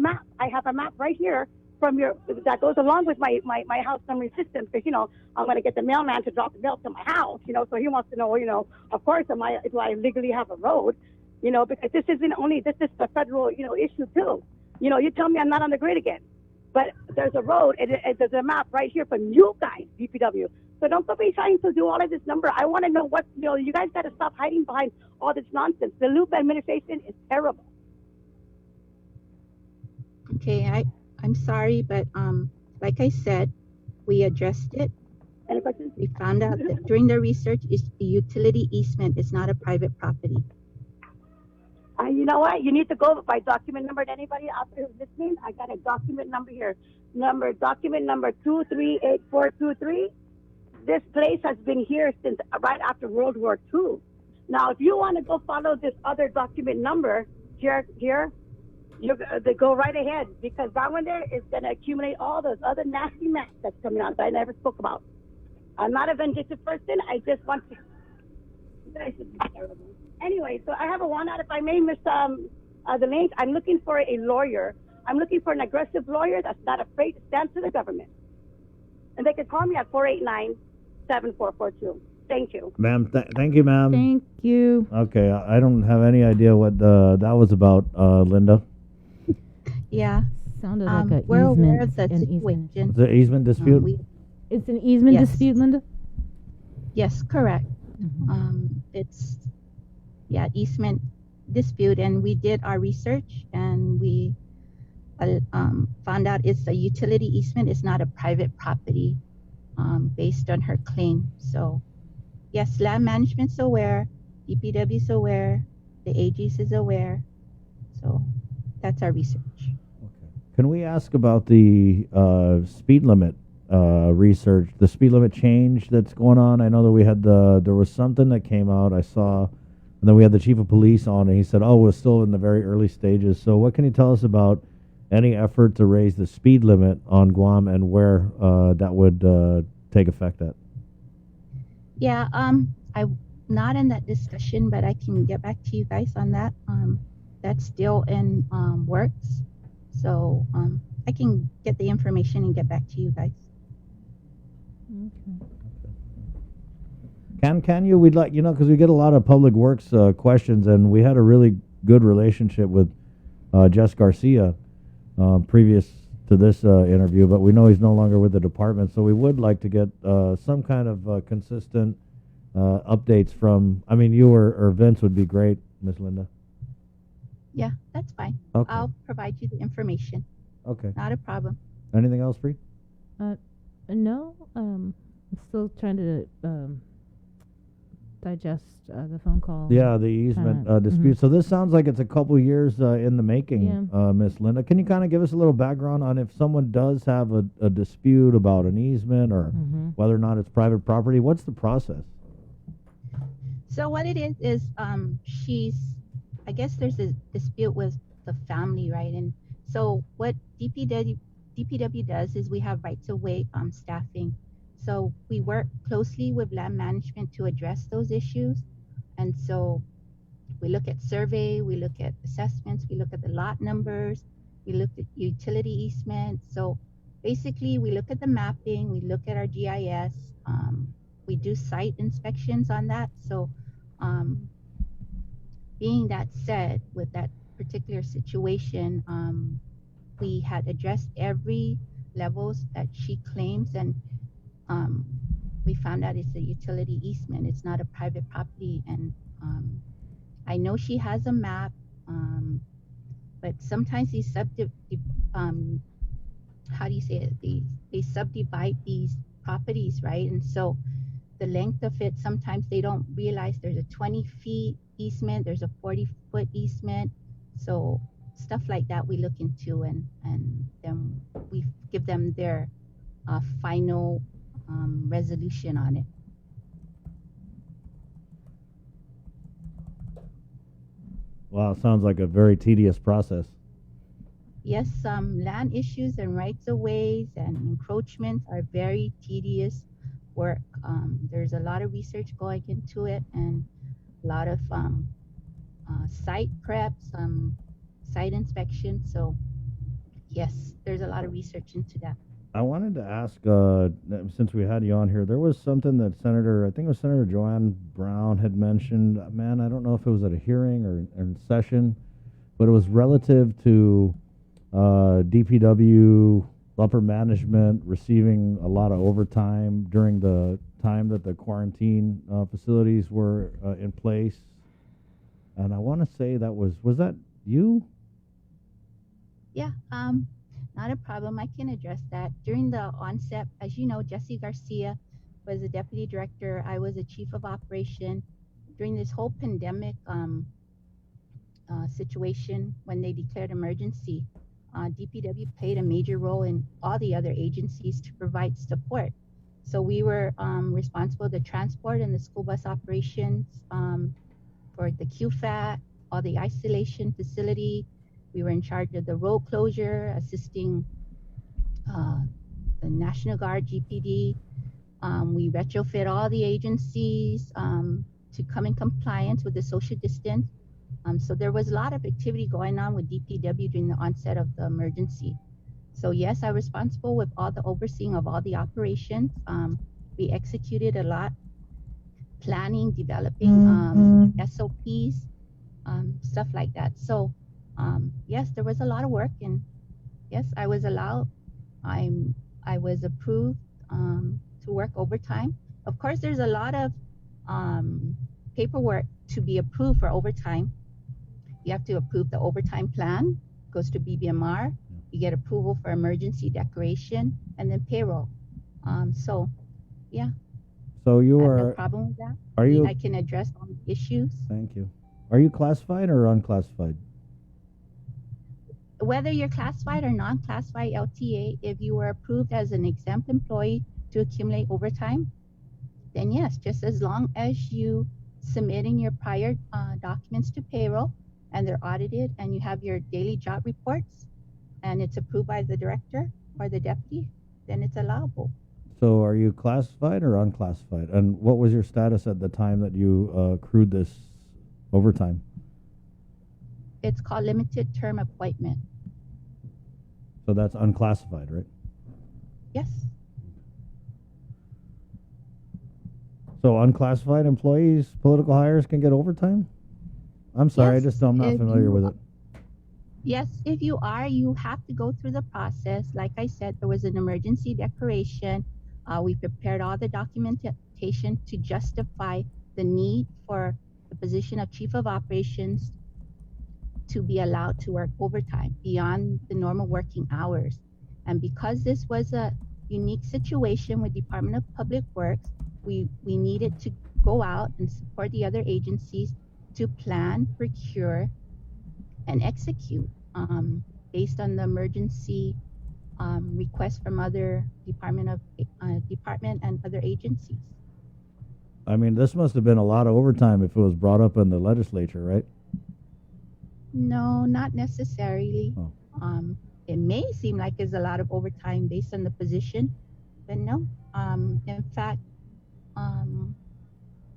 map right here that goes along with my house summary system, because I'm going to get the mailman to drop the mail to my house, so he wants to know, of course, do I legally have a road, because this is a federal, issue too. You tell me I'm not on the grid again, but there's a road and there's a map right here from you guys, DPW. So don't be trying to do all of this number. I want to know what, you guys got to stop hiding behind all this nonsense. The Loop administration is terrible. Okay, I'm sorry, but like I said, we addressed it. Any questions? We found out that during the research, it's the utility easement. It's not a private property. You know what? You need to go by document number. To anybody out there who's listening, I got a document number here. Document number 238423. This place has been here since right after World War II. Now, if you want to go follow this other document number here, they go right ahead, because that one there is going to accumulate all those other nasty maps that's coming out that I never spoke about. I'm not a vindictive person. I just want to. You guys should be terrible. Anyway, so I have a one out, if I may, Miss the link. I'm looking for a lawyer. I'm looking for an aggressive lawyer that's not afraid to stand to the government. And they can call me at 489-7442. Thank you. Ma'am, thank you, ma'am. Thank you. Okay, I don't have any idea what that was about, Linda. Yeah. Sounded like a we're aware easement. of the situation. The easement dispute? It's an easement Yes. dispute, Linda? Yes, correct. It's easement dispute, and we did our research, and we found out it's a utility easement. It's not a private property, based on her claim. So yes, land management's aware, DPW's aware, the AG's is aware. So that's our research. Can we ask about the speed limit research, the speed limit change that's going on? I know that we had there was something that came out, I saw, and then we had the chief of police on, and he said, we're still in the very early stages. So what can you tell us about any effort to raise the speed limit on Guam and where that would take effect at? Yeah, I'm not in that discussion, but I can get back to you guys on that. That's still in works. So I can get the information and get back to you guys. Can you? We'd like, because we get a lot of public works questions, and we had a really good relationship with Jess Garcia previous to this interview, but we know he's no longer with the department, so we would like to get some kind of consistent updates from, you or Vince would be great, Miss Linda. Yeah, that's fine. Okay. I'll provide you the information. Okay. Not a problem. Anything else, Free? No. I'm still trying to digest the phone call. Yeah, the easement dispute. So this sounds like it's a couple years in the making, Miss Linda. Can you kind of give us a little background on if someone does have a dispute about an easement or whether or not it's private property? What's the process? So what it is I guess there's a dispute with the family, right? And so what DPW does is we have rights-of-way staffing. So we work closely with land management to address those issues. And so we look at survey, we look at assessments, we look at the lot numbers, we look at utility easements. So basically we look at the mapping, we look at our GIS, we do site inspections on that. So being that said, with that particular situation, we had addressed every levels that she claims, and we found out it's a utility easement. It's not a private property, and I know she has a map, but sometimes these how do you say it? They subdivide these properties, right? And so the length of it, sometimes they don't realize there's a 20 feet easement, there's a 40-foot easement. So stuff like that we look into, and then we give them their final resolution on it. Wow, it sounds like a very tedious process. Yes, land issues and rights of ways and encroachments are very tedious work. There's a lot of research going into it and a lot of site preps, site inspections. So yes, there's a lot of research into that. I wanted to ask, since we had you on here, there was something that I think it was Senator Joanne Brown had mentioned. Man, I don't know if it was at a hearing or in session, but it was relative to DPW upper management receiving a lot of overtime during the time that the quarantine facilities were in place. And I want to say was that you? Yeah, not a problem. I can address that. During the onset, as you know, Jesse Garcia was the deputy director. I was a chief of operation. During this whole pandemic situation, when they declared emergency, DPW played a major role in all the other agencies to provide support. So we were responsible for the transport and the school bus operations for the QFAT, all the isolation facility. We were in charge of the road closure, assisting the National Guard, GPD. We retrofit all the agencies to come in compliance with the social distance. So there was a lot of activity going on with DPW during the onset of the emergency. So yes, I'm responsible with all the overseeing of all the operations. We executed a lot, planning, developing SOPs, stuff like that. So yes, there was a lot of work, and yes, I was allowed. I was approved to work overtime. Of course, there's a lot of paperwork to be approved for overtime. You have to approve the overtime plan, goes to BBMR. You get approval for emergency declaration, and then payroll. So, yeah. So you I are. have no problem with that. Are you? I can address all the issues. Thank you. Are you classified or unclassified? Whether you're classified or non-classified LTA, if you were approved as an exempt employee to accumulate overtime, then yes, just as long as you submit in your prior documents to payroll and they're audited and you have your daily job reports and it's approved by the director or the deputy, then it's allowable. So are you classified or unclassified? And what was your status at the time that you accrued this overtime? It's called limited term appointment. So that's unclassified, right? Yes. So unclassified employees, political hires can get overtime? I'm sorry, Yes, I'm not if familiar you with it. Yes, if you are, you have to go through the process. Like I said, there was an emergency declaration. We prepared all the documentation to justify the need for the position of chief of operations to be allowed to work overtime beyond the normal working hours. And because this was a unique situation with Department of Public Works, we needed to go out and support the other agencies to plan, procure, and execute based on the emergency requests from other department and other agencies. I mean, this must have been a lot of overtime if it was brought up in the legislature, right? No, not necessarily. Oh. It may seem like it's a lot of overtime based on the position, but no. In fact,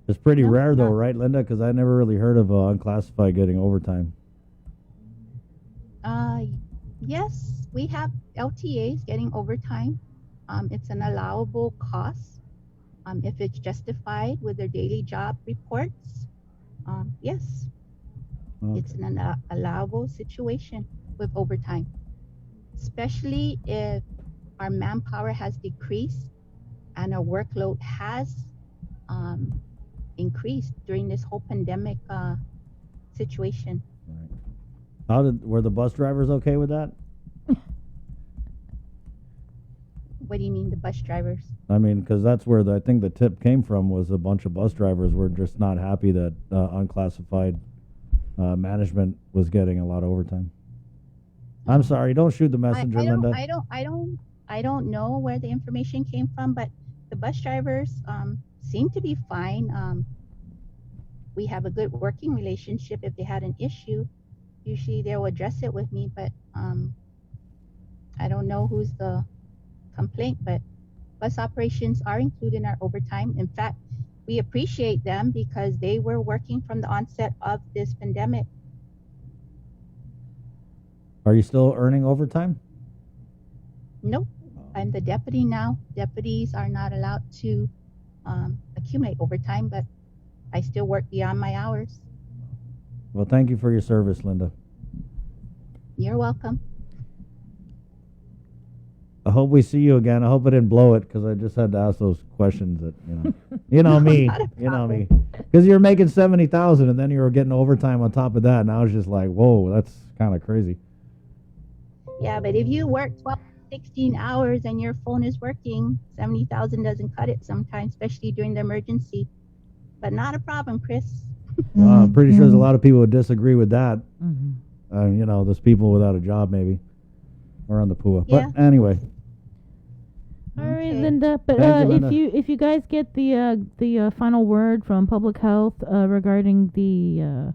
It's pretty No, rare, though, not- right, Linda? Because I never really heard of unclassified getting overtime. yes, we have LTAs getting overtime. It's an allowable cost if it's justified with their daily job reports. Yes, it's an allowable situation with overtime, especially if our manpower has decreased and our workload has increased during this whole pandemic situation. Were the bus drivers okay with that? What do you mean, the bus drivers? I mean, because that's where I think the tip came from, was a bunch of bus drivers were just not happy that unclassified management was getting a lot of overtime. I'm sorry, don't shoot the messenger, Linda. I don't know where the information came from, but the bus drivers seem to be fine. We have a good working relationship. If they had an issue, usually they'll address it with me, but I don't know who's the complaint, but bus operations are included in our overtime. In fact, we appreciate them because they were working from the onset of this pandemic. Are you still earning overtime? Nope. I'm the deputy now. Deputies are not allowed to accumulate overtime, but I still work beyond my hours. Well, thank you for your service, Linda. You're welcome. I hope we see you again. I hope I didn't blow it, because I just had to ask those questions that, you know me, because you're making 70,000 and then you were getting overtime on top of that. And I was just like, whoa, that's kind of crazy. Yeah, but if you work 12, 16 hours and your phone is working, 70,000 doesn't cut it sometimes, especially during the emergency. But not a problem, Chris. Well, I'm pretty sure there's a lot of people who disagree with that. There's people without a job maybe, or on the PUA. Yeah. But anyway. All right, Linda. But Thank you, Linda. if you guys get the final word from public health regarding the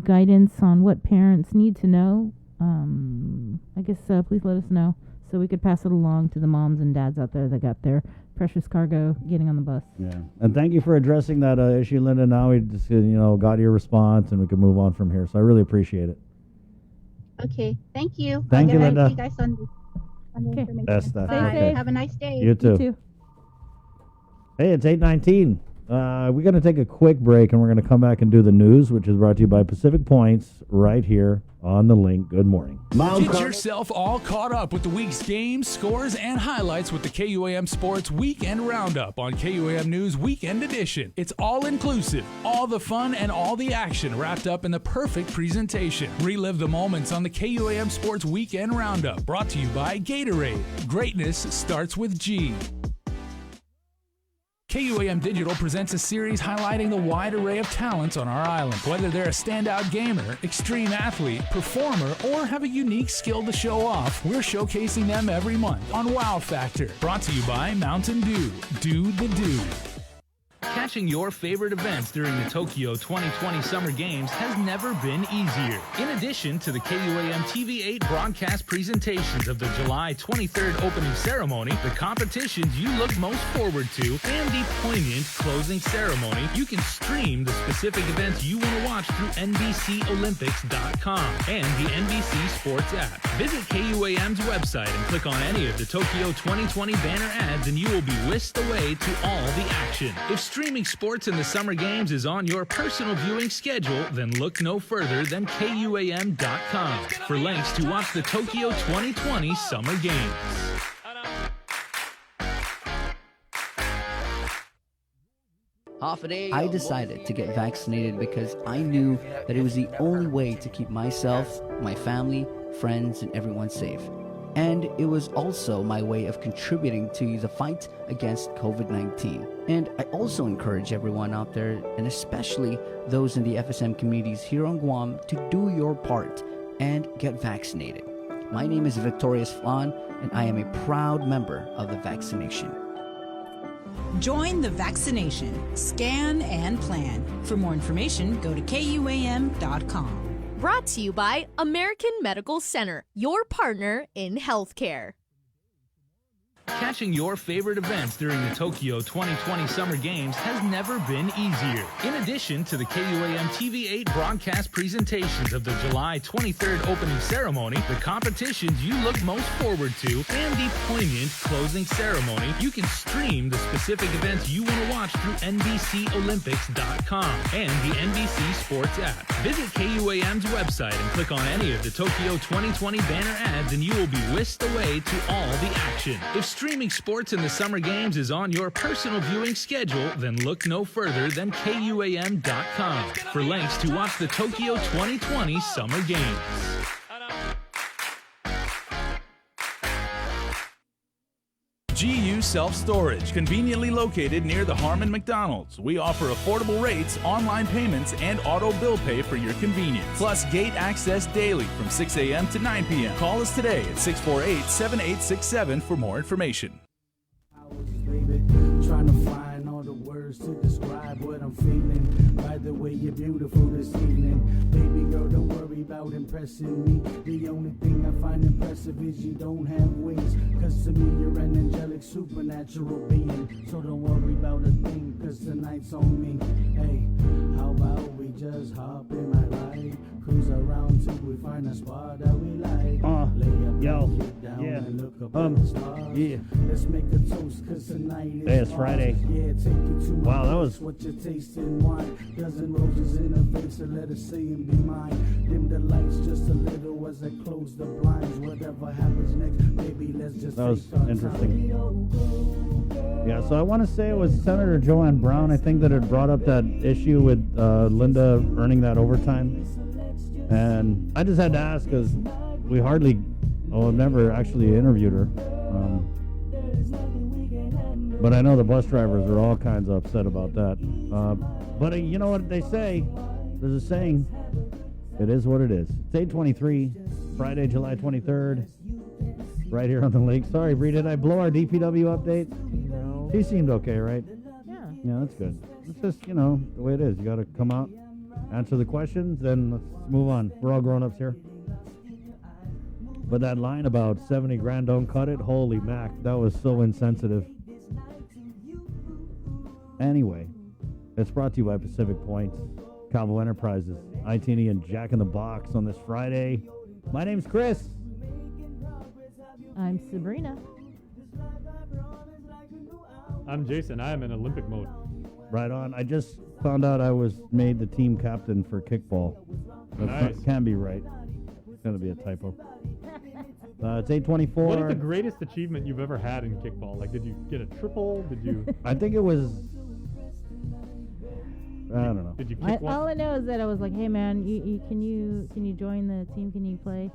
guidance on what parents need to know, I guess please let us know so we could pass it along to the moms and dads out there that got their precious cargo getting on the bus. Yeah, and thank you for addressing that issue, Linda. Now we just got your response and we can move on from here. So I really appreciate it. Okay, thank you. Thank I'll you, get Linda. back to you guys on the information. That's that. Bye. Okay. Have a nice day. You too. Hey, it's 8:19. We're going to take a quick break and we're going to come back and do the news, which is brought to you by Pacific Points right here on the link. Good morning. Get yourself all caught up with the week's games, scores, and highlights with the KUAM Sports Weekend Roundup on KUAM News Weekend Edition. It's all inclusive, all the fun and all the action wrapped up in the perfect presentation. Relive the moments on the KUAM Sports Weekend Roundup, brought to you by Gatorade. Greatness starts with G. KUAM Digital presents a series highlighting the wide array of talents on our island. Whether they're a standout gamer, extreme athlete, performer, or have a unique skill to show off, we're showcasing them every month on Wow Factor. Brought to you by Mountain Dew. Do the do. Catching your favorite events during the Tokyo 2020 Summer Games has never been easier. In addition to the KUAM TV8 broadcast presentations of the July 23rd opening ceremony, the competitions you look most forward to, and the poignant closing ceremony, you can stream the specific events you want to watch through NBCOlympics.com and the NBC Sports app. Visit KUAM's website and click on any of the Tokyo 2020 banner ads and you will be whisked away to all the action. If streaming sports in the Summer Games is on your personal viewing schedule, then look no further than KUAM.com for links to watch the Tokyo 2020 Summer Games. I decided to get vaccinated because I knew that it was the only way to keep myself, my family, friends, and everyone safe. And it was also my way of contributing to the fight against COVID-19. And I also encourage everyone out there, and especially those in the FSM communities here on Guam, to do your part and get vaccinated. My name is Victorious Flan, and I am a proud member of the vaccination. Join the vaccination. Scan and plan. For more information, go to KUAM.com. Brought to you by American Medical Center, your partner in healthcare. Catching your favorite events during the Tokyo 2020 Summer Games has never been easier. In addition to the KUAM TV8 broadcast presentations of the July 23rd opening ceremony, the competitions you look most forward to, and the poignant closing ceremony, you can stream the specific events you want to watch through NBCOlympics.com and the NBC Sports app. Visit KUAM's website and click on any of the Tokyo 2020 banner ads and you will be whisked away to all the action. If streaming sports in the Summer Games is on your personal viewing schedule, then look no further than KUAM.com for links to watch the Tokyo 2020 Summer Games. GU Self-Storage, conveniently located near the Harmon McDonald's. We offer affordable rates, online payments, and auto bill pay for your convenience. Plus gate access daily from 6 a.m. to 9 p.m. Call us today at 648-7867 for more information. Trying to find all the words to describe what I'm feeling. By the way, you're beautiful this evening. Baby girl, don't worry about impressing me. The only thing I find impressive is you don't have wings. Cause to me, you're an angelic, supernatural being. So don't worry about a thing, cause tonight's on me. Hey, how about we just hop in my ride? Cruise around till we find a spot that we like. Lay up yo, and get down yeah. and look up at the stars. Yeah. Let's make a toast, cause tonight is Hey, it's Friday. Yeah, take you to my Wow, that place, was- what you're tasting wine. Dozen roses in a vase, so let us see and be mine. Dim the lights just a little as I close the blinds. Whatever happens next, baby, let's just That was take our interesting. time. Yeah, so I want to say it was Senator Joanne Brown, I think, that had brought up that issue with Linda earning that overtime. And I just had to ask because we hardly, I've never actually interviewed her. But I know the bus drivers are all kinds of upset about that. But you know what they say? There's a saying. It is what it is. It's 8:23, Friday, July 23rd, right here on the lake. Sorry, Bree, did I blow our DPW update? No. She seemed okay, right? Yeah. Yeah, that's good. It's just, the way it is. You got to come out, answer the questions, then let's move on. We're all grown-ups here. But that line about 70 grand, don't cut it, holy mac, that was so insensitive. Anyway, it's brought to you by Pacific Points, Calvo Enterprises, ITNE, and Jack in the Box on this Friday. My name's Chris. I'm Sabrina. I'm Jason. I am in Olympic mode. Right on. I just found out I was made the team captain for kickball. Nice. Can't be right. It's going to be a typo. It's 8:24. What is the greatest achievement you've ever had in kickball? Like, did you get a triple? Did you? I think it was. I don't know. Did you kick one? All I know is that I was like, hey man, can you join the team? Can you play?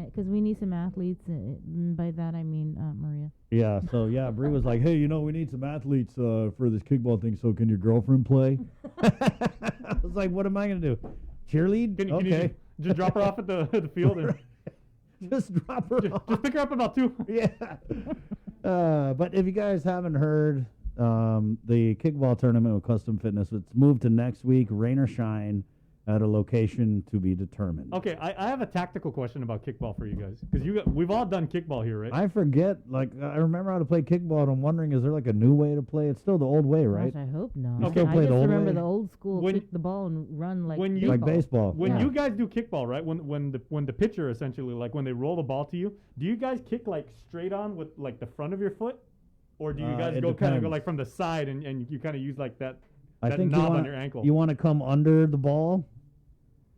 Because we need some athletes. By that I mean Maria. Yeah. So yeah, Bree was like, hey, we need some athletes for this kickball thing. So can your girlfriend play? I was like, what am I gonna do? Cheerlead? Can Okay. you just drop her off at the field and just drop her off. Just pick her up about 2. Yeah. But if you guys haven't heard, the kickball tournament with Custom Fitness, it's moved to next week, rain or shine, at a location to be determined. Okay, I have a tactical question about kickball for you guys, because we've all done kickball here, right? I forget, I remember how to play kickball, and I'm wondering, is there like a new way to play? It's still the old way, right? Gosh, I hope not. You still I play just the old remember way? the old school, When- kick the ball and run like when you baseball. Like baseball. When Yeah. you guys do kickball, right? When the pitcher essentially, like when they roll the ball to you, do you guys kick like straight on with like the front of your foot, or do you guys it go kind of depends. go like from the side and you kind of use like that I think knob you wanna, on your ankle? You want to come under the ball,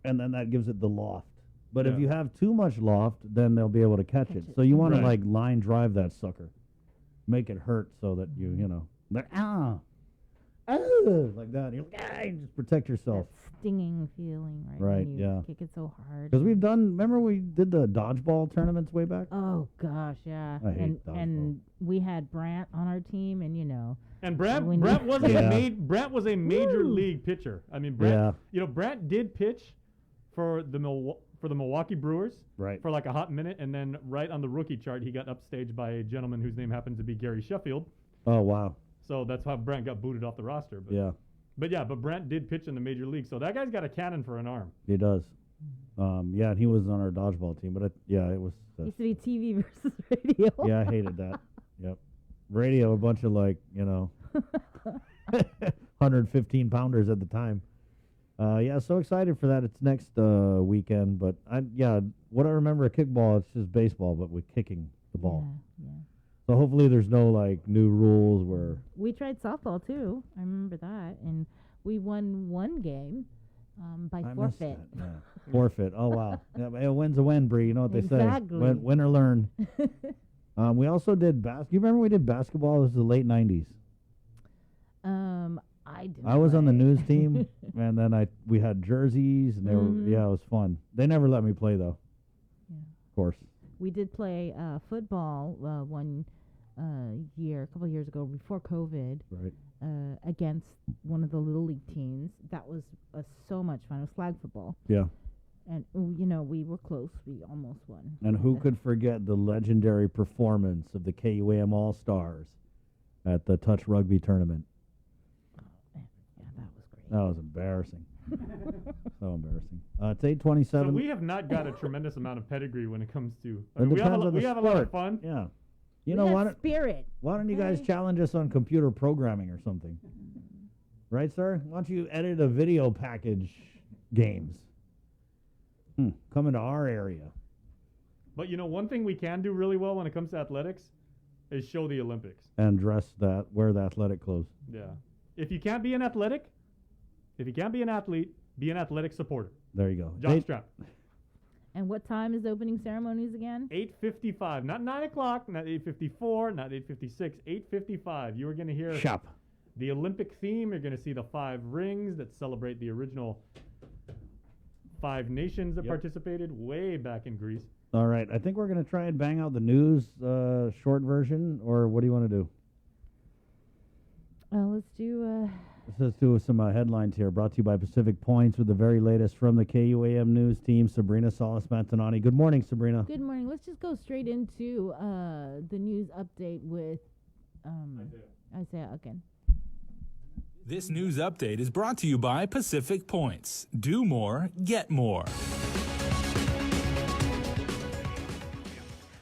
and then that gives it the loft. But if Yeah. you have too much loft, then they'll be able to catch it. So you want to Right. like line drive that sucker, make it hurt so that you know. Like, like that. You're like, ah, you just protect yourself. That stinging feeling, right? Right, when you yeah. kick it so hard. Because we've done, remember we did the dodgeball tournaments way back? Oh gosh, yeah. I hate and we had Brant on our team, and And Brant when was Brant was a major league pitcher. I mean, Brant, Brant did pitch for the Milwaukee Brewers for like a hot minute, and then right on the rookie chart, he got upstaged by a gentleman whose name happens to be Gary Sheffield. Oh wow. So that's how Brant got booted off the roster. But but Brant did pitch in the major league, so that guy's got a cannon for an arm. He does. Yeah, and he was on our dodgeball team, but it was. Used to be TV versus radio. Yeah, I hated that. Yep. Radio, a bunch of 115 pounders at the time. So excited for that. It's next weekend, but what I remember of kickball, it's just baseball, but with kicking the ball. Yeah. So hopefully there's no new rules where. We tried softball too. I remember that, and we won one game by forfeit. Forfeit. Oh wow. Yeah, a win's a win, Bree. You know what they say. Exactly. Win or learn. We also did You remember we did basketball? It was the late '90s. I was on the news team, and then we had jerseys, and they were it was fun. They never let me play though. Yeah. Of course. We did play football one year, a couple of years ago, before COVID, against one of the little league teams. That was so much fun. It was flag football. Yeah. And we were close. We almost won. And who could forget the legendary performance of the KUAM All Stars at the touch rugby tournament? That was embarrassing. So embarrassing. It's 8:27. So we have not got a tremendous amount of pedigree when it comes to. We have a lot of fun. Yeah. Spirit. Why don't you guys challenge us on computer programming or something? Right, sir? Why don't you edit a video package games? Come into our area. But one thing we can do really well when it comes to athletics is show the Olympics. And wear the athletic clothes. Yeah. If you can't be an athlete, be an athletic supporter. There you go. Jockstrap. And what time is the opening ceremonies again? 8:55. Not 9 o'clock, not 8:54, not 8:56, 8:55. You are going to hear the Olympic theme. You're going to see the 5 rings that celebrate the original 5 nations that participated way back in Greece. All right. I think we're going to try and bang out the news short version, or what do you want to do? Let's do... Let's do some headlines here, brought to you by Pacific Points with the very latest from the KUAM News team, Sabrina Salas-Mantanani. Good morning, Sabrina. Good morning. Let's just go straight into the news update with Isaiah again. This news update is brought to you by Pacific Points. Do more, get more.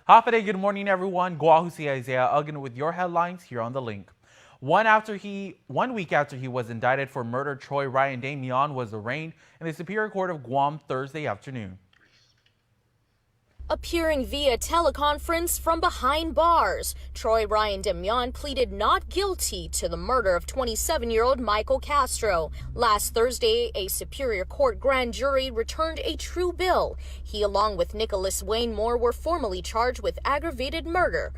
Hafa good morning, everyone. Guahusi Isaiah Uggan with your headlines here on The Link. 1 week after he was indicted for murder, Troy Ryan Damian was arraigned in the Superior Court of Guam Thursday afternoon. Appearing via teleconference from behind bars, Troy Ryan Damian pleaded not guilty to the murder of 27-year-old Michael Castro. Last Thursday, a Superior Court grand jury returned a true bill. He, along with Nicholas Wayne Moore, were formally charged with aggravated murder,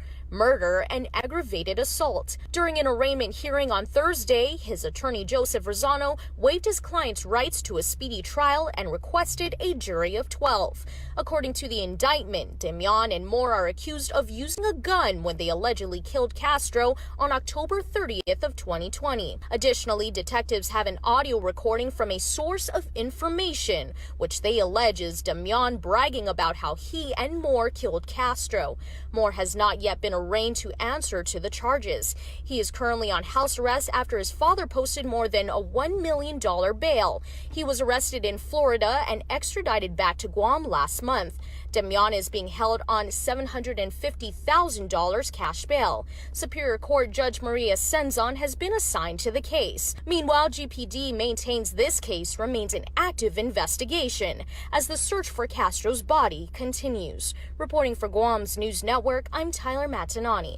and aggravated assault. During an arraignment hearing on Thursday, his attorney Joseph Rosano waived his client's rights to a speedy trial and requested a jury of 12. According to the indictment, Damian and Moore are accused of using a gun when they allegedly killed Castro on October 30th of 2020. Additionally, detectives have an audio recording from a source of information, which they allege is Damian bragging about how he and Moore killed Castro. Moore has not yet been arraigned to answer to the charges. He is currently on house arrest after his father posted more than a $1 million bail. He was arrested in Florida and extradited back to Guam last month. Damian is being held on $750,000 cash bail. Superior Court Judge Maria Senzon has been assigned to the case. Meanwhile, GPD maintains this case remains an active investigation as the search for Castro's body continues. Reporting for Guam's News Network, I'm Tyler Matanani.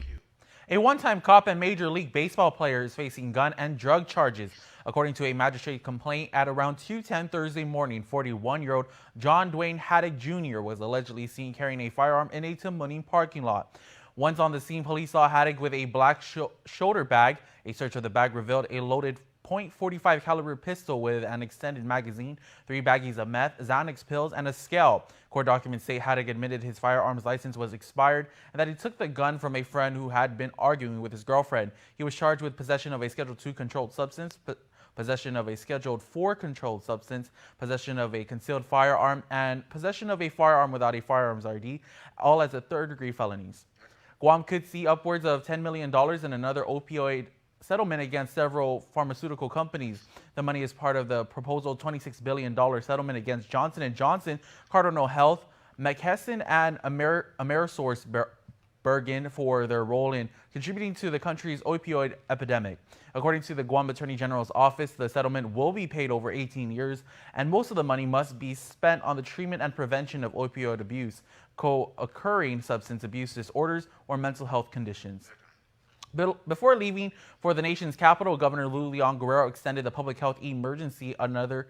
A one-time cop and Major League Baseball player is facing gun and drug charges. According to a magistrate complaint, at around 2:10 Thursday morning, 41-year-old John Dwayne Haddock Jr. was allegedly seen carrying a firearm in a Tamuning parking lot. Once on the scene, police saw Haddock with a black shoulder bag. A search of the bag revealed a loaded .45 caliber pistol with an extended magazine, 3 baggies of meth, Xanax pills, and a scale. Court documents say Haddock admitted his firearms license was expired and that he took the gun from a friend who had been arguing with his girlfriend. He was charged with possession of a Schedule II controlled substance, possession of a Scheduled IV controlled substance, possession of a concealed firearm, and possession of a firearm without a firearms ID, all as a third-degree felonies. Guam could see upwards of $10 million in another opioid settlement against several pharmaceutical companies. The money is part of the proposal $26 billion settlement against Johnson & Johnson, Cardinal Health, McKesson, and AmerisourceBergen for their role in contributing to the country's opioid epidemic. According to the Guam Attorney General's office, the settlement will be paid over 18 years, and most of the money must be spent on the treatment and prevention of opioid abuse, co-occurring substance abuse disorders, or mental health conditions. Before leaving for the nation's capital, Governor Lou Leon Guerrero extended the public health emergency another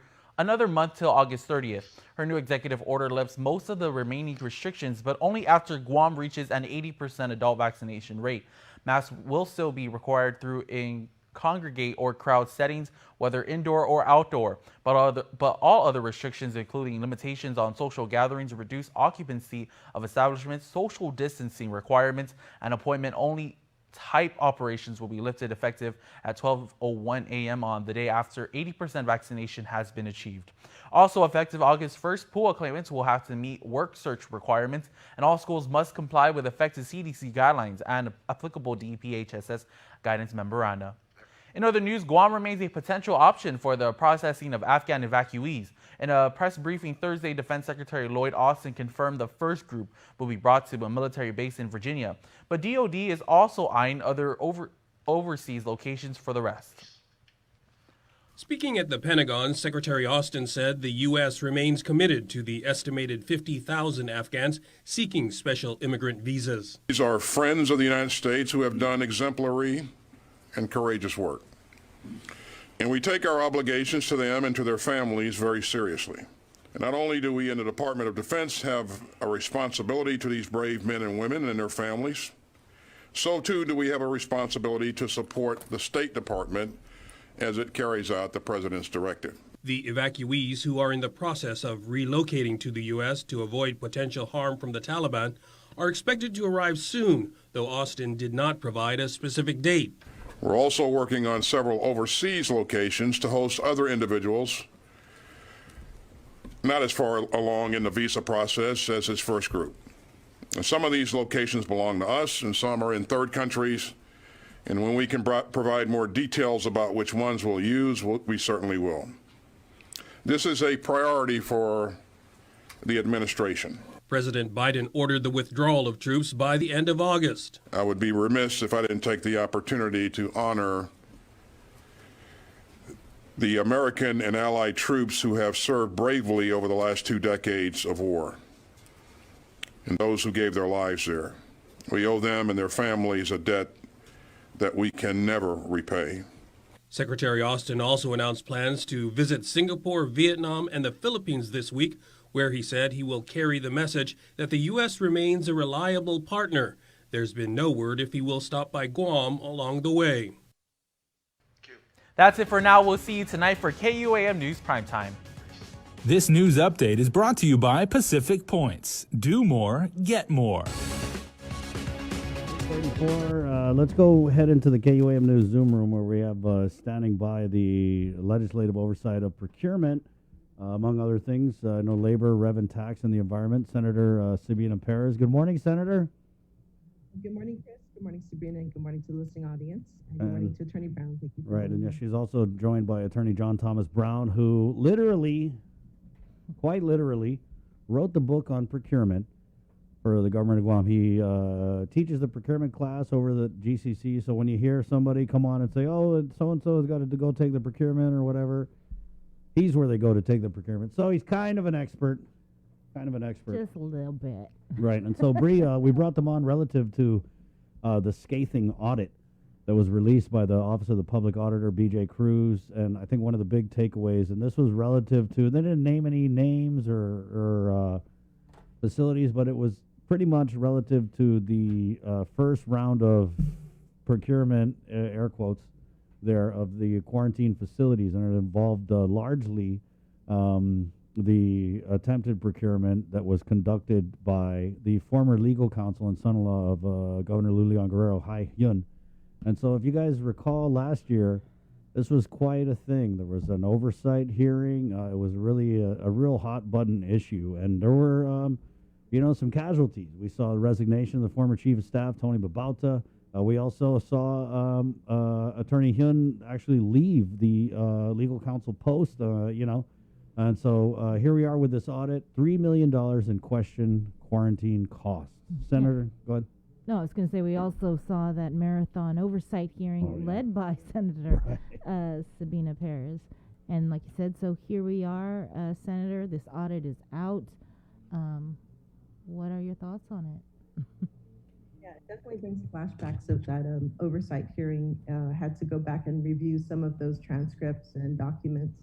month till August 30th. Her new executive order lifts most of the remaining restrictions, but only after Guam reaches an 80% adult vaccination rate. Masks will still be required through in congregate or crowd settings, whether indoor or outdoor, but all other restrictions, including limitations on social gatherings, reduced occupancy of establishments, social distancing requirements, and appointment-only type operations will be lifted effective at 12:01 a.m. on the day after 80% vaccination has been achieved. Also effective August 1st, pool claimants will have to meet work search requirements, and all schools must comply with effective CDC guidelines and applicable DPHSS guidance memoranda. In other news, Guam remains a potential option for the processing of Afghan evacuees. In a press briefing Thursday, Defense Secretary Lloyd Austin confirmed the first group will be brought to a military base in Virginia. But DoD is also eyeing other overseas locations for the rest. Speaking at the Pentagon, Secretary Austin said the U.S. remains committed to the estimated 50,000 Afghans seeking special immigrant visas. These are friends of the United States who have done exemplary and courageous work. And we take our obligations to them and to their families very seriously. And not only do we in the Department of Defense have a responsibility to these brave men and women and their families, so too do we have a responsibility to support the State Department as it carries out the President's directive. The evacuees who are in the process of relocating to the U.S. to avoid potential harm from the Taliban are expected to arrive soon, though Austin did not provide a specific date. We're also working on several overseas locations to host other individuals not as far along in the visa process as his first group. And some of these locations belong to us, and some are in third countries. And when we can provide more details about which ones we'll use, we certainly will. This is a priority for the administration. President Biden ordered the withdrawal of troops by the end of August. I would be remiss if I didn't take the opportunity to honor the American and allied troops who have served bravely over the last 2 decades of war, and those who gave their lives there. We owe them and their families a debt that we can never repay. Secretary Austin also announced plans to visit Singapore, Vietnam, and the Philippines this week, where he said he will carry the message that the U.S. remains a reliable partner. There's been no word if he will stop by Guam along the way. That's it for now. We'll see you tonight for KUAM News Primetime. This news update is brought to you by Pacific Points. Do more, get more. 34. Let's go head into the KUAM News Zoom room where we have standing by the legislative oversight of procurement. Among other things, I know labor, rev, and tax, and the environment. Senator Sabina Perez. Good morning, Senator. Good morning, Chris. Good morning, Sabrina, and good morning to the listening audience. And good morning to Attorney Brown. Thank you. Right, and she's also joined by Attorney John Thomas Brown, who quite literally, wrote the book on procurement for the government of Guam. He teaches the procurement class over the GCC, so when you hear somebody come on and say, oh, so-and-so has got to go take the procurement or whatever, he's where they go to take the procurement. So he's kind of an expert. Just a little bit. Right. And so, Bree, we brought them on relative to the scathing audit that was released by the Office of the Public Auditor, B.J. Cruz. And I think one of the big takeaways, and this was relative to, they didn't name any names or facilities, but it was pretty much relative to the first round of procurement, air quotes, there of the quarantine facilities, and it involved largely the attempted procurement that was conducted by the former legal counsel and son-in-law of Governor Lou Leon Guerrero, Hai Hyun. And so if you guys recall last year, this was quite a thing. There was an oversight hearing. It was really a real hot-button issue, and there were, some casualties. We saw the resignation of the former chief of staff, Tony Babauta. We also saw Attorney Hyun actually leave the legal counsel post, And so here we are with this audit, $3 million in question quarantine costs. Senator, go ahead. No, I was going to say we also saw that marathon oversight hearing led by Senator Sabina Perez. And like you said, so here we are, Senator. This audit is out. What are your thoughts on it? Yeah, it definitely brings flashbacks of that oversight hearing. Had to go back and review some of those transcripts and documents.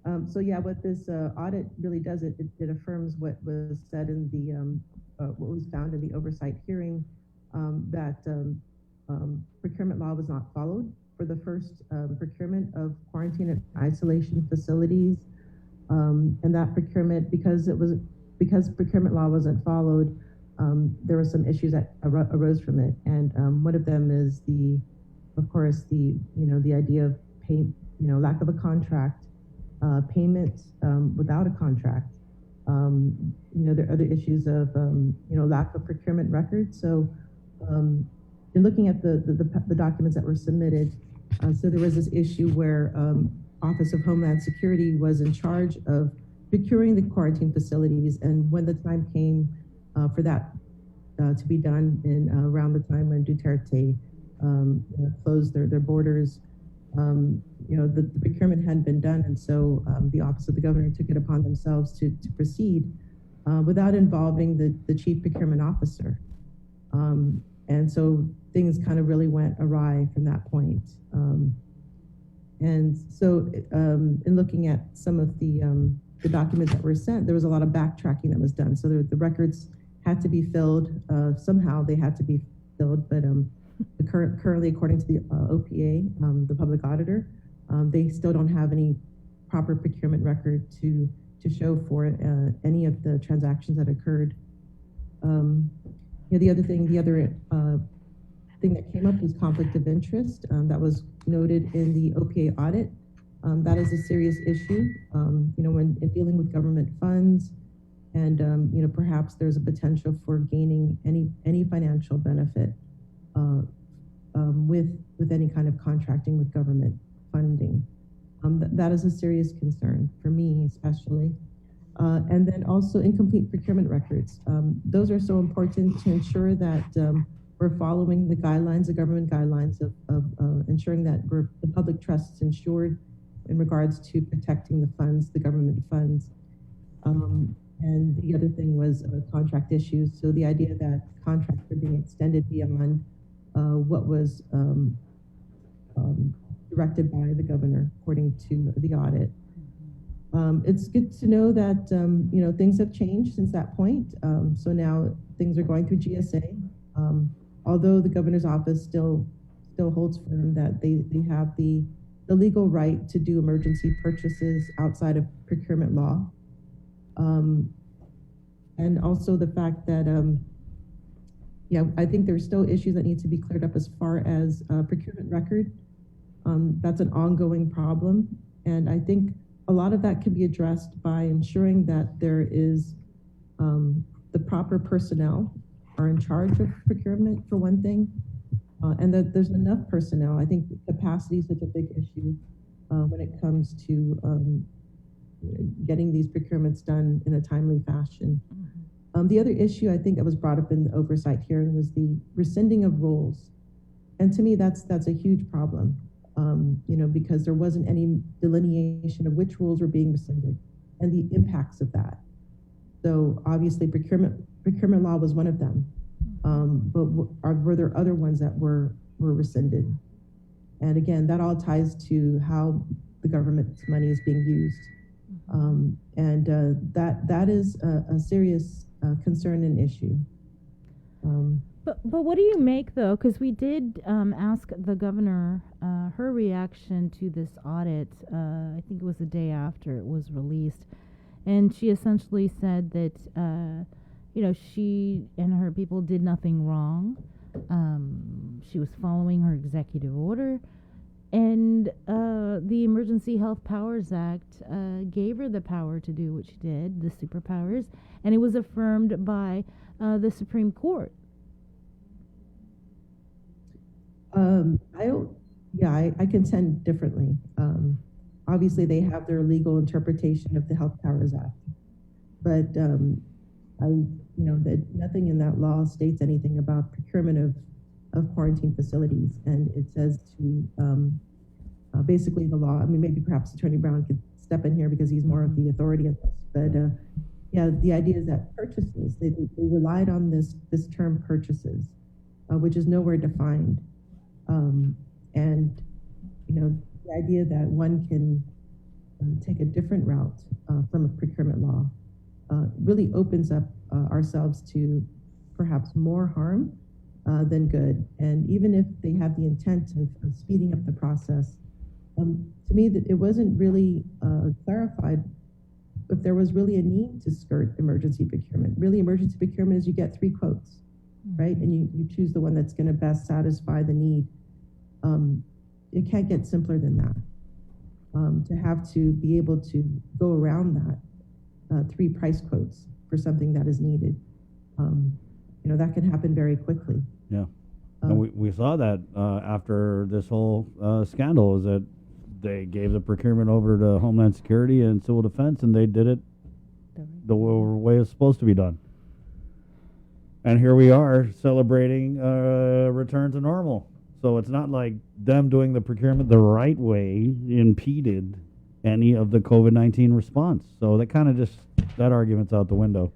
What this audit really does, it affirms what was said in the what was found in the oversight hearing, that procurement law was not followed for the first procurement of quarantine and isolation facilities, and that procurement, because procurement law wasn't followed, there were some issues that arose from it, and one of them is the idea of lack of a contract. Payment without a contract. There are other issues of lack of procurement records. So, in looking at the documents that were submitted, so there was this issue where Office of Homeland Security was in charge of procuring the quarantine facilities, and when the time came for that to be done, in around the time when Duterte closed their borders. The procurement hadn't been done, and so the Office of the Governor took it upon themselves to proceed without involving the Chief Procurement Officer. And so things kind of really went awry from that point. And so in looking at some of the documents that were sent, there was a lot of backtracking that was done. So the records had to be filled. Somehow they had to be filled, but currently, according to the OPA, the public auditor, they still don't have any proper procurement record to show for any of the transactions that occurred. The other thing that came up was conflict of interest. That was noted in the OPA audit. That is a serious issue. When dealing with government funds, and perhaps there's a potential for gaining any financial benefit. With any kind of contracting with government funding. That is a serious concern for me, especially. And then also incomplete procurement records. Those are so important to ensure that we're following the guidelines, the government guidelines of ensuring that the public trust is ensured in regards to protecting the funds, the government funds. And the other thing was contract issues. So the idea that contracts are being extended beyond what was directed by the governor, according to the audit. It's good to know that things have changed since that point. So now things are going through GSA. Although the governor's office still holds firm that they have the legal right to do emergency purchases outside of procurement law, and also the fact that. I think there's still issues that need to be cleared up as far as procurement record. That's an ongoing problem. And I think a lot of that can be addressed by ensuring that there is the proper personnel are in charge of procurement, for one thing, and that there's enough personnel. I think capacity is such a big issue when it comes to getting these procurements done in a timely fashion. The other issue I think that was brought up in the oversight hearing was the rescinding of roles. And to me, that's a huge problem, because there wasn't any delineation of which rules were being rescinded and the impacts of that. So obviously procurement law was one of them, but were there other ones that were rescinded? And again, that all ties to how the government's money is being used. That is a serious concern and issue. But what do you make, though? Because we did ask the governor her reaction to this audit. I think it was the day after it was released. And she essentially said that, she and her people did nothing wrong. She was following her executive order. And the Emergency Health Powers Act gave her the power to do what she did, the superpowers. And it was affirmed by the Supreme Court. I contend differently. Obviously, they have their legal interpretation of the Health Powers Act, but that nothing in that law states anything about procurement of quarantine facilities, and it says to basically the law. I mean, maybe perhaps Attorney Brown could step in here because he's more of the authority in this, but the idea is that purchases they relied on this term purchases, which is nowhere defined. The idea that one can take a different route from a procurement law really opens up ourselves to perhaps more harm than good. And even if they have the intent of speeding up the process, to me, that it wasn't really clarified if there was really a need to skirt emergency procurement. Really, emergency procurement is you get 3 quotes, right? And you choose the one that's going to best satisfy the need. It can't get simpler than that. To have to be able to go around that 3 price quotes for something that is needed, that can happen very quickly. Yeah. And we saw that after this whole scandal, is that they gave the procurement over to Homeland Security and Civil Defense, and they did it the way it's supposed to be done. And here we are celebrating return to normal. So it's not like them doing the procurement the right way impeded any of the COVID-19 response. So that kind of that argument's out the window.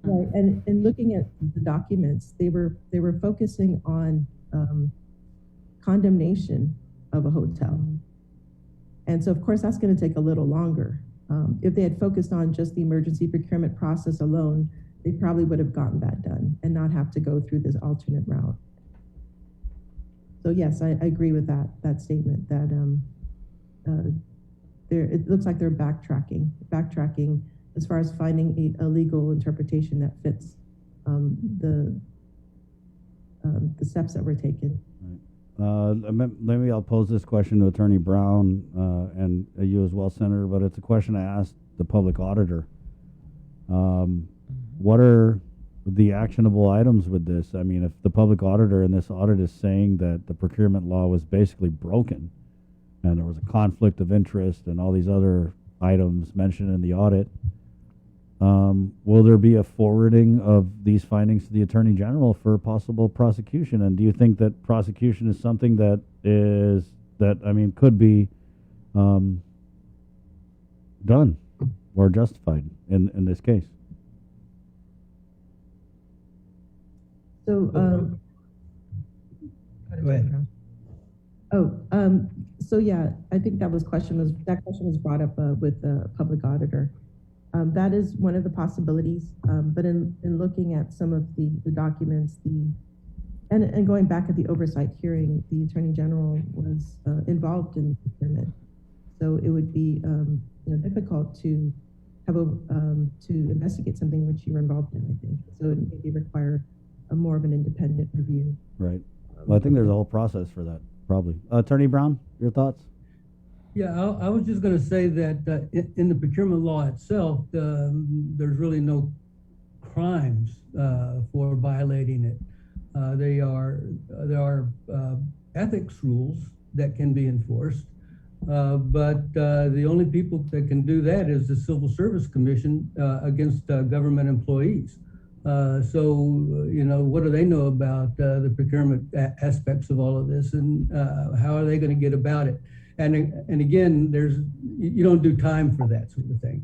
Right, and looking at the documents, they were focusing on condemnation of a hotel. And so, of course, that's going to take a little longer. If they had focused on just the emergency procurement process alone, they probably would have gotten that done and not have to go through this alternate route. So yes, I agree with that statement that it looks like they're backtracking as far as finding a legal interpretation that fits the steps that were taken. Maybe I'll pose this question to Attorney Brown and you as well, Senator, but it's a question I asked the public auditor. What are the actionable items with this? I mean, if the public auditor in this audit is saying that the procurement law was basically broken and there was a conflict of interest and all these other items mentioned in the audit, will there be a forwarding of these findings to the Attorney General for possible prosecution? And do you think that prosecution is something that could be done or justified in this case? So, go ahead. So yeah, I think that question was brought up with the public auditor. That is one of the possibilities. But in looking at some of the documents, and going back at the oversight hearing, the Attorney General was involved in procurement. So it would be difficult to have to investigate something which you were involved in, I think. So it would maybe require more of an independent review. Right. Well, I think there's a whole process for that, probably. Attorney Brown, your thoughts? Yeah, I was just going to say that in the procurement law itself, there's really no crimes for violating it. There are ethics rules that can be enforced, but the only people that can do that is the Civil Service Commission against government employees. So, what do they know about the procurement aspects of all of this, and how are they going to get about it? And again, you don't do time for that sort of thing.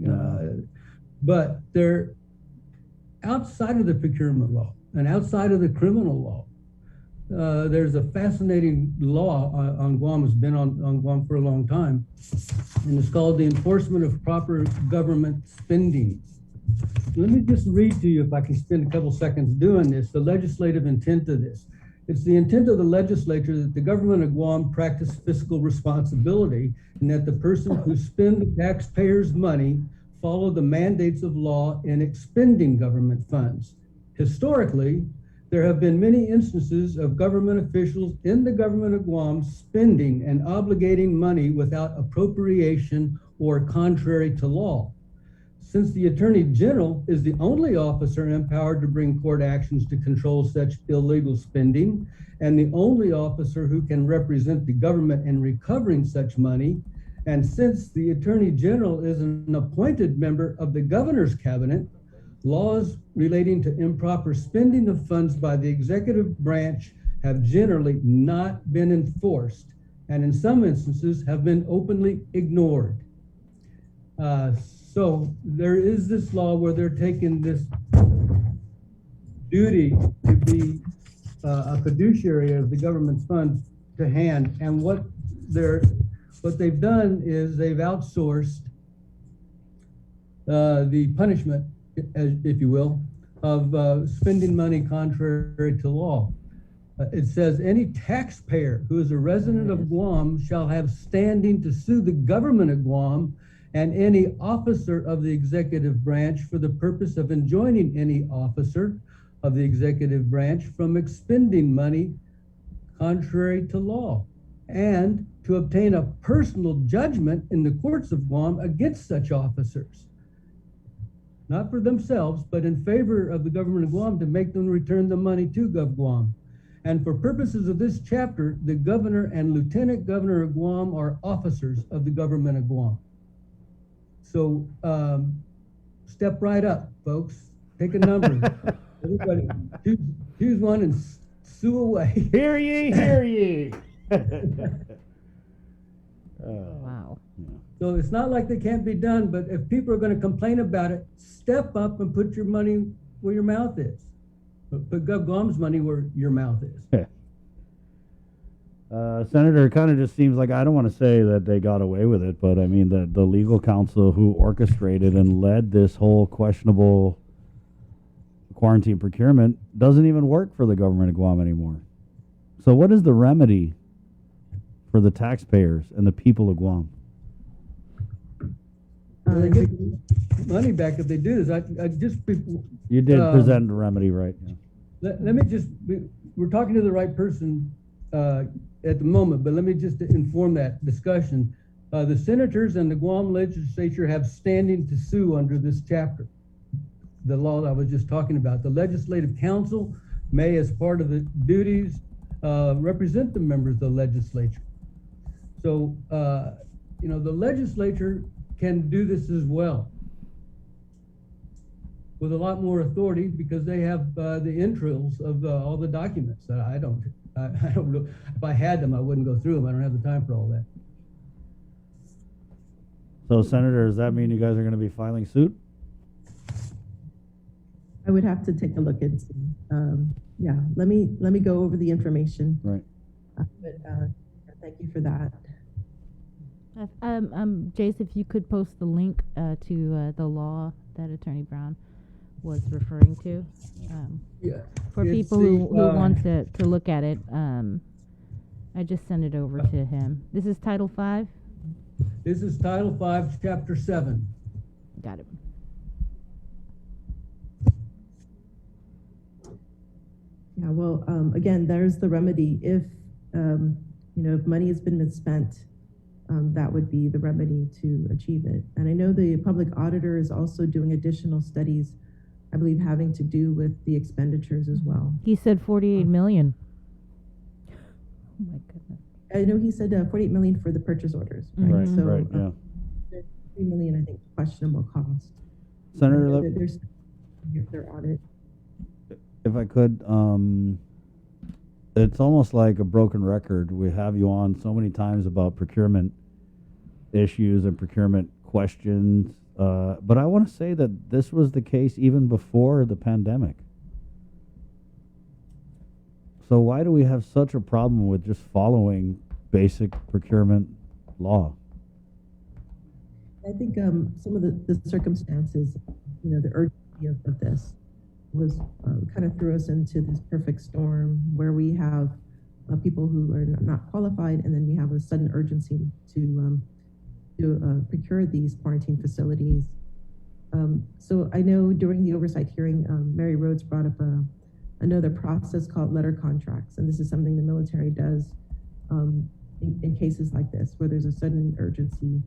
But they're outside of the procurement law and outside of the criminal law. There's a fascinating law on Guam, has been on Guam for a long time, and it's called the Enforcement of Proper Government Spending Let me just read to you, if I can spend a couple seconds doing this, the legislative intent of this. It's the intent of the legislature that the government of Guam practice fiscal responsibility and that the person who spend the taxpayers' money follow the mandates of law in expending government funds. Historically, there have been many instances of government officials in the government of Guam spending and obligating money without appropriation or contrary to law. Since the Attorney General is the only officer empowered to bring court actions to control such illegal spending, and the only officer who can represent the government in recovering such money, and since the Attorney General is an appointed member of the governor's cabinet, laws relating to improper spending of funds by the executive branch have generally not been enforced, and in some instances have been openly ignored. So there is this law where they're taking this duty to be a fiduciary of the government's funds to hand, and what they've done is they've outsourced the punishment, if you will, of spending money contrary to law. It says any taxpayer who is a resident of Guam shall have standing to sue the government of Guam and any officer of the executive branch for the purpose of enjoining any officer of the executive branch from expending money contrary to law, and to obtain a personal judgment in the courts of Guam against such officers, not for themselves, but in favor of the government of Guam to make them return the money to Gov Guam. And for purposes of this chapter, the governor and lieutenant governor of Guam are officers of the government of Guam. So step right up, folks. Take a number. Everybody, choose one and sue away. Hear ye, hear ye. Wow. So it's not like they can't be done, but if people are going to complain about it, step up and put your money where your mouth is. Put Gov Guam's money where your mouth is. Senator, it kind of just seems like, I don't want to say that they got away with it, but I mean the legal counsel who orchestrated and led this whole questionable quarantine procurement doesn't even work for the government of Guam anymore. So what is the remedy for the taxpayers and the people of Guam? They get money back if they do this. You did present a remedy, right? Yeah. Let me just, we're talking to the right person at the moment, but let me just inform that discussion. The senators and the Guam legislature have standing to sue under this chapter, the law that I was just talking about. The legislative council may, as part of the duties, represent the members of the legislature. So, the legislature can do this as well with a lot more authority because they have the entrails of all the documents that I don't know. If I had them, I wouldn't go through them. I don't have the time for all that. So, Senator, does that mean you guys are going to be filing suit? I would have to take a look and see. Yeah, let me go over the information. Right. Thank you for that. Jace, if you could post the link to the law that Attorney Brown was referring to, for people who want to look at it. I just sent it over to him. This is Title 5? This is Title 5, Chapter 7. Got it. Yeah, well, again, there's the remedy. If, if money has been misspent, that would be the remedy to achieve it. And I know the public auditor is also doing additional studies, I believe, having to do with the expenditures as well. He said 48 million. Oh my goodness. I know he said 48 million for the purchase orders, right? Right, So, right, yeah. 3 million, I think, questionable cost. Senator, there's their audit. if I could, it's almost like a broken record. We have you on so many times about procurement issues and procurement questions, but I want to say that this was the case even before the pandemic. So why do we have such a problem with just following basic procurement law? I think some of the circumstances the urgency of this was kind of threw us into this perfect storm where we have people who are not qualified, and then we have a sudden urgency to procure these quarantine facilities. So I know during the oversight hearing, Mary Rhodes brought up another process called letter contracts, and this is something the military does in cases like this, where there's a sudden urgency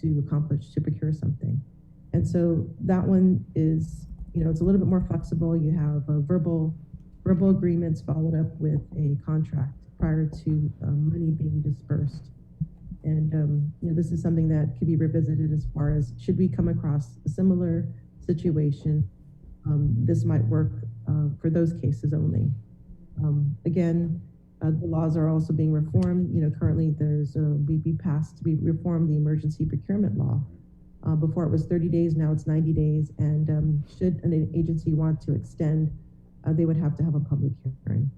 to procure something. And so that one is, it's a little bit more flexible. You have verbal agreements followed up with a contract prior to money being dispersed. And this is something that could be revisited as far as, should we come across a similar situation, this might work for those cases only. Again, the laws are also being reformed. Currently we reformed the emergency procurement law. Before it was 30 days, now it's 90 days. And should an agency want to extend, they would have to have a public hearing.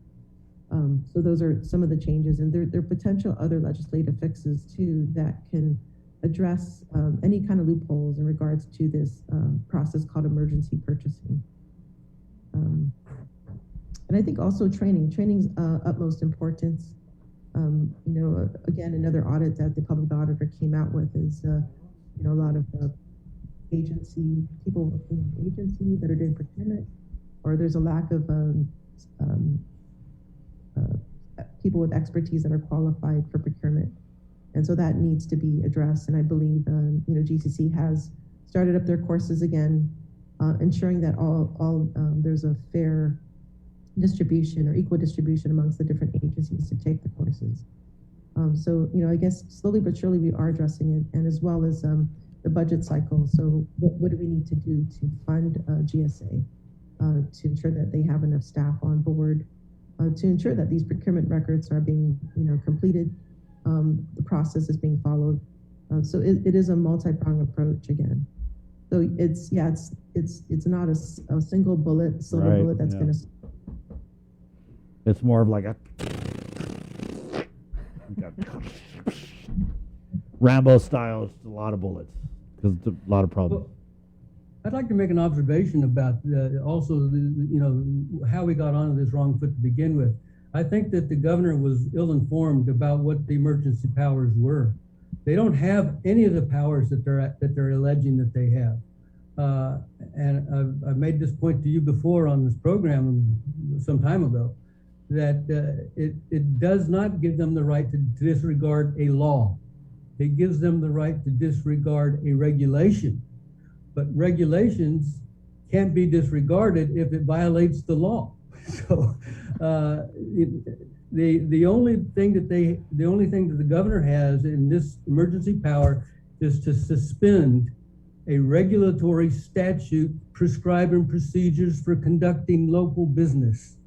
So those are some of the changes, and there are potential other legislative fixes too that can address any kind of loopholes in regards to this process called emergency purchasing. And I think also training's utmost importance. Again, another audit that the public auditor came out with is, a lot of people working in agency that are doing procurement, or there's a lack of people with expertise that are qualified for procurement. And so that needs to be addressed. And I believe, GCC has started up their courses again, ensuring that there's a fair distribution or equal distribution amongst the different agencies to take the courses. So, I guess slowly but surely we are addressing it, and as well as the budget cycle. So what do we need to do to fund GSA to ensure that they have enough staff on board, to ensure that these procurement records are being, completed, the process is being followed. So it is a multi-pronged approach again. So it's not a single bullet, silver bullet that's going to. It's more of like a Rambo style. It's a lot of bullets because it's a lot of problems. Well, I'd like to make an observation about also how we got onto this wrong foot to begin with. I think that the governor was ill-informed about what the emergency powers were. They don't have any of the powers that they're alleging that they have. And I've made this point to you before on this program some time ago, that it does not give them the right to disregard a law. It gives them the right to disregard a regulation. But regulations can't be disregarded if it violates the law. So the only thing that the governor has in this emergency power is to suspend a regulatory statute prescribing procedures for conducting local business.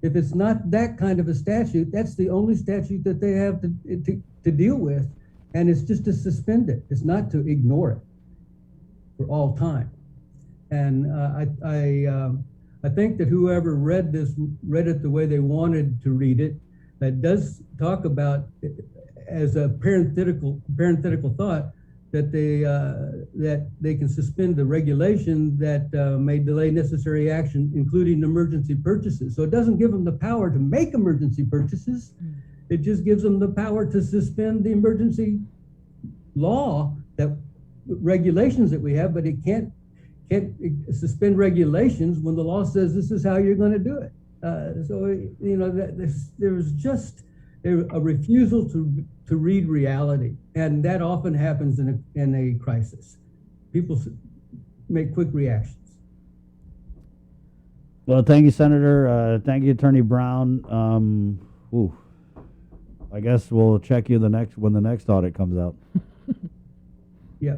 If it's not that kind of a statute, that's the only statute that they have to deal with, and it's just to suspend it. It's not to ignore it for all time. And I think that whoever read it the way they wanted to read it. That does talk about, as a parenthetical thought, that they can suspend the regulation that may delay necessary action, including emergency purchases. So it doesn't give them the power to make emergency purchases. It just gives them the power to suspend the emergency law, that regulations that we have, but it can't suspend regulations when the law says this is how you're going to do it. There's just a refusal to read reality, and that often happens in a crisis. People make quick reactions. Well, thank you, Senator. Thank you, Attorney Brown. I guess we'll check you when the next audit comes out. Yeah.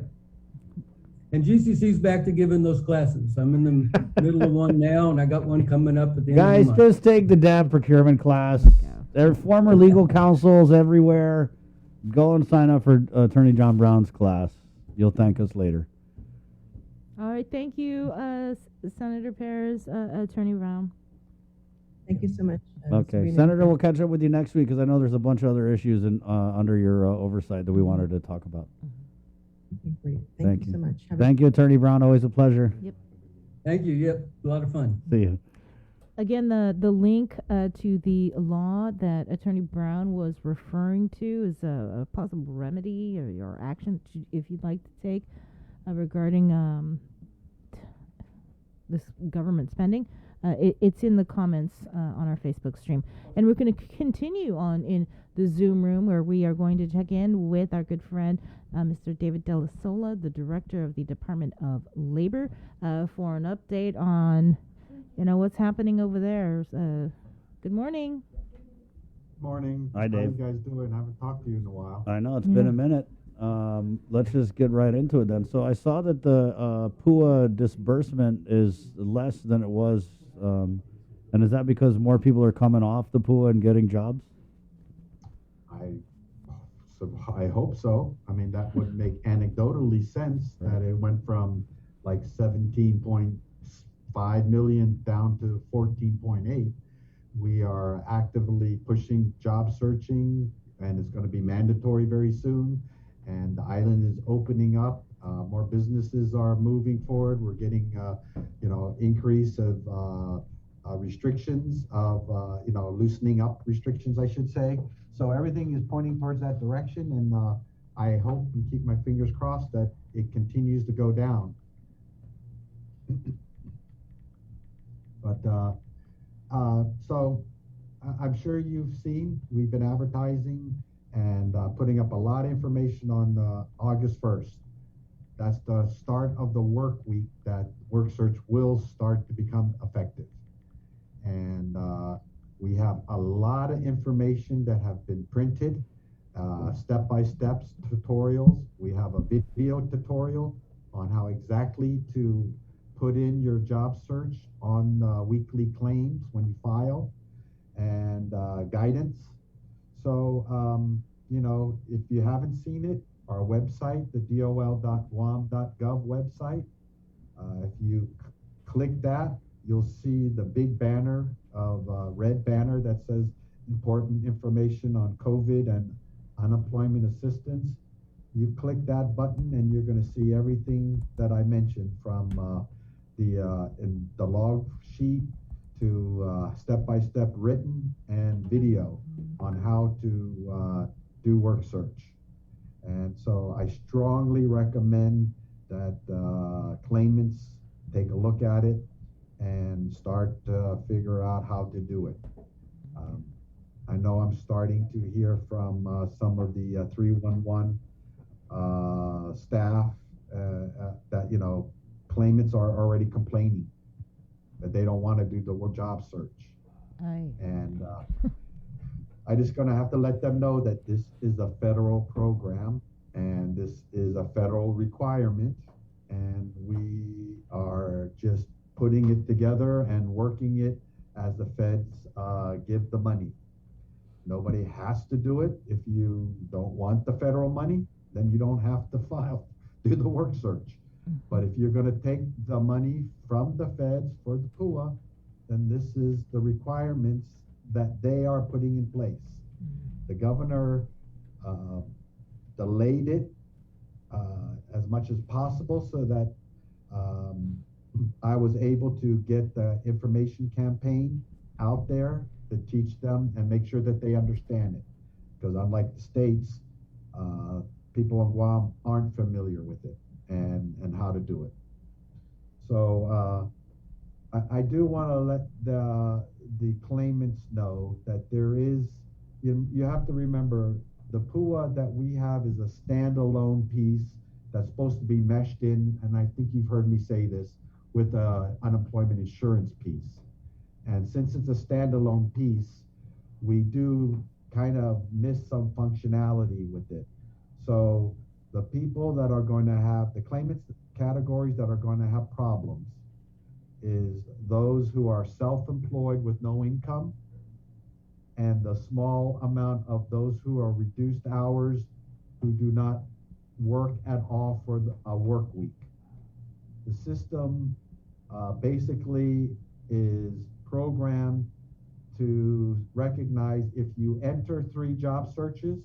And GCC's back to giving those classes. I'm in the middle of one now, and I got one coming up at the end of the month. Guys, just take the damn procurement class. There are former legal counsels everywhere. Go and sign up for Attorney John Brown's class. You'll thank us later. All right. Thank you, Senator Perez, Attorney Brown. Thank you so much. Okay. Senator, we'll catch up with you next week because I know there's a bunch of other issues under your oversight that we wanted to talk about. Okay, great. Thank you so much. Thank you, Attorney Brown. Always a pleasure. Yep. Thank you. Yep, a lot of fun. See you. Again, the link to the law that Attorney Brown was referring to is a possible remedy or your action that if you'd like to take regarding this government spending. It's in the comments on our Facebook stream. And we're going to continue on in the Zoom room where we are going to check in with our good friend, Mr. David Della Sola, the Director of the Department of Labor, for an update on, what's happening over there. Good morning. Morning. Hi, Dave. How you guys doing? I haven't talked to you in a while. I know, it's been a minute. Let's just get right into it then. So I saw that the PUA disbursement is less than it was. And is that because more people are coming off the PUA and getting jobs? I hope so. I mean, that would make anecdotally sense that it went from like 17.5 million down to 14.8. We are actively pushing job searching, and it's going to be mandatory very soon. And the island is opening up. More businesses are moving forward. We're getting, increase of restrictions, loosening up restrictions, I should say. So everything is pointing towards that direction, and I hope and keep my fingers crossed that it continues to go down. But so I'm sure you've seen, we've been advertising and putting up a lot of information on August 1st. That's the start of the work week that WorkSearch will start to become effective. And we have a lot of information that have been printed, step-by-step tutorials. We have a video tutorial on how exactly to put in your job search on weekly claims when you file, and guidance. So, if you haven't seen it, our website, the dol.guam.gov website, if you click that, you'll see the big banner of red banner that says important information on COVID and unemployment assistance. You click that button and you're going to see everything that I mentioned, from in the log sheet to step-by-step written and video on how to do work search. And so I strongly recommend that claimants take a look at it and start to figure out how to do it. I know I'm starting to hear from some of the 311 staff that, claimants are already complaining that they don't want to do the job search. And I just gonna have to let them know that this is a federal program and this is a federal requirement, and we are just putting it together and working it as the feds give the money. Nobody has to do it. If you don't want the federal money, then you don't have to do the work search. But if you're gonna take the money from the feds for the PUA, then this is the requirements that they are putting in place. The governor delayed it as much as possible so that I was able to get the information campaign out there to teach them and make sure that they understand it. Because unlike the states, people in Guam aren't familiar with it and how to do it. So I do want to let the claimants know that there is, you have to remember, the PUA that we have is a standalone piece that's supposed to be meshed in, and I think you've heard me say this, with the unemployment insurance piece. And since it's a standalone piece, we do kind of miss some functionality with it. So the people that are going to have, the claimants categories that are going to have problems is those who are self-employed with no income, and the small amount of those who are reduced hours, who do not work at all for a work week. The system basically is programmed to recognize if you enter 3 job searches,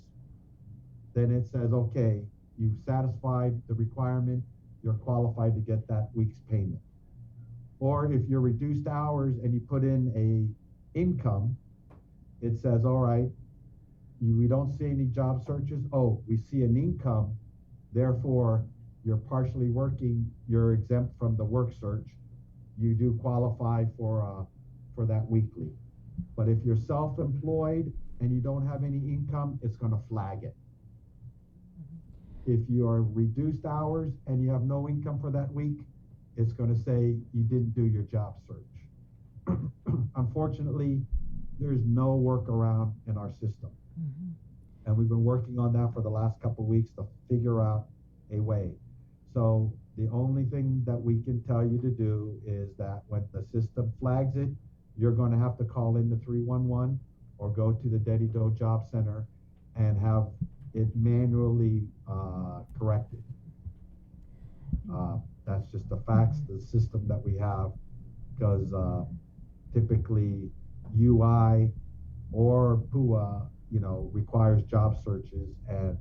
then it says, okay, you've satisfied the requirement, you're qualified to get that week's payment. Or if you're reduced hours and you put in a income, it says, all right, we don't see any job searches. Oh, we see an income, therefore you're partially working, you're exempt from the work search. You do qualify for that weekly. But if you're self-employed and you don't have any income, it's going to flag it. If you're reduced hours and you have no income for that week, it's going to say you didn't do your job search. Unfortunately, there's no workaround in our system. And we've been working on that for the last couple of weeks to figure out a way. So the only thing that we can tell you to do is that when the system flags it, you're going to have to call in the 311 or go to the Dedi Do Job Center and have it manually corrected. That's just the facts, the system that we have, because typically UI or PUA, requires job searches, and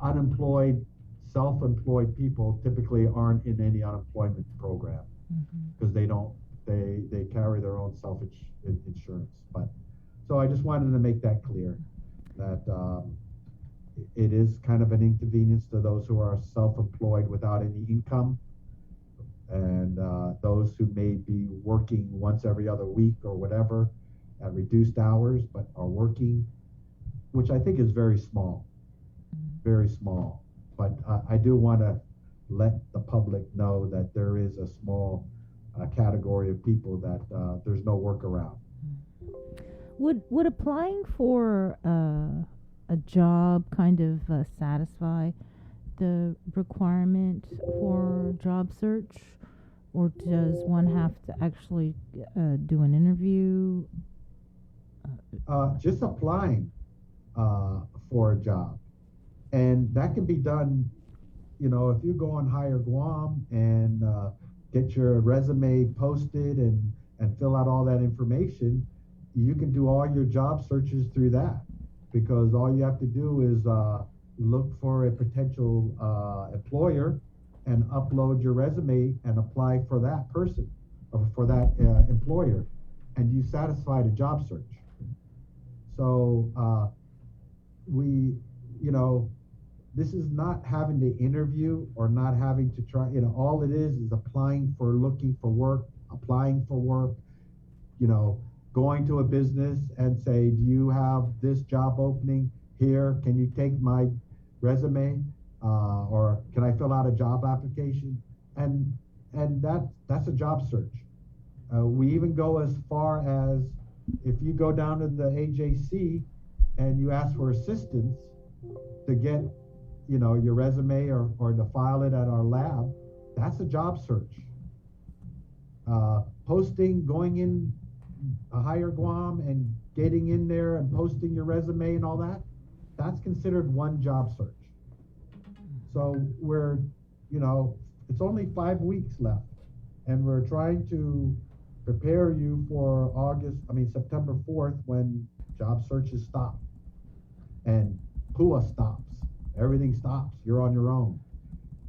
unemployed, self-employed people typically aren't in any unemployment program because they carry their own self-insurance. But so I just wanted to make that clear that it is kind of an inconvenience to those who are self-employed without any income, and those who may be working once every other week or whatever at reduced hours, but are working, which I think is very small, very small. But I do want to let the public know that there is a small category of people that there's no workaround. Would applying for a job kind of satisfy the requirement for job search, or does one have to actually do an interview? Just applying for a job, and that can be done. If you go on Hire Guam and get your resume posted and fill out all that information, you can do all your job searches through that, because all you have to do is look for a potential employer and upload your resume and apply for that person or for that employer, and you satisfied a job search. So this is not having to interview or not having to try, all it is applying for, looking for work, applying for work, going to a business and say, do you have this job opening here? Can you take my resume? Or can I fill out a job application? And that's a job search. We even go as far as, if you go down to the AJC and you ask for assistance to get, your resume or to file it at our lab, that's a job search. Posting, going in a Hire Guam and getting in there and posting your resume and all that, that's considered one job search. So we're, it's only 5 weeks left, and we're trying to prepare you for September 4th, when job searches stop and PUA stops. Everything stops. You're on your own.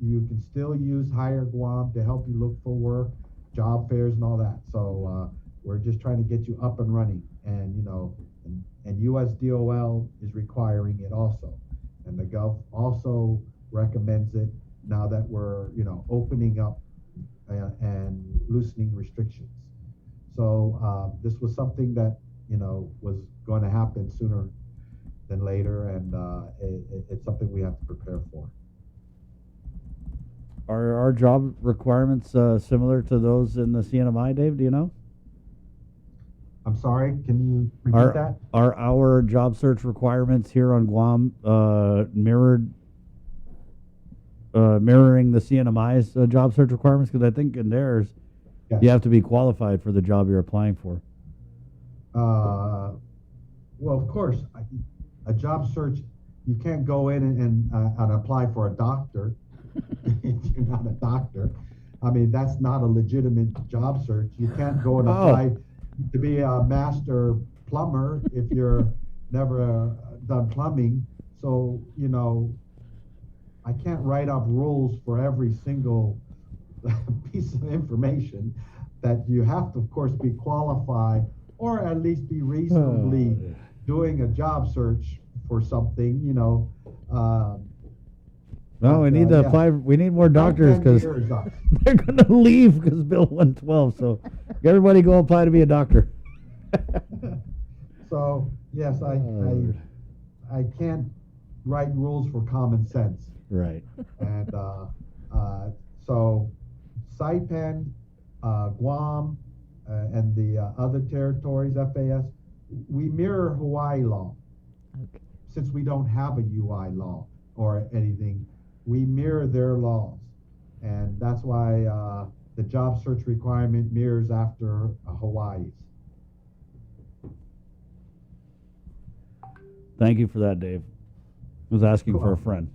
You can still use Hire Guam to help you look for work, job fairs and all that. So we're just trying to get you up and running, and and USDOL is requiring it also, and the Gov also recommends it now that we're opening up and loosening restrictions. So this was something that was going to happen sooner than later, and it's something we have to prepare for. Are our job requirements similar to those in the CNMI, Dave? Do you know? I'm sorry, can you repeat that? Are our job search requirements here on Guam mirroring the CNMI's job search requirements? Because I think in theirs, yes, you have to be qualified for the job you're applying for. Well, of course, a job search, you can't go in and apply for a doctor if you're not a doctor. I mean, that's not a legitimate job search. You can't go and apply to be a master plumber if you're never done plumbing. So, I can't write up rules for every single piece of information. That you have to, of course, be qualified or at least be reasonably doing a job search for something, you know. No, we need to apply. We need more doctors because they're going to leave because Bill 112. So everybody go apply to be a doctor. So yes, I can't write rules for common sense. Right. And so Saipan, Guam, and the other territories, FAS, we mirror Hawaii law. Okay. Since we don't have a UI law or anything, we mirror their laws. And that's why the job search requirement mirrors after Hawaii's. Thank you for that, Dave. I was asking for a friend.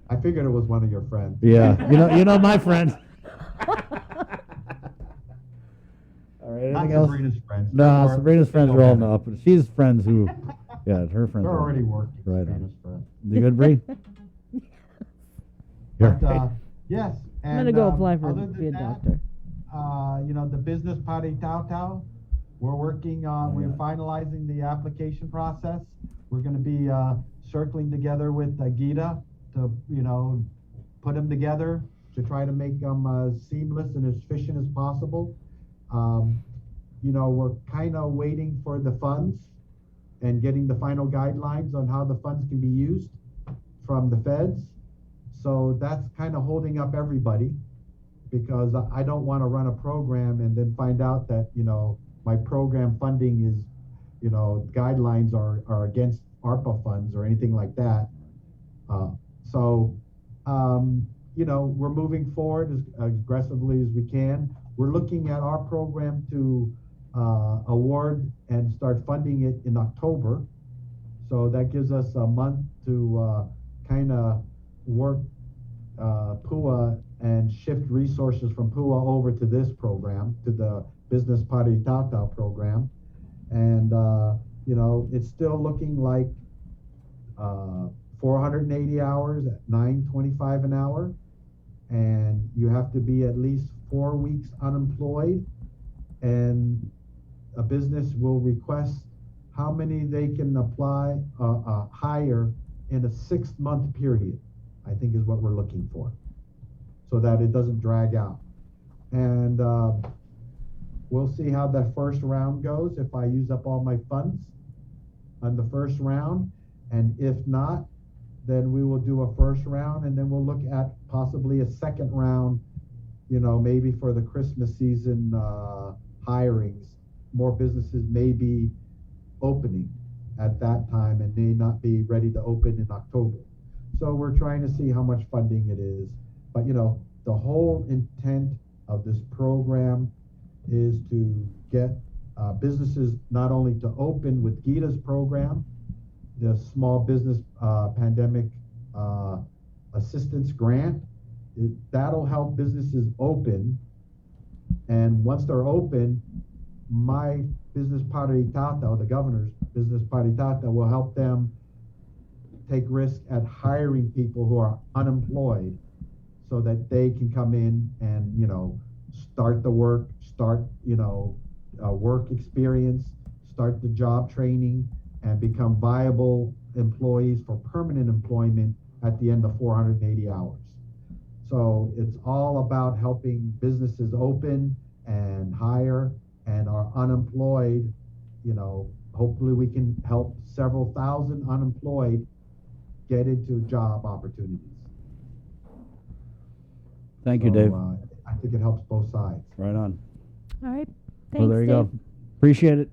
I figured it was one of your friends. Yeah, you know my friends. All right, anything else? Sabrina's friends. No, Sabrina's friends are all no, but she's friends who, yeah, her friends. They're are already working. Right Sabrina's on. friends. You good, Bree? But, yes. I'm going to go apply for other be a than that, doctor. You know, the business Pari Tau Tau, we're working on, we're finalizing the application process. We're going to be circling together with Gita to, you know, put them together to try to make them as seamless and as efficient as possible. You know, we're kind of waiting for the funds and getting the final guidelines on how the funds can be used from the feds. So that's kind of holding up everybody because I don't want to run a program and then find out that, you know, my program funding is, you know, guidelines are against ARPA funds or anything like that. You know, we're moving forward as aggressively as we can. We're looking at our program to award and start funding it in October. So that gives us a month to kind of work PUA and shift resources from PUA over to this program, to the Business Pari Tau Tau program. And, you know, it's still looking like 480 hours at $9.25 an hour. And you have to be at least 4 weeks unemployed. And a business will request how many they can apply, hire in a 6-month period, I think is what we're looking for, so that it doesn't drag out. And we'll see how that first round goes, if I use up all my funds on the first round. And if not, then we will do a first round, and then we'll look at possibly a second round, you know, maybe for the Christmas season hirings. More businesses may be opening at that time and may not be ready to open in October. So we're trying to see how much funding it is. But, you know, the whole intent of this program is to get businesses not only to open with Gita's program, the Small Business Pandemic Assistance Grant. That'll help businesses open. And once they're open, my Business Pari Tau Tau, the governor's Business Pari Tau Tau, will help them take risk at hiring people who are unemployed so that they can come in and, you know, start the work, start, you know, work experience, start the job training, and become viable employees for permanent employment at the end of 480 hours. So it's all about helping businesses open and hire, and are unemployed, you know, hopefully we can help several thousand unemployed get into job opportunities. Thank you, Dave. I think it helps both sides. Right on. All right. Thanks, Well, there you Dave. go. Appreciate it.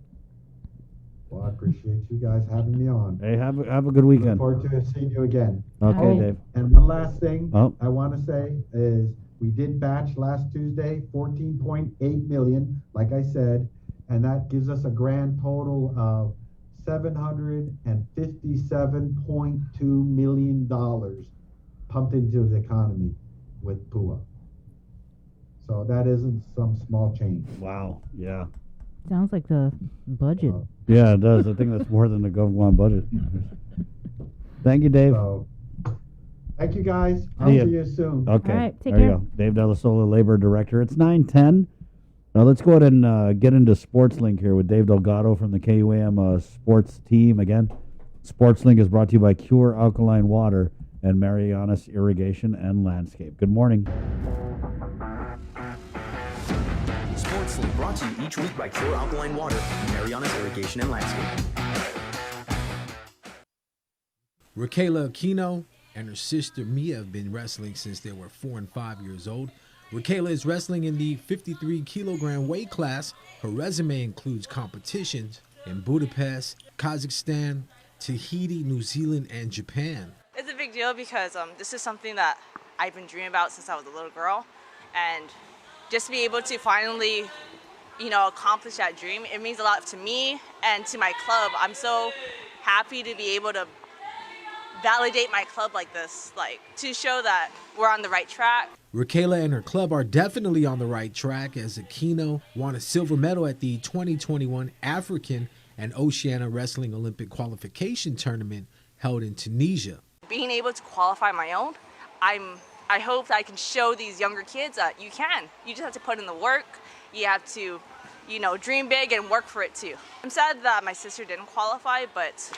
Well, I appreciate you guys having me on. Hey, have a good weekend. Look forward to seeing you again. Okay, Dave. And one last thing Oh. I want to say is we did batch last Tuesday, 14.8 million, like I said, and that gives us a grand total of $757.2 million pumped into the economy with PUA. So that isn't some small change. Wow. Yeah. Sounds like the budget. Yeah, it does. I think that's more than the government budget. Thank you, Dave. So, Thank you, guys. See I'll ya. see you soon. Okay. All right, take there care. you go. Dave Delasola, Labor Director. It's 9:10. Now let's go ahead and get into SportsLink here with Dave Delgado from the KUAM sports team. Again, SportsLink is brought to you by Cure Alkaline Water and Marianas Irrigation and Landscape. Good morning. SportsLink brought to you each week by Cure Alkaline Water and Marianas Irrigation and Landscape. Raquela Aquino and her sister Mia have been wrestling since they were 4 and 5 years old. Raquela is wrestling in the 53-kilogram weight class. Her resume includes competitions in Budapest, Kazakhstan, Tahiti, New Zealand, and Japan. It's a big deal because this is something that I've been dreaming about since I was a little girl. And just to be able to finally, accomplish that dream, it means a lot to me and to my club. I'm so happy to be able to validate my club like this, to show that we're on the right track. Raquela and her club are definitely on the right track as Aquino won a silver medal at the 2021 African and Oceania Wrestling Olympic Qualification Tournament held in Tunisia. Being able to qualify my own, I hope that I can show these younger kids that you can. You just have to put in the work. You have to, dream big and work for it too. I'm sad that my sister didn't qualify, but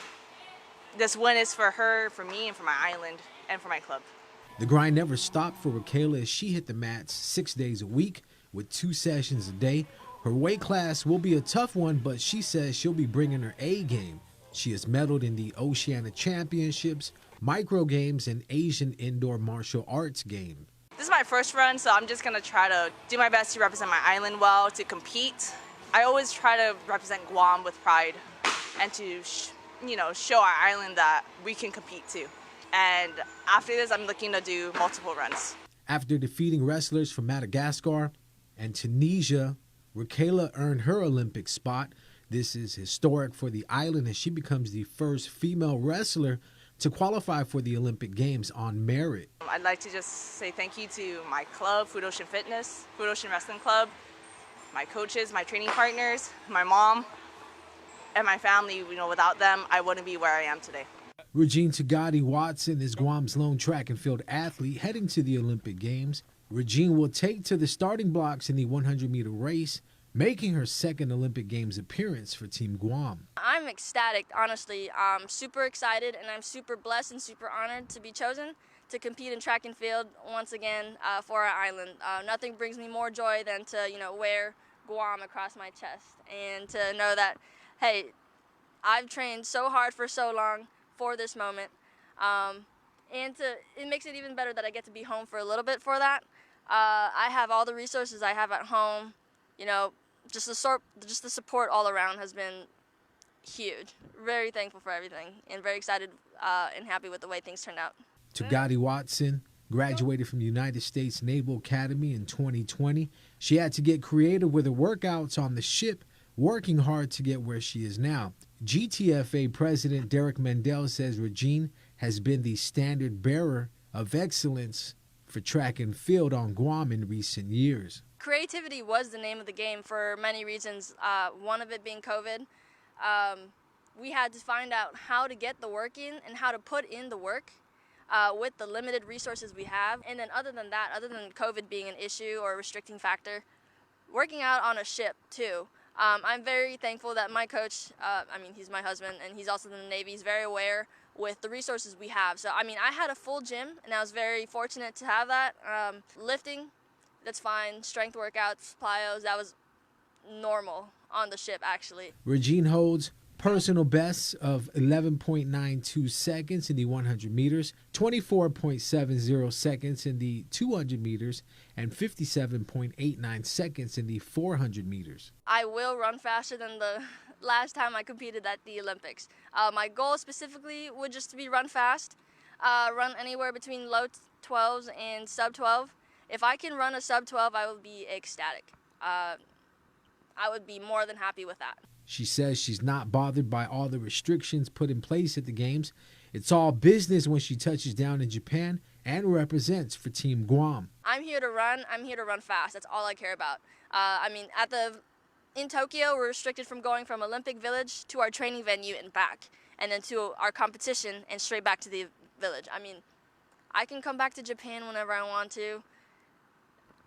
this win is for her, for me, and for my island, and for my club. The grind never stopped for Raquela as she hit the mats 6 days a week with 2 sessions a day. Her weight class will be a tough one, but she says she'll be bringing her A game. She has medaled in the Oceania Championships, Micro Games, and Asian Indoor Martial Arts Game. This is my first run, so I'm just going to try to do my best to represent my island well, to compete. I always try to represent Guam with pride and to show our island that we can compete too. And after this, I'm looking to do multiple runs. After defeating wrestlers from Madagascar and Tunisia, Raquela earned her Olympic spot. This is historic for the island as she becomes the first female wrestler to qualify for the Olympic Games on merit. I'd like to just say thank you to my club, Food Ocean Fitness, Food Ocean Wrestling Club, my coaches, my training partners, my mom, and my family. Without them, I wouldn't be where I am today. Regine Tugadi Watson is Guam's lone track and field athlete heading to the Olympic Games. Regine will take to the starting blocks in the 100-meter race, making her second Olympic Games appearance for Team Guam. I'm ecstatic, honestly. I'm super excited, and I'm super blessed and super honored to be chosen to compete in track and field once again for our island. Nothing brings me more joy than to wear Guam across my chest and to know that, hey, I've trained so hard for so long for this moment, and it makes it even better that I get to be home for a little bit for that. I have all the resources I have at home. Just the support all around has been huge. Very thankful for everything and very excited and happy with the way things turned out. Tugadi Watson graduated from the United States Naval Academy in 2020. She had to get creative with her workouts on the ship, working hard to get where she is now. GTFA President Derek Mendel says Regine has been the standard bearer of excellence for track and field on Guam in recent years. Creativity was the name of the game for many reasons, one of it being COVID. We had to find out how to get the work in and how to put in the work with the limited resources we have. And then other than that, other than COVID being an issue or a restricting factor, working out on a ship too. I'm very thankful that my coach, he's my husband and he's also in the Navy, he's very aware with the resources we have. So, I had a full gym and I was very fortunate to have that. Lifting, that's fine. Strength workouts, plyos, that was normal on the ship actually. Regine holds personal bests of 11.92 seconds in the 100 meters, 24.70 seconds in the 200 meters, and 57.89 seconds in the 400 meters. I will run faster than the last time I competed at the Olympics. My goal specifically would just to be run fast, run anywhere between low 12s and sub 12. If I can run a sub 12, I will be ecstatic. I would be more than happy with that. She says she's not bothered by all the restrictions put in place at the games. It's all business when she touches down in Japan and represents for Team Guam. I'm here to run. I'm here to run fast. That's all I care about. In Tokyo, we're restricted from going from Olympic Village to our training venue and back, and then to our competition and straight back to the village. I can come back to Japan whenever I want to.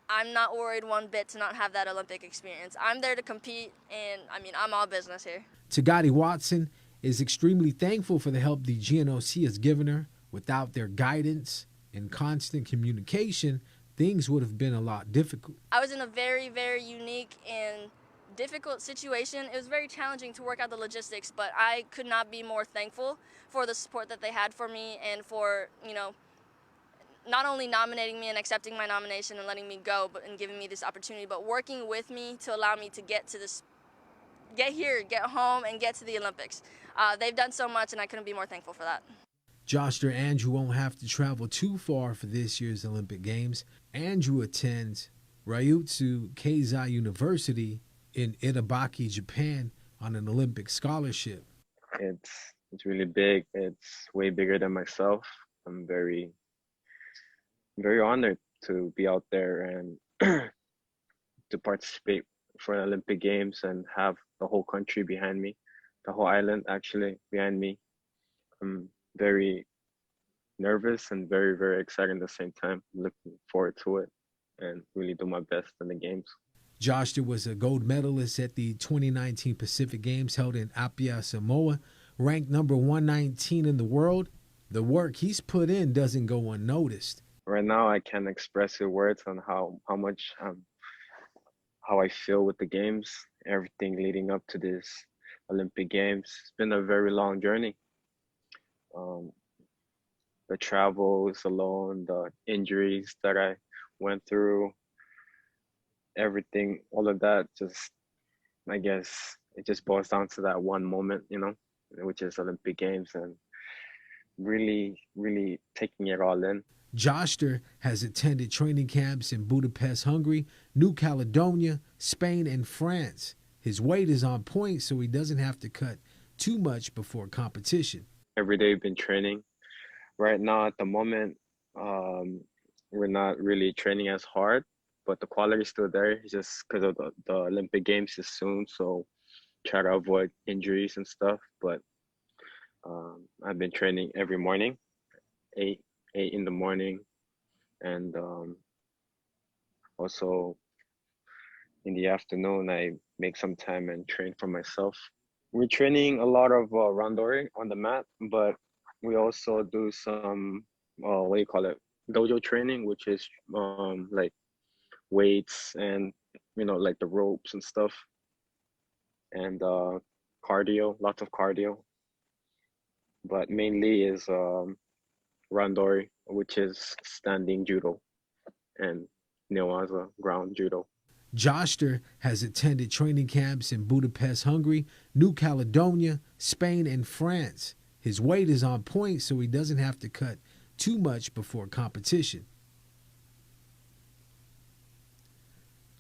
I'm not worried one bit to not have that Olympic experience. I'm there to compete, and I mean, I'm all business here. Tagati Watson is extremely thankful for the help the GNOC has given her. Without their guidance and constant communication, things would have been a lot difficult. I was in a very, very unique and difficult situation. It was very challenging to work out the logistics, but I could not be more thankful for the support that they had for me and for, you know, not only nominating me and accepting my nomination and letting me go, and giving me this opportunity, but working with me to allow me to get here, get home, and get to the Olympics. They've done so much, and I couldn't be more thankful for that. Joshua Andrew won't have to travel too far for this year's Olympic Games. Andrew attends Ryutsu Keizai University in Itabaki, Japan, on an Olympic scholarship. It's really big. It's way bigger than myself. I'm very honored to be out there and to participate for the Olympic Games and have the whole country behind me, the whole island actually behind me. I'm very nervous and very, very excited at the same time. Looking forward to it and really do my best in the games. Joshua was a gold medalist at the 2019 Pacific Games held in Apia, Samoa, ranked number 119 in the world. The work he's put in doesn't go unnoticed. Right now, I can't express in words on how much how I feel with the games, everything leading up to this Olympic Games. It's been a very long journey. The travels alone, the injuries that I went through, everything, all of that, just, I guess it just boils down to that one moment, you know, which is Olympic Games, and really, really taking it all in. Joshua has attended training camps in Budapest, Hungary, New Caledonia, Spain, and France. His weight is on point, so he doesn't have to cut too much before competition. Every day we've been training. Right now, at the moment, we're not really training as hard, but the quality is still there. It's just because of the Olympic Games is soon, so try to avoid injuries and stuff. But I've been training every morning, 8 in the morning, and also in the afternoon I make some time and train for myself. We're training a lot of randori on the mat, but we also do some dojo training, which is like weights and, you know, like the ropes and stuff, and cardio, lots of cardio, but mainly is randori, which is standing judo, and newaza, ground judo. Joshua has attended training camps in Budapest, Hungary, New Caledonia, Spain, and France. His weight is on point, so he doesn't have to cut too much before competition.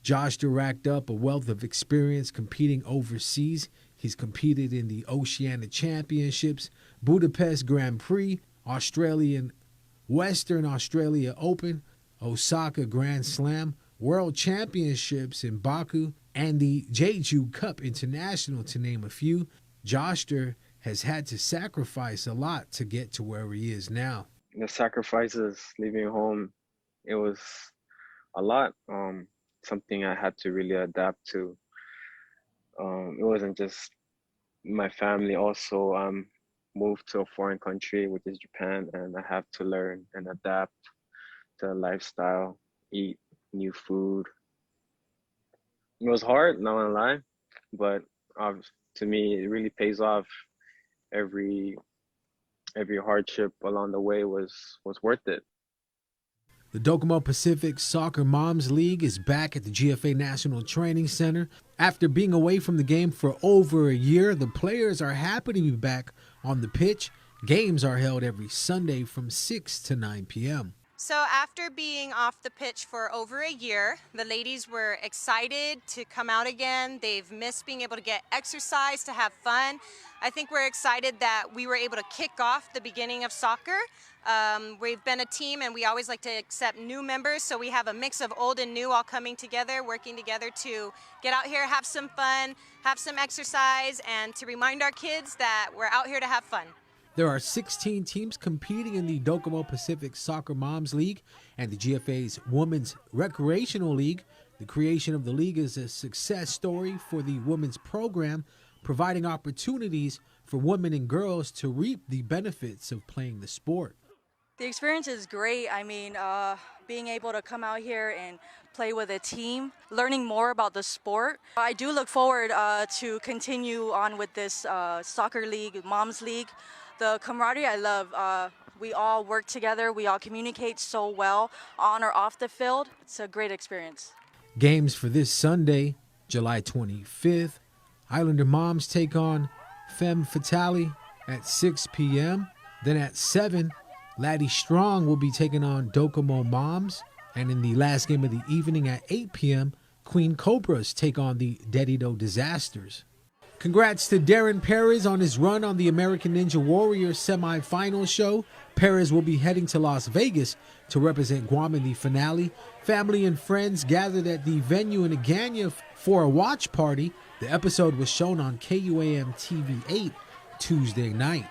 Joshua racked up a wealth of experience competing overseas. He's competed in the Oceania Championships, Budapest Grand Prix, Western Australia Open, Osaka Grand Slam, World Championships in Baku, and the Jeju Cup International, to name a few. Joshua has had to sacrifice a lot to get to where he is now. The sacrifices, leaving home, it was a lot. Something I had to really adapt to. It wasn't just my family. Also, moved to a foreign country, which is Japan, and I have to learn and adapt to the lifestyle, eat new food. It was hard, not gonna lie, but to me, it really pays off. Every hardship along the way was worth it. The Docomo Pacific Soccer Moms League is back at the GFA National Training Center. After being away from the game for over a year, the players are happy to be back on the pitch. Games are held every Sunday from 6 to 9 p.m. So after being off the pitch for over a year, the ladies were excited to come out again. They've missed being able to get exercise, to have fun. I think we're excited that we were able to kick off the beginning of soccer. We've been a team and we always like to accept new members, so we have a mix of old and new all coming together, working together to get out here, have some fun, have some exercise, and to remind our kids that we're out here to have fun. There are 16 teams competing in the Docomo Pacific Soccer Moms League and the GFA's Women's Recreational League. The creation of the league is a success story for the women's program, providing opportunities for women and girls to reap the benefits of playing the sport. The experience is great. I mean, being able to come out here and play with a team, learning more about the sport. I do look forward to continue on with this soccer league, Moms League. The camaraderie I love. We all work together. We all communicate so well on or off the field. It's a great experience. Games for this Sunday, July 25th. Islander Moms take on Femme Fatale at 6 p.m. Then at 7, Laddie Strong will be taking on Docomo Moms. And in the last game of the evening at 8 p.m., Queen Cobras take on the Dedido Disasters. Congrats to Darren Perez on his run on the American Ninja Warrior semifinal show. Perez will be heading to Las Vegas to represent Guam in the finale. Family and friends gathered at the venue in Agana for a watch party. The episode was shown on KUAM TV 8 Tuesday night.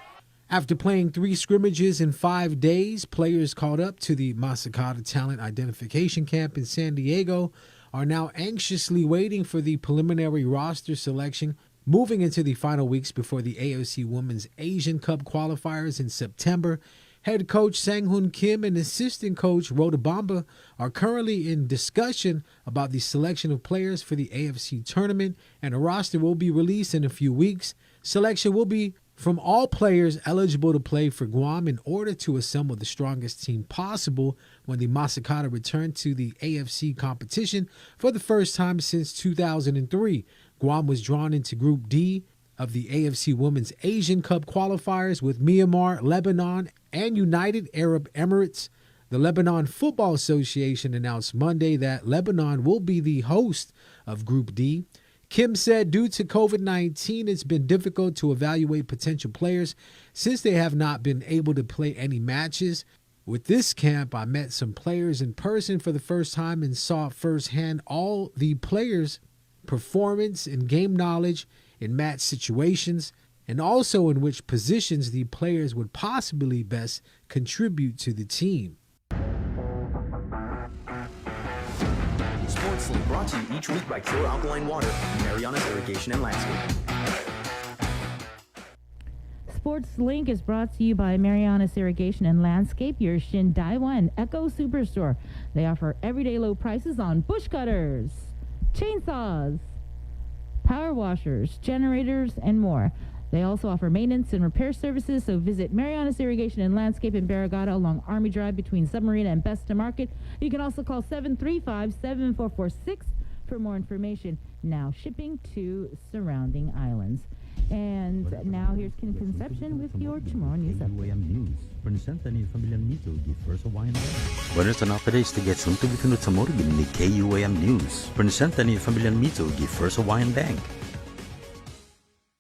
After playing 3 scrimmages in 5 days, players caught up to the Masakata Talent Identification Camp in San Diego are now anxiously waiting for the preliminary roster selection moving into the final weeks before the AFC Women's Asian Cup qualifiers in September. Head coach Sang-Hoon Kim and assistant coach Rhoda Bamba are currently in discussion about the selection of players for the AFC tournament, and a roster will be released in a few weeks. Selection will be from all players eligible to play for Guam in order to assemble the strongest team possible when the Masakata return to the AFC competition for the first time since 2003. Guam was drawn into Group D of the AFC Women's Asian Cup qualifiers with Myanmar, Lebanon, and United Arab Emirates. The Lebanon Football Association announced Monday that Lebanon will be the host of Group D. Kim said due to COVID-19, it's been difficult to evaluate potential players since they have not been able to play any matches. With this camp, I met some players in person for the first time and saw firsthand all the players' performance and game knowledge in match situations, and also in which positions the players would possibly best contribute to the team. Sports Link brought to you each week by Pure Alkaline Water, Mariana's Irrigation and Landscape. Sports Link is brought to you by Mariana's Irrigation and Landscape, your Shindaiwa and Echo Superstore. They offer everyday low prices on bush cutters, chainsaws, power washers, generators, and more. They also offer maintenance and repair services, so visit Mariana's Irrigation and Landscape in Barrigada along Army Drive between Submarina and Besta Market. You can also call 735-7446 for more information. Now shipping to surrounding islands. And now here's Kin Conception with your Tomorrow News Update. News. Presenta ni Familiang Mito gi First Hawaiian Bank. Buenos updates to get some to be sa morgan ni KUAM News. Presenta ni Familiang Mito gi First Hawaiian Bank.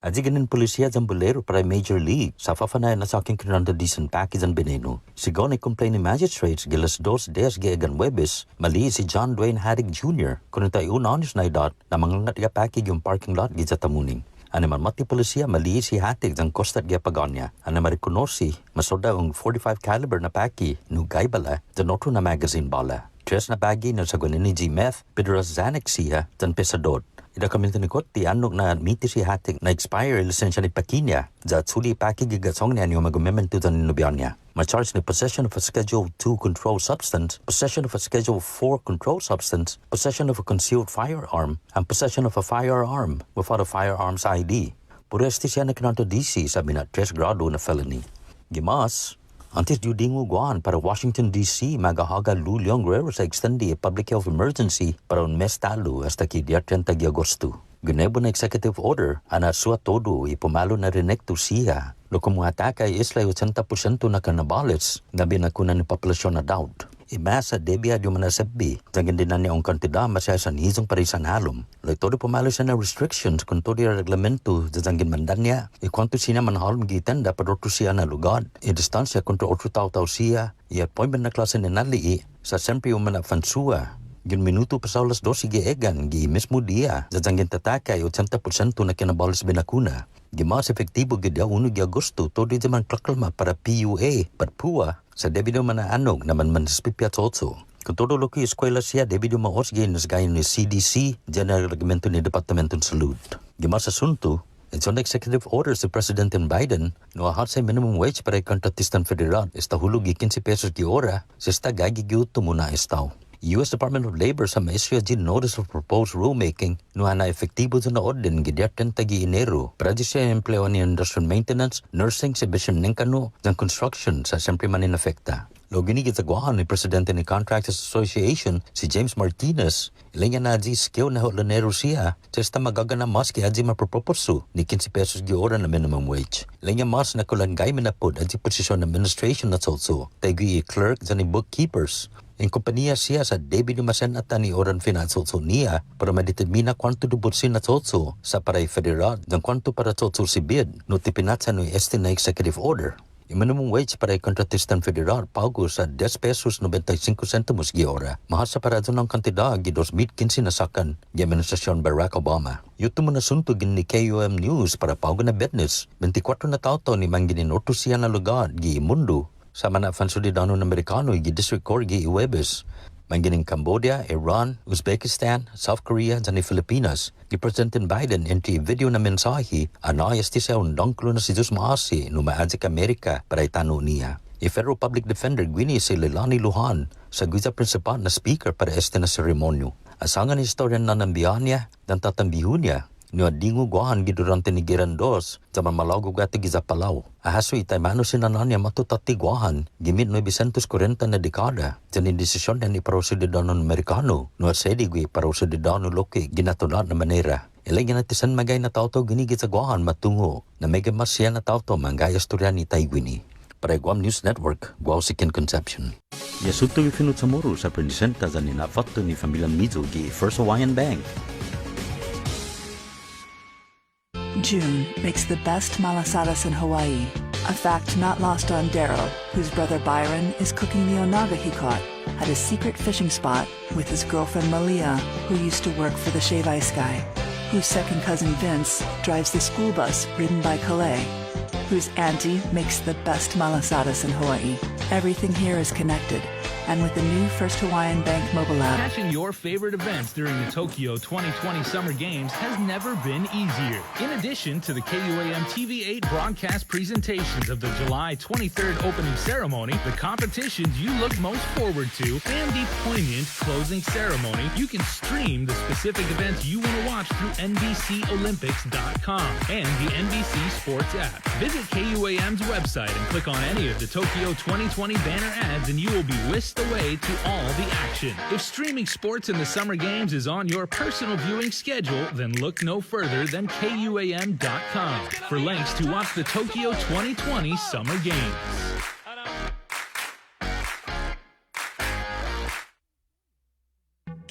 Ajiganin polisiya Zambolero para Major League sa fafanay na sa aking kinranda decent package ang bineno. Sigon ay complain ni magistrates gilas 2 días giagan Webes, mali si John Dwayne Haddock Jr. kung tayo unanis na idot na mangangat ga package yung parking lot gisa tamuning. Ano man mati polisiya mali si Haddock ang kostat ga pagonya. Ano marikonosi masoda ang 45 caliber na paki nugay bala danoto na magazine bala. Tres na bagi na sa gwanin ni G-Meth, Pedras Xanax siya, dan pesadot. Ida kami tinikot, ti anok na admiti si Haddock na expire lisensya ni Pakinya, at suli paki gigasong niya niyo magumemento dan nubyan niya. Ma-charge ni possession of a Schedule 2 controlled substance, possession of a Schedule 4 controlled substance, possession of a concealed firearm, and possession of a firearm without a firearms ID. Puresti siya na kinanto DC sabi na 3 grado na felony. Gimas, antes diudingo guan para Washington, D.C. magahaga lulyong rero sa extendi a public health emergency para un mes talo hasta ki dia 30 de Agosto. Ginebo na executive order ana sua todo ipumalo na renekto siya. Lo kumuhataka isla 80% na kanabales na binakunan ni populasyon na doubt. Imasa debia di manasabbi tangin din na niya ang kantida masyasan hizong parisan halom. Lo todo pumalo siya na restrictions kung todo yung reglamento jazangin mandan niya. Kwanto siya man halom gitanda padroto siya na lugar. Distansya kontra otro tao siya. Appointment na klase ni nali sa siyempre yung manafansua. Gin minuto pa sa alas 12 giegan, gi mismo dia, jajangin tatakay 80% na kinabalas binakuna. Gimas efektibo gida 1 de Agosto, todo jaman klakalma para PUA, patpua, sa debido manaanog naman manspipiat also. Kung todo lo ki eskwela siya, debido maosgay nas gaya ni CDC, General Reglamento ni Departamento ng Salud. Gimas asunto, it's on executive order si President Biden no ahat sa minimum wage para kontratistan federal esta hulog 15 pesos ki ora sa esta gagigyuto muna estaw. U.S. Department of Labor sa maisya din notice of proposed rulemaking no na efektibo sa na orden gidyatan tagi Enero para di siya empleo ni industrial maintenance, nursing, exhibition ng kano ng construction sa siyempre manin afekta. Lo ginigitagwahan ni Presidente ni Contractors Association si James Martinez, ilang yan na di skill na holanero siya sa esta magagana mas kaya di maproposo ni 15 pesos di ora na minimum wage. Ilang yan mas na kulangay minapod at di posisyon administration na also, tagi clerk ni bookkeepers. Ang kompanya siya sa David Masen at ni Oran Financial so niya para madetermina kwanto dubutsin na totso sa paray federal ng kwanto para totso si bid no tipinat sa no este na executive order. Yung minimum wage para kontratistan federal pago sa 10 pesos 95 centimos gi ora. Mahal sa parado ng kantidad gi 2015 na sakan gi administrasyon Barack Obama. Yuto mo na suntugin ni KUM News para pago na business. 24 na tao ni mangginin oto siya na lugar gi mundo. Sama na fansudidano ng Amerikano gi District Court gi Iwebes. Mangining Cambodia, Iran, Uzbekistan, South Korea, at Pilipinas. Ni President Biden entry video na mensahe anayas ti sa undangklo na si Diyos maasi no maadzik Amerika para itano niya. Federal Public Defender Gwini si Leilani Lujan sa guisa principal na speaker para este na seremonyo. Asangan historian na nambihan niya dan tatambihun niya no adingo guahan gidurante ni Girandos zaman malago gati giza Palau. Ahaso itay mano sinananya matutati guahan gimit 940 na dekada janin desisyon na ni parosididano Amerikano no asedi gui parosididano loke ginatunat na manera. Ilay ginatisan magay na tauto ginigit sa guahan matungo na mega masya na tauto manggay istorya ni Taygwini. Para Guam News Network, Guau Sikin Conception. Yasuto yufinut sa moro sa presenta za ni nafatto ni Familia Mizo gi First Hawaiian Bank. June makes the best malasadas in Hawaii, a fact not lost on Daryl, whose brother Byron is cooking the onaga he caught at a secret fishing spot with his girlfriend Malia, who used to work for the Shave Ice Guy, whose second cousin Vince drives the school bus ridden by Calais, whose auntie makes the best malasadas in Hawaii. Everything here is connected, and with the new First Hawaiian Bank mobile app. Catching your favorite events during the Tokyo 2020 Summer Games has never been easier. In addition to the KUAM TV8 broadcast presentations of the July 23rd opening ceremony, the competitions you look most forward to, and the poignant closing ceremony, you can stream the specific events you want to watch through NBCOlympics.com and the NBC Sports app. Visit KUAM's website and click on any of the Tokyo 2020 banner ads and you will be whisked away to all the action. If streaming sports in the Summer Games is on your personal viewing schedule, then look no further than KUAM.com for links to watch the Tokyo 2020 Summer Games.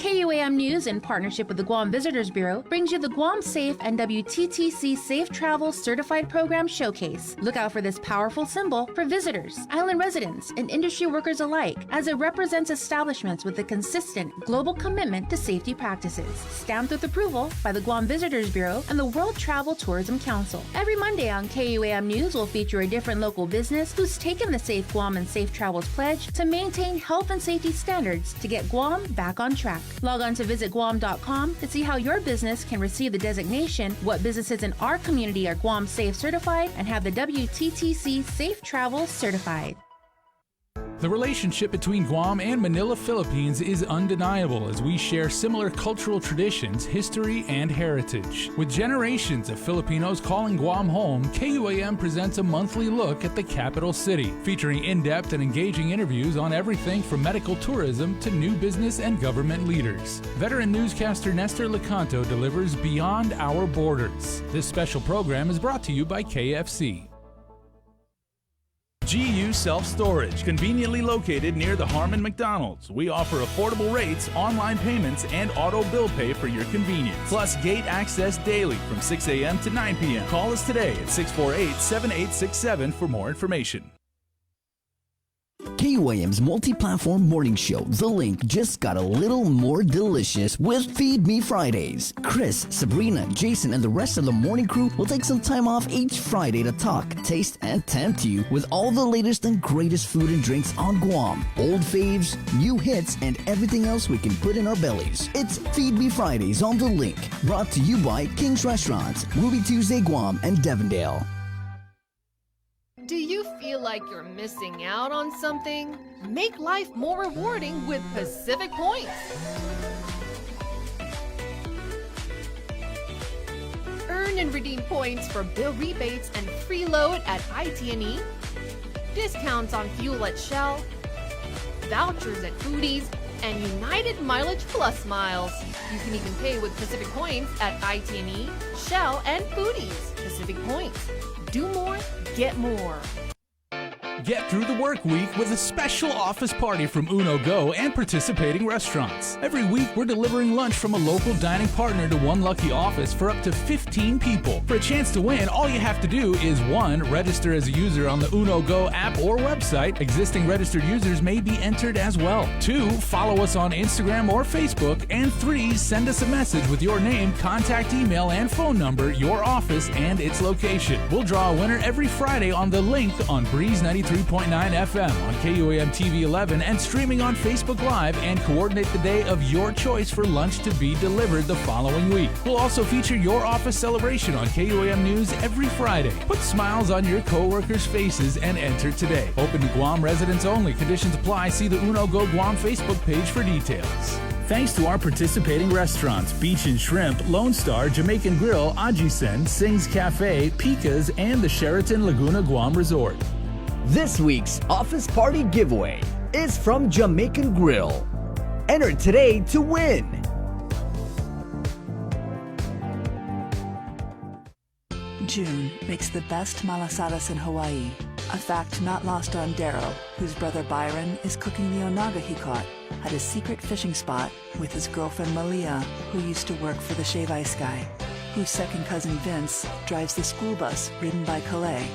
KUAM News, in partnership with the Guam Visitors Bureau, brings you the Guam Safe and WTTC Safe Travel Certified Program Showcase. Look out for this powerful symbol for visitors, island residents, and industry workers alike, as it represents establishments with a consistent global commitment to safety practices. Stamped with approval by the Guam Visitors Bureau and the World Travel Tourism Council. Every Monday on KUAM News will feature a different local business who's taken the Safe Guam and Safe Travels pledge to maintain health and safety standards to get Guam back on track. Log on to visitguam.com to see how your business can receive the designation, what businesses in our community are Guam Safe certified, and have the WTTC Safe Travel certified. The relationship between Guam and Manila, Philippines is undeniable as we share similar cultural traditions, history, and heritage. With generations of Filipinos calling Guam home, KUAM presents a monthly look at the capital city, featuring in-depth and engaging interviews on everything from medical tourism to new business and government leaders. Veteran newscaster Nestor Lecanto delivers Beyond Our Borders. This special program is brought to you by KFC. GU Self-Storage, conveniently located near the Harmon McDonald's. We offer affordable rates, online payments, and auto bill pay for your convenience. Plus gate access daily from 6 a.m. to 9 p.m. Call us today at 648-7867 for more information. KUAM's multi-platform morning show, The Link, just got a little more delicious with Feed Me Fridays. Chris, Sabrina, Jason, and the rest of the morning crew will take some time off each Friday to talk, taste, and tempt you with all the latest and greatest food and drinks on Guam. Old faves, new hits, and everything else we can put in our bellies. It's Feed Me Fridays on The Link, brought to you by King's Restaurants, Ruby Tuesday Guam, and Devondale. Do you feel like you're missing out on something? Make life more rewarding with Pacific Points. Earn and redeem points for bill rebates and free load at IT&E, discounts on fuel at Shell, vouchers at Foodies, and United Mileage Plus miles. You can even pay with Pacific Points at IT&E, Shell, and Foodies. Pacific Points. Do more, get more. Get through the work week with a special office party from Uno Go and participating restaurants. Every week, we're delivering lunch from a local dining partner to one lucky office for up to 15 people. For a chance to win, all you have to do is 1. Register as a user on the Uno Go app or website. Existing registered users may be entered as well. 2. Follow us on Instagram or Facebook. And 3. Send us a message with your name, contact email, and phone number, your office, and its location. We'll draw a winner every Friday on The Link on Breeze 93.9 FM on KUAM TV 11 and streaming on Facebook Live, and coordinate the day of your choice for lunch to be delivered the following week. We'll also feature your office celebration on KUAM News every Friday. Put smiles on your co-workers' faces and enter today. Open to Guam residents only. Conditions apply. See the Uno Go Guam Facebook page for details. Thanks to our participating restaurants, Beach and Shrimp, Lone Star, Jamaican Grill, Ajisen, Sing's Cafe, Pika's, and the Sheraton Laguna Guam Resort. This week's office party giveaway is from Jamaican Grill. Enter today to win. June makes the best malasadas in Hawaii, a fact not lost on Daryl, whose brother Byron is cooking the onaga he caught at a secret fishing spot with his girlfriend Malia, who used to work for the Shave Ice Guy, whose second cousin Vince drives the school bus ridden by Calais,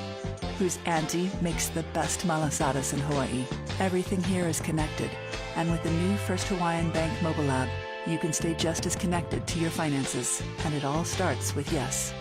whose auntie makes the best malasadas in Hawaii. Everything here is connected, and with the new First Hawaiian Bank mobile app, you can stay just as connected to your finances, and it all starts with yes.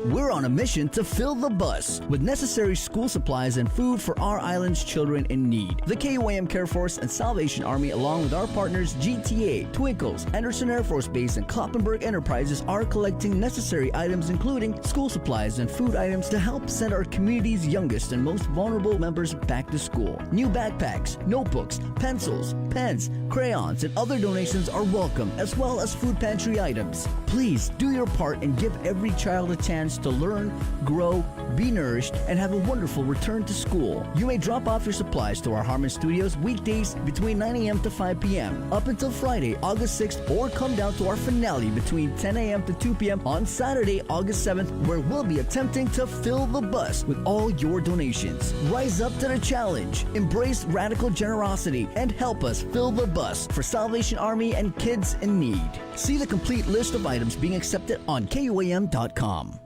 We're on a mission to fill the bus with necessary school supplies and food for our island's children in need. The KUAM Care Force and Salvation Army, along with our partners GTA, Twinkles, Anderson Air Force Base, and Kloppenburg Enterprises, are collecting necessary items including school supplies and food items to help send our community's youngest and most vulnerable members back to school. New backpacks, notebooks, pencils, pens, crayons, and other donations are welcome, as well as food pantry items. Please do your part and give every child a chance to learn, grow, be nourished, and have a wonderful return to school. You may drop off your supplies to our Harmon Studios weekdays between 9 a.m. to 5 p.m. up until Friday, August 6th, or come down to our finale between 10 a.m. to 2 p.m. on Saturday, August 7th, where we'll be attempting to fill the bus with all your donations. Rise up to the challenge, embrace radical generosity, and help us fill the bus for Salvation Army and kids in need. See the complete list of items being accepted on KUAM.com.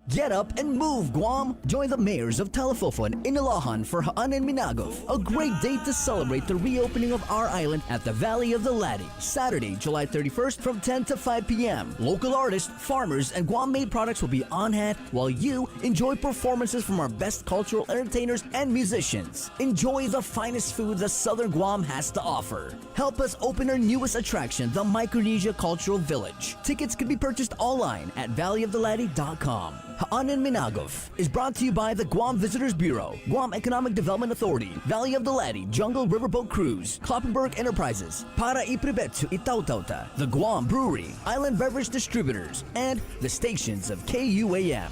Get up and move, Guam! Join the mayors of Talifofo and Inilahan for Ha'anan Minagov, a great day to celebrate the reopening of our island at the Valley of the Latte, Saturday, July 31st from 10 to 5 p.m. Local artists, farmers, and Guam-made products will be on hand while you enjoy performances from our best cultural entertainers and musicians. Enjoy the finest food that Southern Guam has to offer. Help us open our newest attraction, the Micronesia Cultural Village. Tickets can be purchased online at valleyofthelatte.com. Ha'anan Minagov is brought to you by the Guam Visitors Bureau, Guam Economic Development Authority, Valley of the Latte, Jungle Riverboat Cruise, Kloppenburg Enterprises, Para Ipribetsu Itautauta, the Guam Brewery, Island Beverage Distributors, and the stations of KUAM.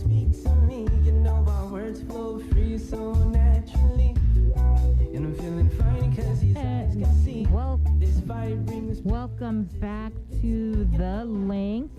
speak to me, you know our words flow free so naturally. And I'm feeling fine because his eyes can see. This vibe brings Welcome back to the link.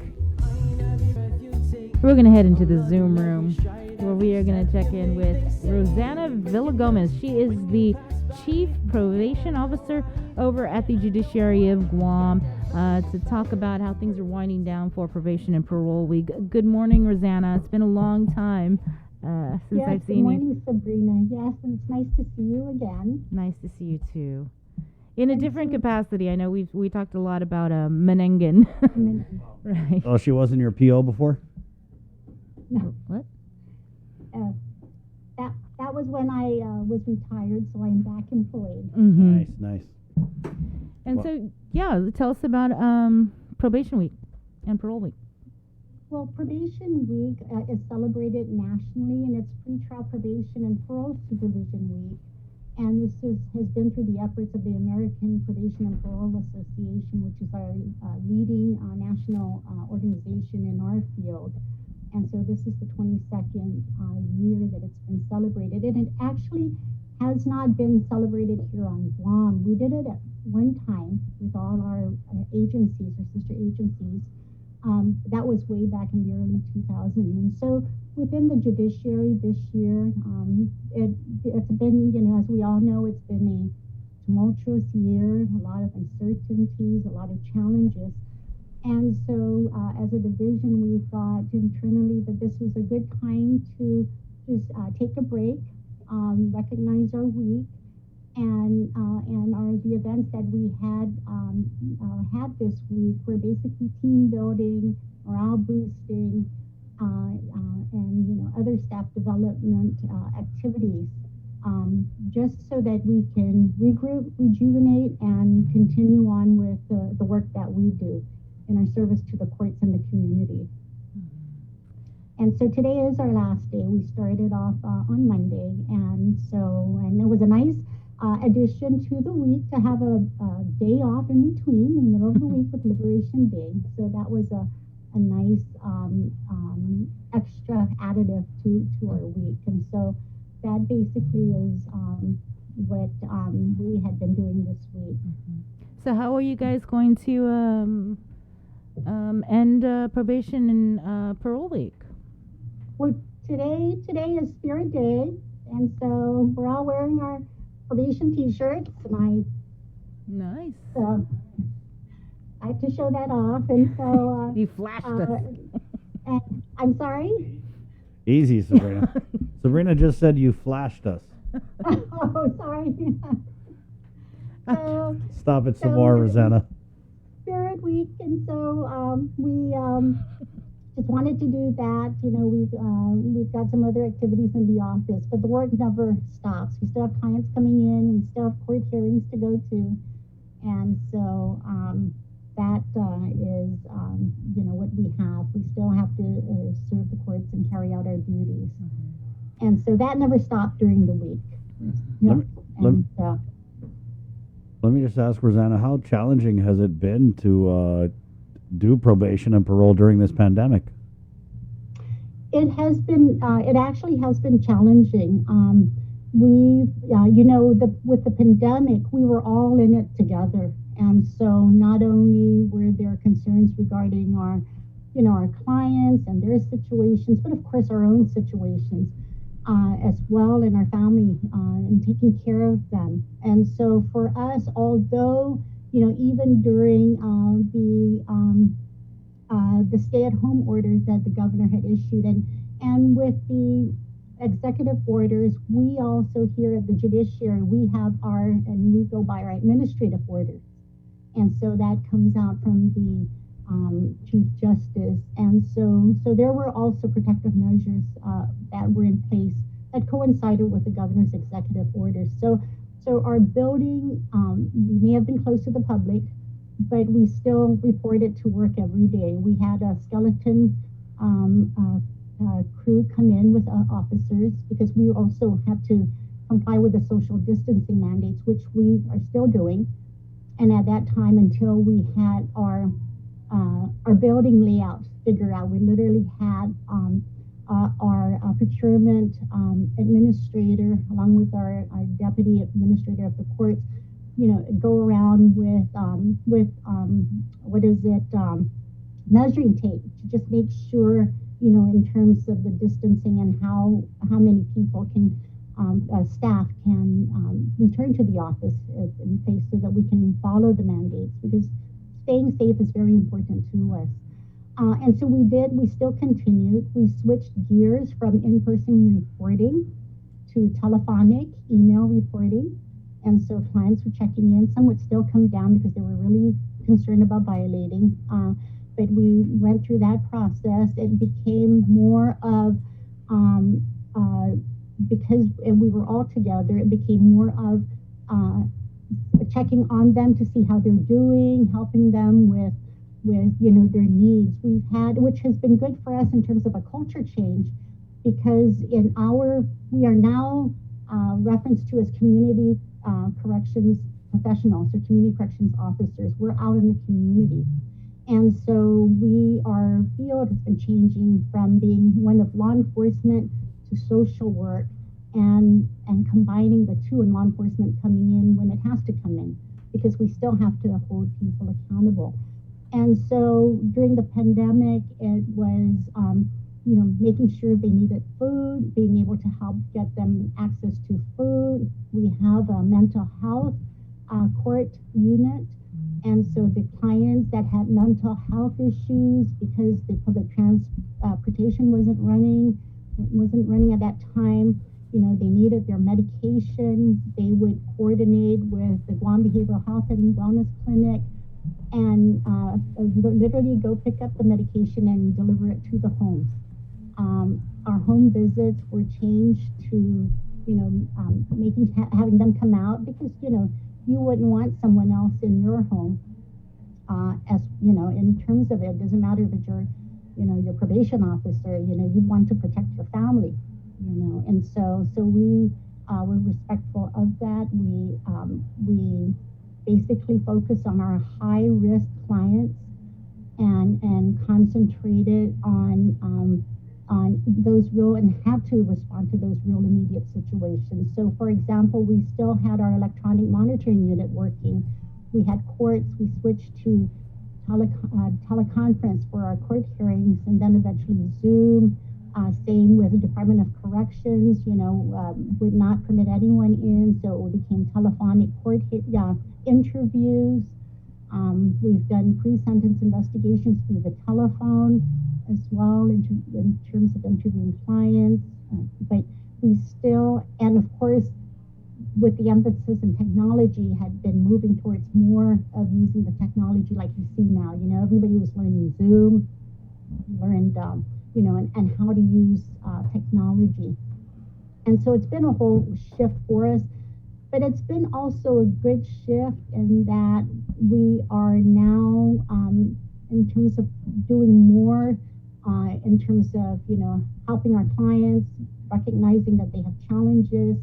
We're going to head into the Zoom room where we are going to check in with Rosanna Villagomez. She is the Chief Probation Officer over at the Judiciary of Guam to talk about how things are winding down for probation and parole week. Good morning, Rosanna. It's been a long time since I've seen you. Good morning, Sabrina. Yes, and it's nice to see you again. Nice to see you too. In a different capacity. I know we talked a lot about Menengen. Right. Oh, she wasn't your PO before? No. What? That was when I was retired, so I'm back employed. Mm-hmm. Nice. And so, yeah, tell us about probation week and parole week. Well, probation week is celebrated nationally, and it's pretrial probation and parole supervision week. And this has been through the efforts of the American Probation and Parole Association, which is our leading national organization in our field. And so this is the 22nd year that it's been celebrated. And it actually has not been celebrated here on Guam. We did it at one time with all our agencies, our sister agencies. That was way back in the early 2000s. And so within the judiciary this year, it's been, as we all know, it's been a tumultuous year, a lot of uncertainties, a lot of challenges. And so as a division, we thought internally that this was a good time to just take a break, recognize our week, and the events that we had this week were basically team building, morale boosting, and other staff development activities, just so that we can regroup, rejuvenate, and continue on with the work that we do in our service to the courts and the community. And so today is our last day. We started off on Monday, and it was a nice addition to the week to have a day off in between, in the middle of the week with Liberation Day. So that was a nice extra additive to our week. And so that basically is what we had been doing this week. So how are you guys going to end probation and parole week? Well, today is Spirit Day, and so we're all wearing our probation T-shirts, and nice. I had to show that off, and so you flashed us. And I'm sorry. Easy, Sabrina. Sabrina just said you flashed us. Oh, sorry. Stop it some more, Rosanna. Spirit Week, and so we just wanted to do that. We've got some other activities in the office, but the work never stops. We still have clients coming in. We still have court hearings to go to, and so that is what we have. We still have to serve the courts and carry out our duties, and so that never stopped during the week. Let me just ask Rosanna, how challenging has it been to do probation and parole during this pandemic? It has been. It actually has been challenging. With the pandemic, we were all in it together, and so not only were there concerns regarding our clients and their situations, but of course our own situations as well, and our family and taking care of them. And so for us, although even during the stay-at-home orders that the governor had issued, and with the executive orders, we also here at the judiciary, we go by our administrative orders, and so that comes out from the Chief Justice, and so there were also protective measures that were in place that coincided with the governor's executive orders. So our building, we may have been close to the public, but we still reported to work every day. We had a skeleton crew come in with officers, because we also had to comply with the social distancing mandates, which we are still doing. And at that time, until we had our building layout figured out, we literally had procurement administrator, along with our deputy administrator of the courts, go around with measuring tape to just make sure, in terms of the distancing and how many people can, staff can return to the office in place so that we can follow the mandates, because staying safe is very important to us. And so we still continued. We switched gears from in-person reporting to telephonic email reporting. And so clients were checking in. Some would still come down because they were really concerned about violating. But we went through that process. It became more of, because we were all together, it became more of checking on them to see how they're doing, helping them with their needs. We've had, which has been good for us in terms of a culture change, because we are now referenced to as community corrections professionals or community corrections officers. We're out in the community. And so our field has been changing from being one of law enforcement to social work, and combining the two, and law enforcement coming in when it has to come in, because we still have to hold people accountable. And so during the pandemic, it was, making sure they needed food, being able to help get them access to food. We have a mental health court unit. And so the clients that had mental health issues because the public transportation wasn't running at that time, they needed their medication. They would coordinate with the Guam Behavioral Health and Wellness Clinic and literally go pick up the medication and deliver it to the homes. Our home visits were changed to, having them come out, because, you wouldn't want someone else in your home, in terms of it doesn't matter if it's your probation officer, you'd want to protect your family, and so we were respectful of that. We basically focus on our high risk clients and concentrated on those real, and had to respond to those real immediate situations. So for example, we still had our electronic monitoring unit working. We had courts, we switched to teleconference for our court hearings, and then eventually Zoom. Same with the Department of Corrections, would not permit anyone in, so it became telephonic court interviews. We've done pre-sentence investigations through the telephone as well in terms of interviewing clients. But we still, and of course, with the emphasis in technology, had been moving towards more of using the technology like you see now. Everybody was learning Zoom, learned, and how to use technology. And so it's been a whole shift for us. But it's been also a good shift in that we are now, in terms of doing more, in terms of, helping our clients, recognizing that they have challenges,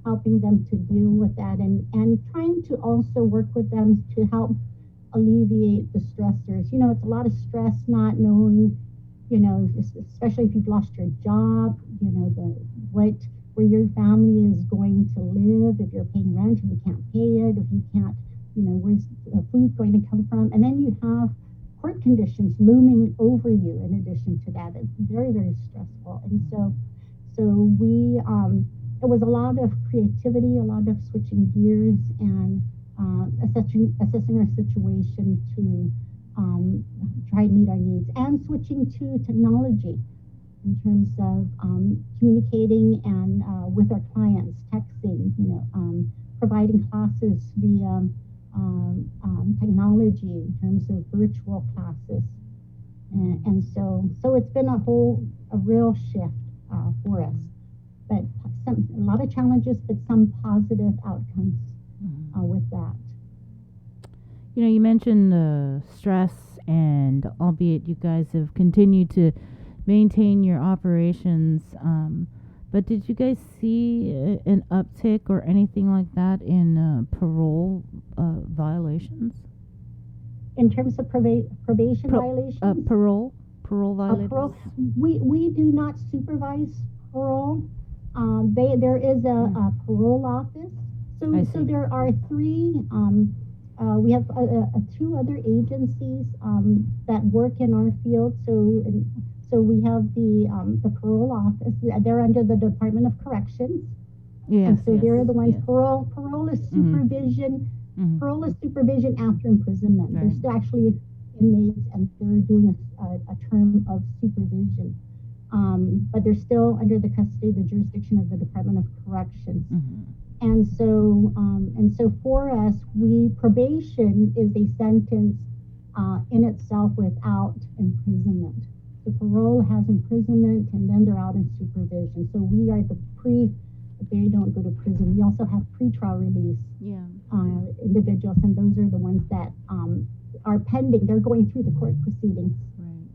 helping them to deal with that, and trying to also work with them to help alleviate the stressors. It's a lot of stress not knowing, especially if you've lost your job, where your family is going to live, if you're paying rent and you can't pay it, if you can't, where's the food going to come from? And then you have court conditions looming over you in addition to that. It's very, very stressful. And so we, it was a lot of creativity, a lot of switching gears, and assessing our situation to try and meet our needs, and switching to technology in terms of communicating and with our clients, texting, providing classes via technology in terms of virtual classes. And so it's been a real shift for us, but a lot of challenges, but some positive outcomes with that. You mentioned stress, and albeit you guys have continued to maintain your operations, but did you guys see an uptick or anything like that in parole violations? In terms of probation violations? Parole violations? We do not supervise parole, there is a parole office. So there are three. We have two other agencies that work in our field. So we have the parole office. They're under the Department of Corrections. Yes. And so yes, they're the ones. yes. Parole is supervision. Parole is supervision after imprisonment. Right. They're still actually inmates, and they're doing a term of supervision. But they're still under the custody, the jurisdiction of the Department of Corrections. And so for us, probation is a sentence in itself without imprisonment. So parole has imprisonment, and then they're out in supervision. So we are they don't go to prison. We also have pretrial release individuals, and those are the ones that are pending. They're going through the court proceedings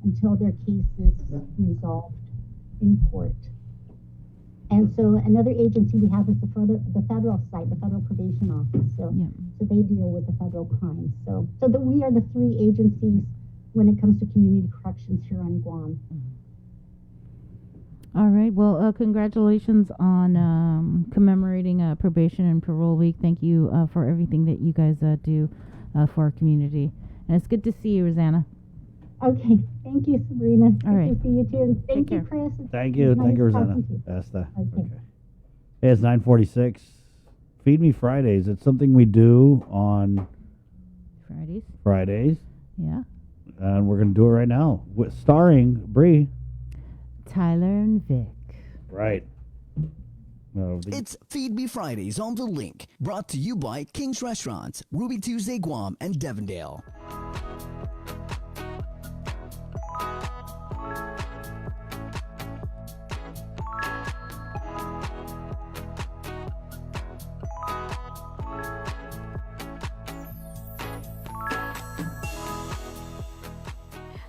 until their case is resolved in court. And so another agency we have is the federal side, the Federal Probation Office. So they deal with the federal crimes. So we are the three agencies when it comes to community corrections here on Guam. All right. Well, congratulations on commemorating Probation and Parole Week. Thank you for everything that you guys do for our community. And it's good to see you, Rosanna. Okay. Thank you, Sabrina. All right. Good to see you too. And thank you, care. Chris. Thank you. Nice Thank you, Rosanna. talking to you. Esther. Okay. Hey, it's 9:46. Feed Me Fridays. It's something we do on Fridays. Yeah. And we're going to do it right now. Starring Bree. Tyler and Vic. Right. It's Feed Me Fridays on The Link, brought to you by King's Restaurants, Ruby Tuesday Guam, and Devondale.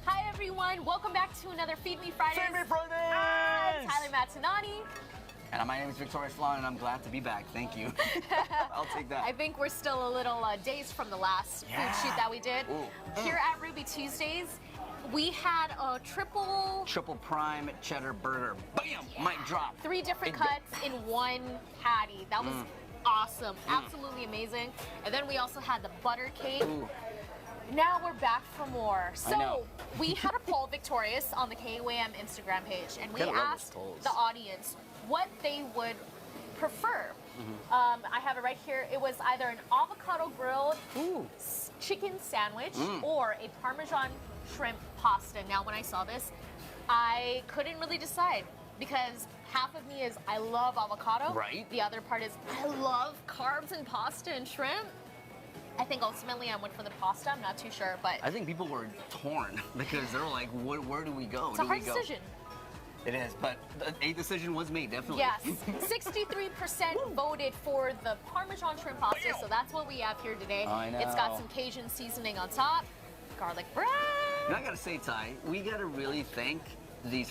Hi everyone, welcome back to another Feed Me Fridays. Feed Me Fridays! I'm Tyler Mazzanani. And my name is Victoria Salon, and I'm glad to be back. Thank you. I'll take that. I think we're still a little days from the last food shoot that we did. Here at Ruby Tuesdays, we had a triple prime cheddar burger. Bam! Mic drop. 3 different cuts in one patty. That was awesome. Absolutely amazing. And then we also had the butter cake. Now we're back for more. So we had a poll, Victorious, on the KUAM Instagram page, and we asked the audience what they would prefer. I have it right here. It was either an avocado grilled chicken sandwich or a Parmesan shrimp pasta. Now, when I saw this, I couldn't really decide because half of me is I love avocado. Right. The other part is I love carbs and pasta and shrimp. I think ultimately I went for the pasta. I'm not too sure, but I think people were torn because they're like, where do we go? It's a hard decision. It is, but a decision was made, definitely. Yes, 63% voted for the Parmesan shrimp pasta, so that's what we have here today. I know. It's got some Cajun seasoning on top, garlic bread. And I gotta say, Ty, we gotta really thank the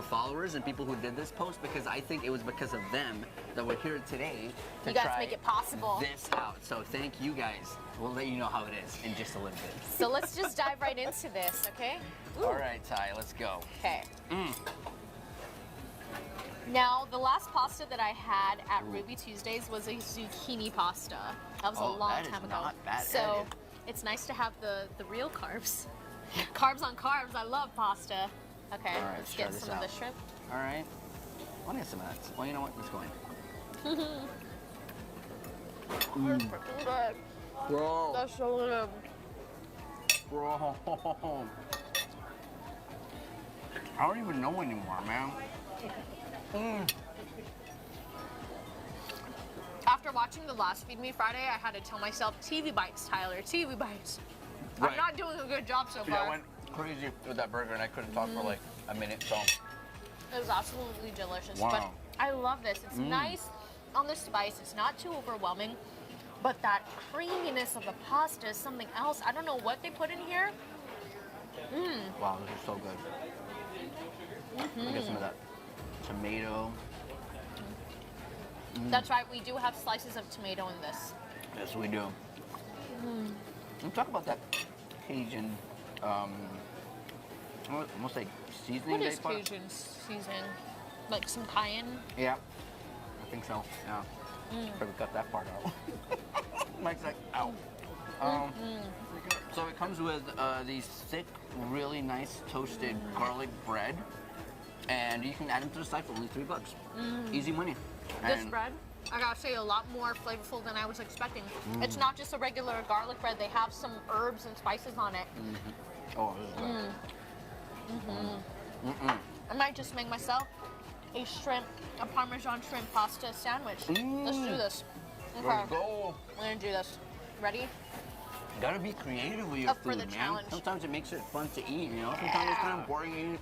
followers and people who did this post, because I think it was because of them that we're here today to You guys try make it possible. this out. So thank you guys. We'll let you know how it is in just a little bit. So let's just dive right into this, okay? All right, Ty, let's go. Okay. Now, the last pasta that I had at Ruby Tuesdays was a zucchini pasta. That was a long time ago. Not bad so it's nice to have the real carbs. Carbs on carbs. I love pasta. Okay, All right, let's try get this some of out. the shrimp. All right. I want to get some of that. Well, you know what? Let's go in. That's freaking good. Bro. That's so good. Bro. I don't even know anymore, man. After watching the last Feed Me Friday, I had to tell myself, TV bites, Tyler, TV bites. Right. I'm not doing a good job so Yeah, I far. went crazy with that burger, and I couldn't talk for like a minute, so. It was absolutely delicious. Wow. But I love this. It's nice on the spice. It's not too overwhelming. But that creaminess of the pasta is something else. I don't know what they put in here. Wow, this is so good. Look at some of that tomato. That's right. We do have slices of tomato in this. Yes, we do. Let's talk about that Cajun, almost like seasoning. What is they put. Cajun seasoning? Like some cayenne? Yeah, I think so. Yeah. Probably cut that part out. Mike's like, ow. So it comes with these thick, really nice toasted garlic bread, and you can add them to the side for only $3. Easy money. This And bread, I gotta say, a lot more flavorful than I was expecting. It's not just a regular garlic bread. They have some herbs and spices on it. Oh, this is good. I might just make myself a Parmesan shrimp pasta sandwich. Let's do this. Okay. Let's go. We're gonna do this. Ready? You gotta be creative with your Up for food, the man. challenge. Sometimes it makes it fun to eat, you know? Sometimes it's kind of boring eating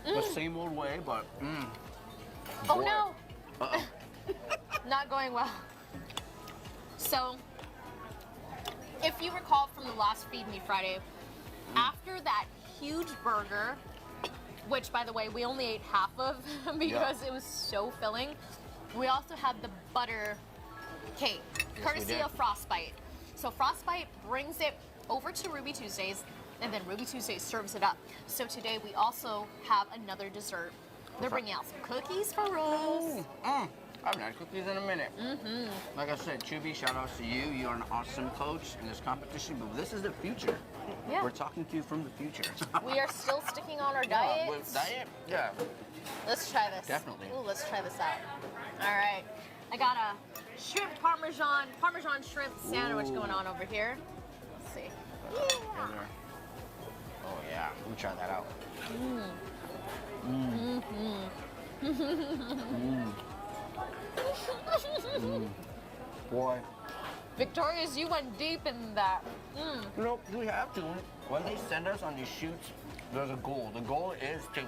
the same old way, but Oh boy. no! Uh-oh. Not going well. So, if you recall from the last Feed Me Friday, after that huge burger, which by the way we only ate half of because it was so filling, we also had the butter cake, Yes, courtesy we did. of Frostbite. So Frostbite brings it over to Ruby Tuesdays, and then Ruby Tuesdays serves it up. So today we also have another dessert. They're bringing out some cookies for us. I haven't had cookies in a minute. Like I said, Chubby, shout outs to you. You're an awesome coach in this competition, but this is the future. Yeah. We're talking to you from the future. We are still sticking on our Yeah, diet. with diet? Yeah. Let's try this. Definitely. Ooh, let's try this out. All right. I got a shrimp parmesan shrimp sandwich going on over here. Let's see. Oh yeah, let me try that out. Boy. Victorious, you went deep in that. Nope, we have to. When they send us on these shoots, there's a goal. The goal is to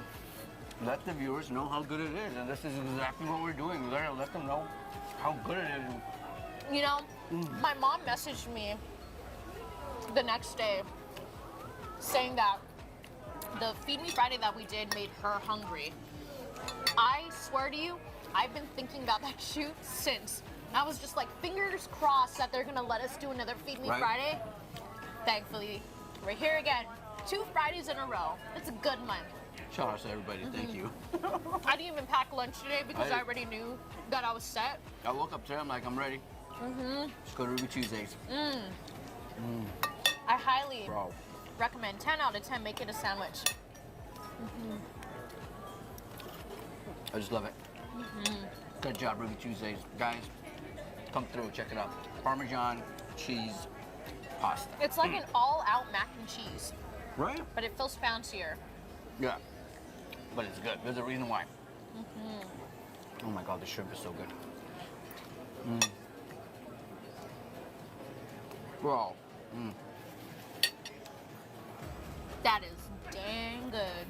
let the viewers know how good it is, and this is exactly what we're doing. We're gonna let them know how good it is. You know, my mom messaged me the next day saying that the Feed Me Friday that we did made her hungry. I swear to you, I've been thinking about that shoot since. I was just like, fingers crossed that they're gonna let us do another Feed Me Right. Friday. Thankfully, we're here again. 2 Fridays in a row. It's a good month. Shout out to everybody, thank you. I didn't even pack lunch today because I- I already knew that I was set. I woke up today, I'm like, I'm ready. Let's go to Ruby Tuesdays. I highly Bro. recommend 10 out of 10 make it a sandwich. I just love it. Good job, Ruby Tuesdays. Guys, come through, check it out. Parmesan cheese pasta. It's like an all-out mac and cheese, Right? but it feels fancier. Yeah. But it's good. There's a reason why. Oh my god, the shrimp is so good. Bro. That is dang good.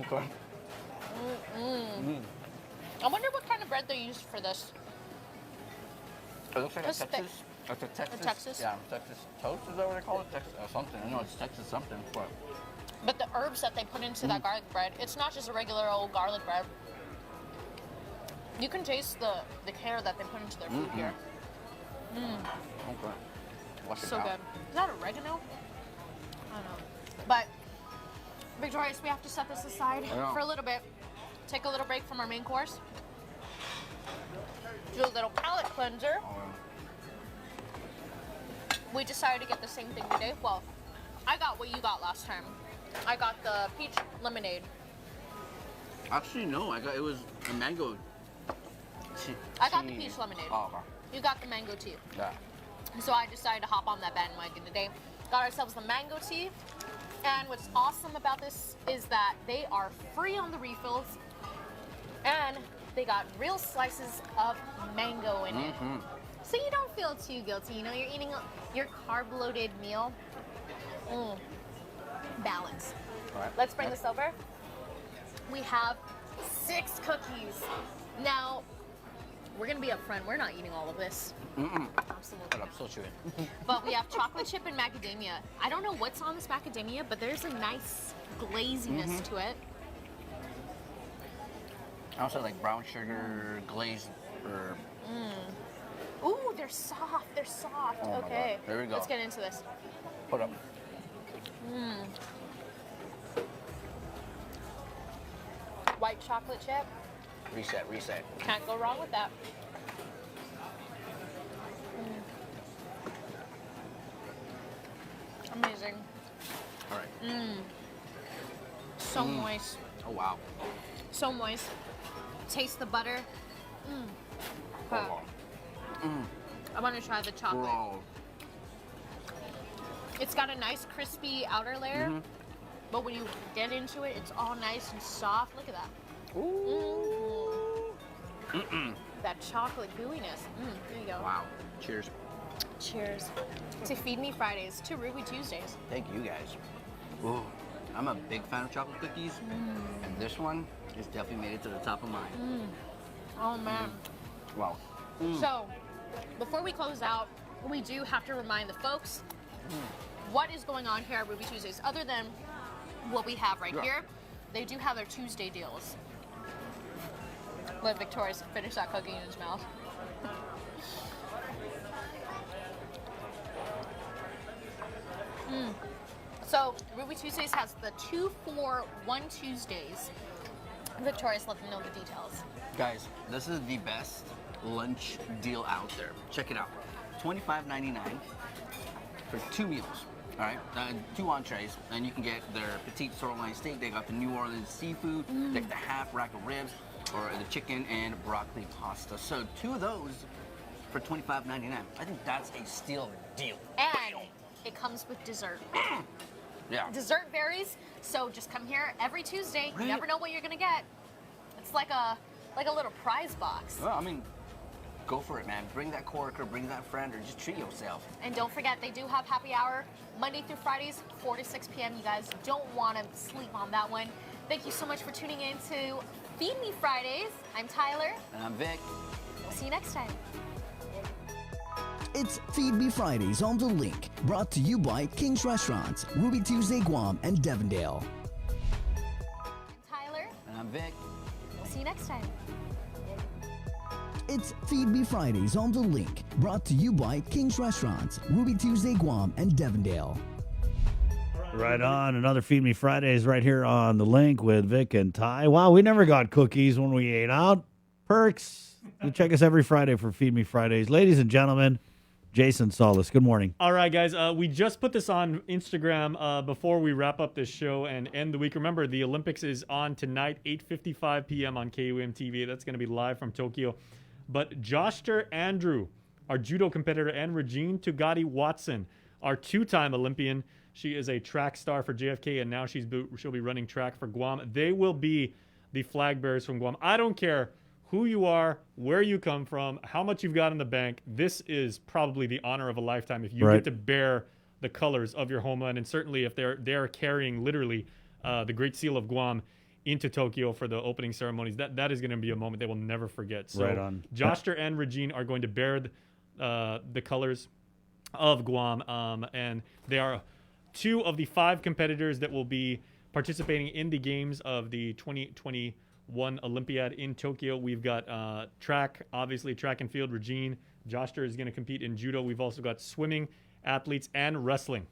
Okay. I wonder what kind of bread they used for this. It looks like a That's thick. Texas. It's a Texas. Texas? Yeah, Texas toast. Is that what they call it? Texas something. I know it's Texas something. But But the herbs that they put into that garlic bread, it's not just a regular old garlic bread. You can taste the care that they put into their food here. okay. Wash it So out. good. Is that oregano? I don't know. But, Victorious, we have to set this aside I know. for a little bit. Take a little break from our main course. Do a little palate cleanser. We decided to get the same thing today. Well, I got what you got last time. I got the peach lemonade. Actually, no. It was a mango. I got the peach lemonade. Oh, okay. You got the mango tea. Yeah. So I decided to hop on that bandwagon today. Got ourselves the mango tea. And what's awesome about this is that they are free on the refills. And they got real slices of mango in it. So you don't feel too guilty. You know, you're eating your carb-loaded meal. Balance. All right. Let's bring this over. We have 6 cookies. Now, we're gonna be upfront. We're not eating all of this. Absolutely. But I'm still chewing. But we have chocolate chip and macadamia. I don't know what's on this macadamia, but there's a nice glaziness to it. I also like brown sugar glazed or Ooh, they're soft. They're soft. Oh my Okay. God. Here we go. Let's get into this. put up. white chocolate chip. Reset. Can't go wrong with that. Amazing. All right. So moist. Oh, wow. So moist. Taste the butter. Oh, wow. I want to try the chocolate. Bro. It's got a nice crispy outer layer, but when you get into it, it's all nice and soft. Look at that. Ooh. That chocolate gooiness. There you go. Wow. Cheers. Cheers to Feed Me Fridays, to Ruby Tuesdays. Thank you guys. Ooh. I'm a big fan of chocolate cookies, and this one has definitely made it to the top of mine. Oh man. Wow. So, before we close out, we do have to remind the folks what is going on here at Ruby Tuesdays. Other than what we have right here, they do have their Tuesday deals. Let Victoria's finish that cookie in his mouth. So, Ruby Tuesdays has the 2-for-1 Tuesdays. Victoria's let them know the details. Guys, this is the best lunch deal out there. Check it out. $25.99 for 2 meals. All right, 2 entrees, and you can get their petite sirloin steak. They got the New Orleans seafood, they got the half rack of ribs, or the chicken and broccoli pasta. So 2 of those for $25.99. I think that's a steal deal. And it comes with dessert. Yeah. Dessert varies, so just come here every Tuesday. You never know what you're gonna get. It's like a little prize box. Well, I mean, go for it, man. Bring that coworker, bring that friend, or just treat yourself. And don't forget, they do have happy hour Monday through Fridays, 4 to 6 p.m. You guys don't want to sleep on that one. Thank you so much for tuning in to Feed Me Fridays. I'm Tyler. And I'm Vic. We'll see you next time. It's Feed Me Fridays on The Link, brought to you by King's Restaurants, Ruby Tuesday, Guam, and Devondale. I'm Tyler. And I'm Vic. We'll see you next time. It's Feed Me Fridays on The Link, brought to you by King's Restaurants, Ruby Tuesday, Guam, and Devondale. Right on. Another Feed Me Fridays right here on The Link with Vic and Ty. Wow, we never got cookies when we ate out. Perks. You check us every Friday for Feed Me Fridays. Ladies and gentlemen, Jason Solis, good morning. All right, guys. We just put this on Instagram before we wrap up this show and end the week. Remember, the Olympics is on tonight, 8:55 p.m. on KUM TV. That's going to be live from Tokyo. But Joshter Andrew, our judo competitor, and Regine Tugati Watson, our 2-time Olympian. She is a track star for JFK, and now she'll be running track for Guam. They will be the flag bearers from Guam. I don't care who you are, where you come from, how much you've got in the bank. This is probably the honor of a lifetime if you get to bear the colors of your homeland, and certainly if they're carrying literally the Great Seal of Guam into Tokyo for the opening ceremonies. That is going to be a moment they will never forget. So Right on. Joshter and Regine are going to bear the colors of Guam, and they are 2 of the 5 competitors that will be participating in the games of the 2021 Olympiad in Tokyo. We've got track, obviously track and field. Regine. Joshter is going to compete in judo. We've also got swimming athletes and wrestling.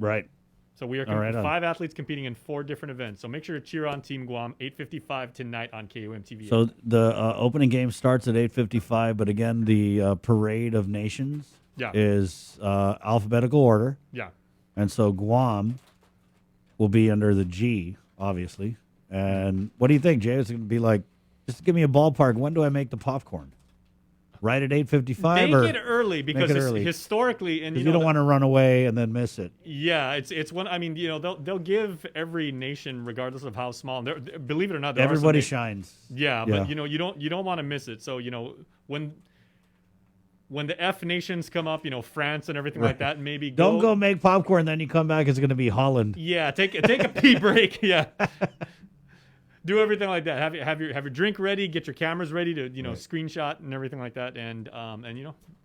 Right. So we are 5 athletes competing in 4 different events. So make sure to cheer on Team Guam, 8:55 tonight on KUM TV. So the opening game starts at 8:55, but again, the Parade of Nations is alphabetical order. Yeah. And so Guam will be under the G, obviously. And what do you think, Jay? It's going to be like, just give me a ballpark. When do I make the popcorn? Right at 8:55? Make it early because historically, and you don't want to run away and then miss it. Yeah, it's one. I mean, they'll give every nation, regardless of how small. And believe it or not, Everybody shines. Yeah, but you don't want to miss it. So when the F nations come up, France and everything like that, maybe don't go make popcorn. Then you come back, it's going to be Holland. Yeah, take a pee break. Yeah. Do everything like that. Have your drink ready. Get your cameras ready to screenshot and everything like that. And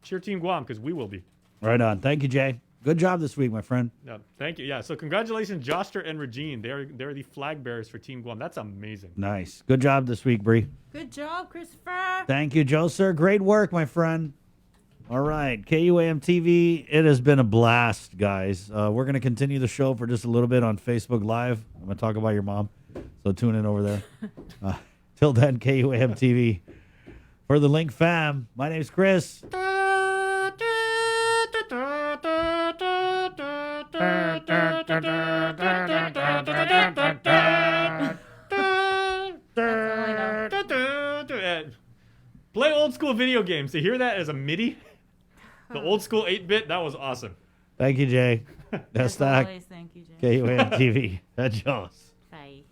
cheer Team Guam because we will be. Right on. Thank you, Jay. Good job this week, my friend. Yeah, thank you. Yeah. So congratulations, Joshter and Regine. They're the flag bearers for Team Guam. That's amazing. Nice. Good job this week, Bree. Good job, Christopher. Thank you, Joe, sir. Great work, my friend. All right, KUAM TV. It has been a blast, guys. We're going to continue the show for just a little bit on Facebook Live. I'm going to talk about your mom. So tune in over there. Till then, KUAM TV. For the Link fam, my name's Chris. Play old school video games. To hear that as a MIDI, the old school 8-bit, that was awesome. Thank you, Jay. That's that. always, thank you, Jay. KUAM TV. Adios. Bye.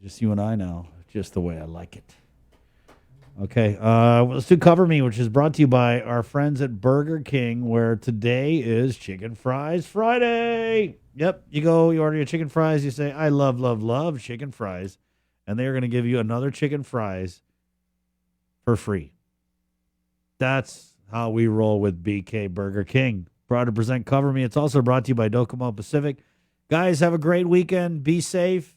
Just you and I now, just the way I like it. Okay, let's do Cover Me, which is brought to you by our friends at Burger King, where today is Chicken Fries Friday. Yep, you order your chicken fries, you say, I love, love, love chicken fries, and they're going to give you another chicken fries for free. That's how we roll with BK Burger King. Proud to present Cover Me. It's also brought to you by Docomo Pacific. Guys, have a great weekend. Be safe.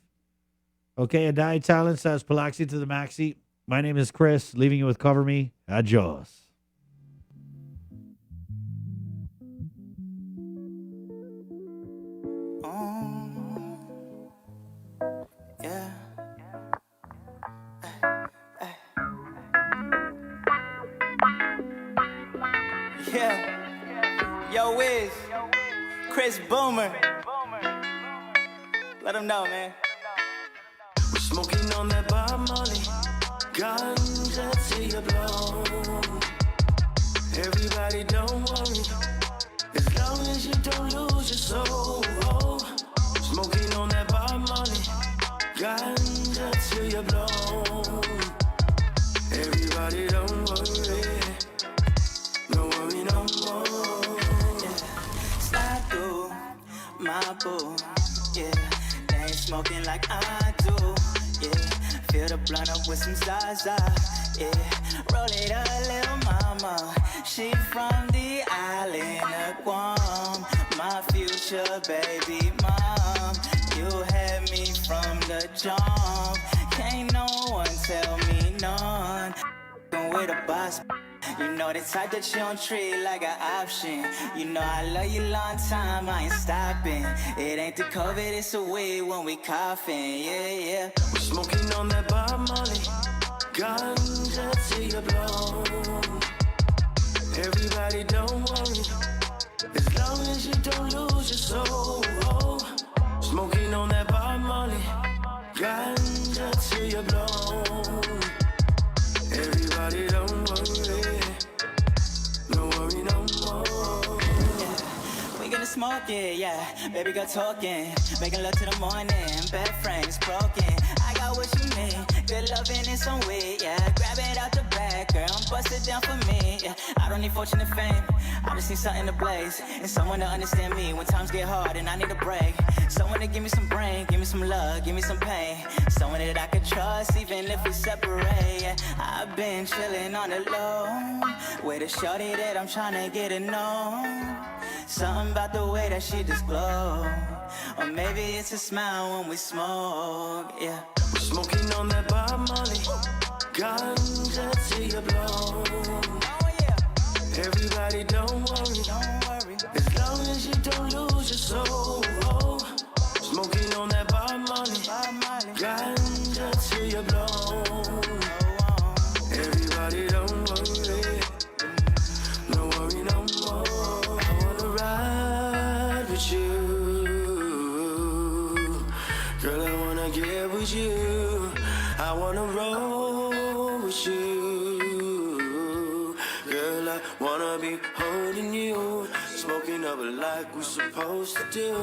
Okay, Adai Talent says Palaxi to the Maxi. My name is Chris, leaving you with Cover Me. Adios. Yeah. Yeah. Yo, Wiz. Chris Boomer. Let him know, man. We're smoking on that Bob Marley. Ganja till you blow. Everybody don't worry, as long as you don't lose your soul. Smoking on that Bob Marley. Ganja till you blow. Everybody don't worry, don't worry no more. Slide through my boo, yeah. They ain't smoking like I do, yeah. Fill the blunt up with some Zaza, yeah. Roll it up, little mama. She from the island of Guam. My future baby mom. You had me from the jump. Can't no one tell me none. With a boss, you know the type that you don't treat like an option. You know I love you long time, I ain't stopping. It ain't the COVID, it's the weed when we coughing, yeah, yeah. We're smoking on that Bob Marley. Ganja till you blow. Everybody don't worry, as long as you don't lose your soul. Smoking on that Bob Marley. Ganja till you blow. Everybody don't worry, don't worry no more. We gonna smoke it, yeah. Baby girl talking, making love to the morning. Bed frames broken. I got what you need. Good loving in some way, yeah. Grab it out the bag, girl. Bust it down for me. Yeah. I don't need fortune and fame. I just need something to blaze and someone to understand me when times get hard and I need a break. Someone to give me some brain, give me some love, give me some pain. Someone that I could trust, even if we separate. Yeah. I've been chilling on the low with a shorty that I'm trying to get to know. Something about the way that she just glow. Or maybe it's a smile when we smoke, yeah. We're smoking on that Bob Marley. Ganja till you blow. Everybody don't worry, as long as you don't lose your soul. Smoking on that Bob Marley. Ganja till you blow. Everybody don't worry, don't worry no more. I wanna ride with you, girl, I wanna get with you. I wanna roll with you, girl, I wanna be holding you. Smoking up like we're supposed to do.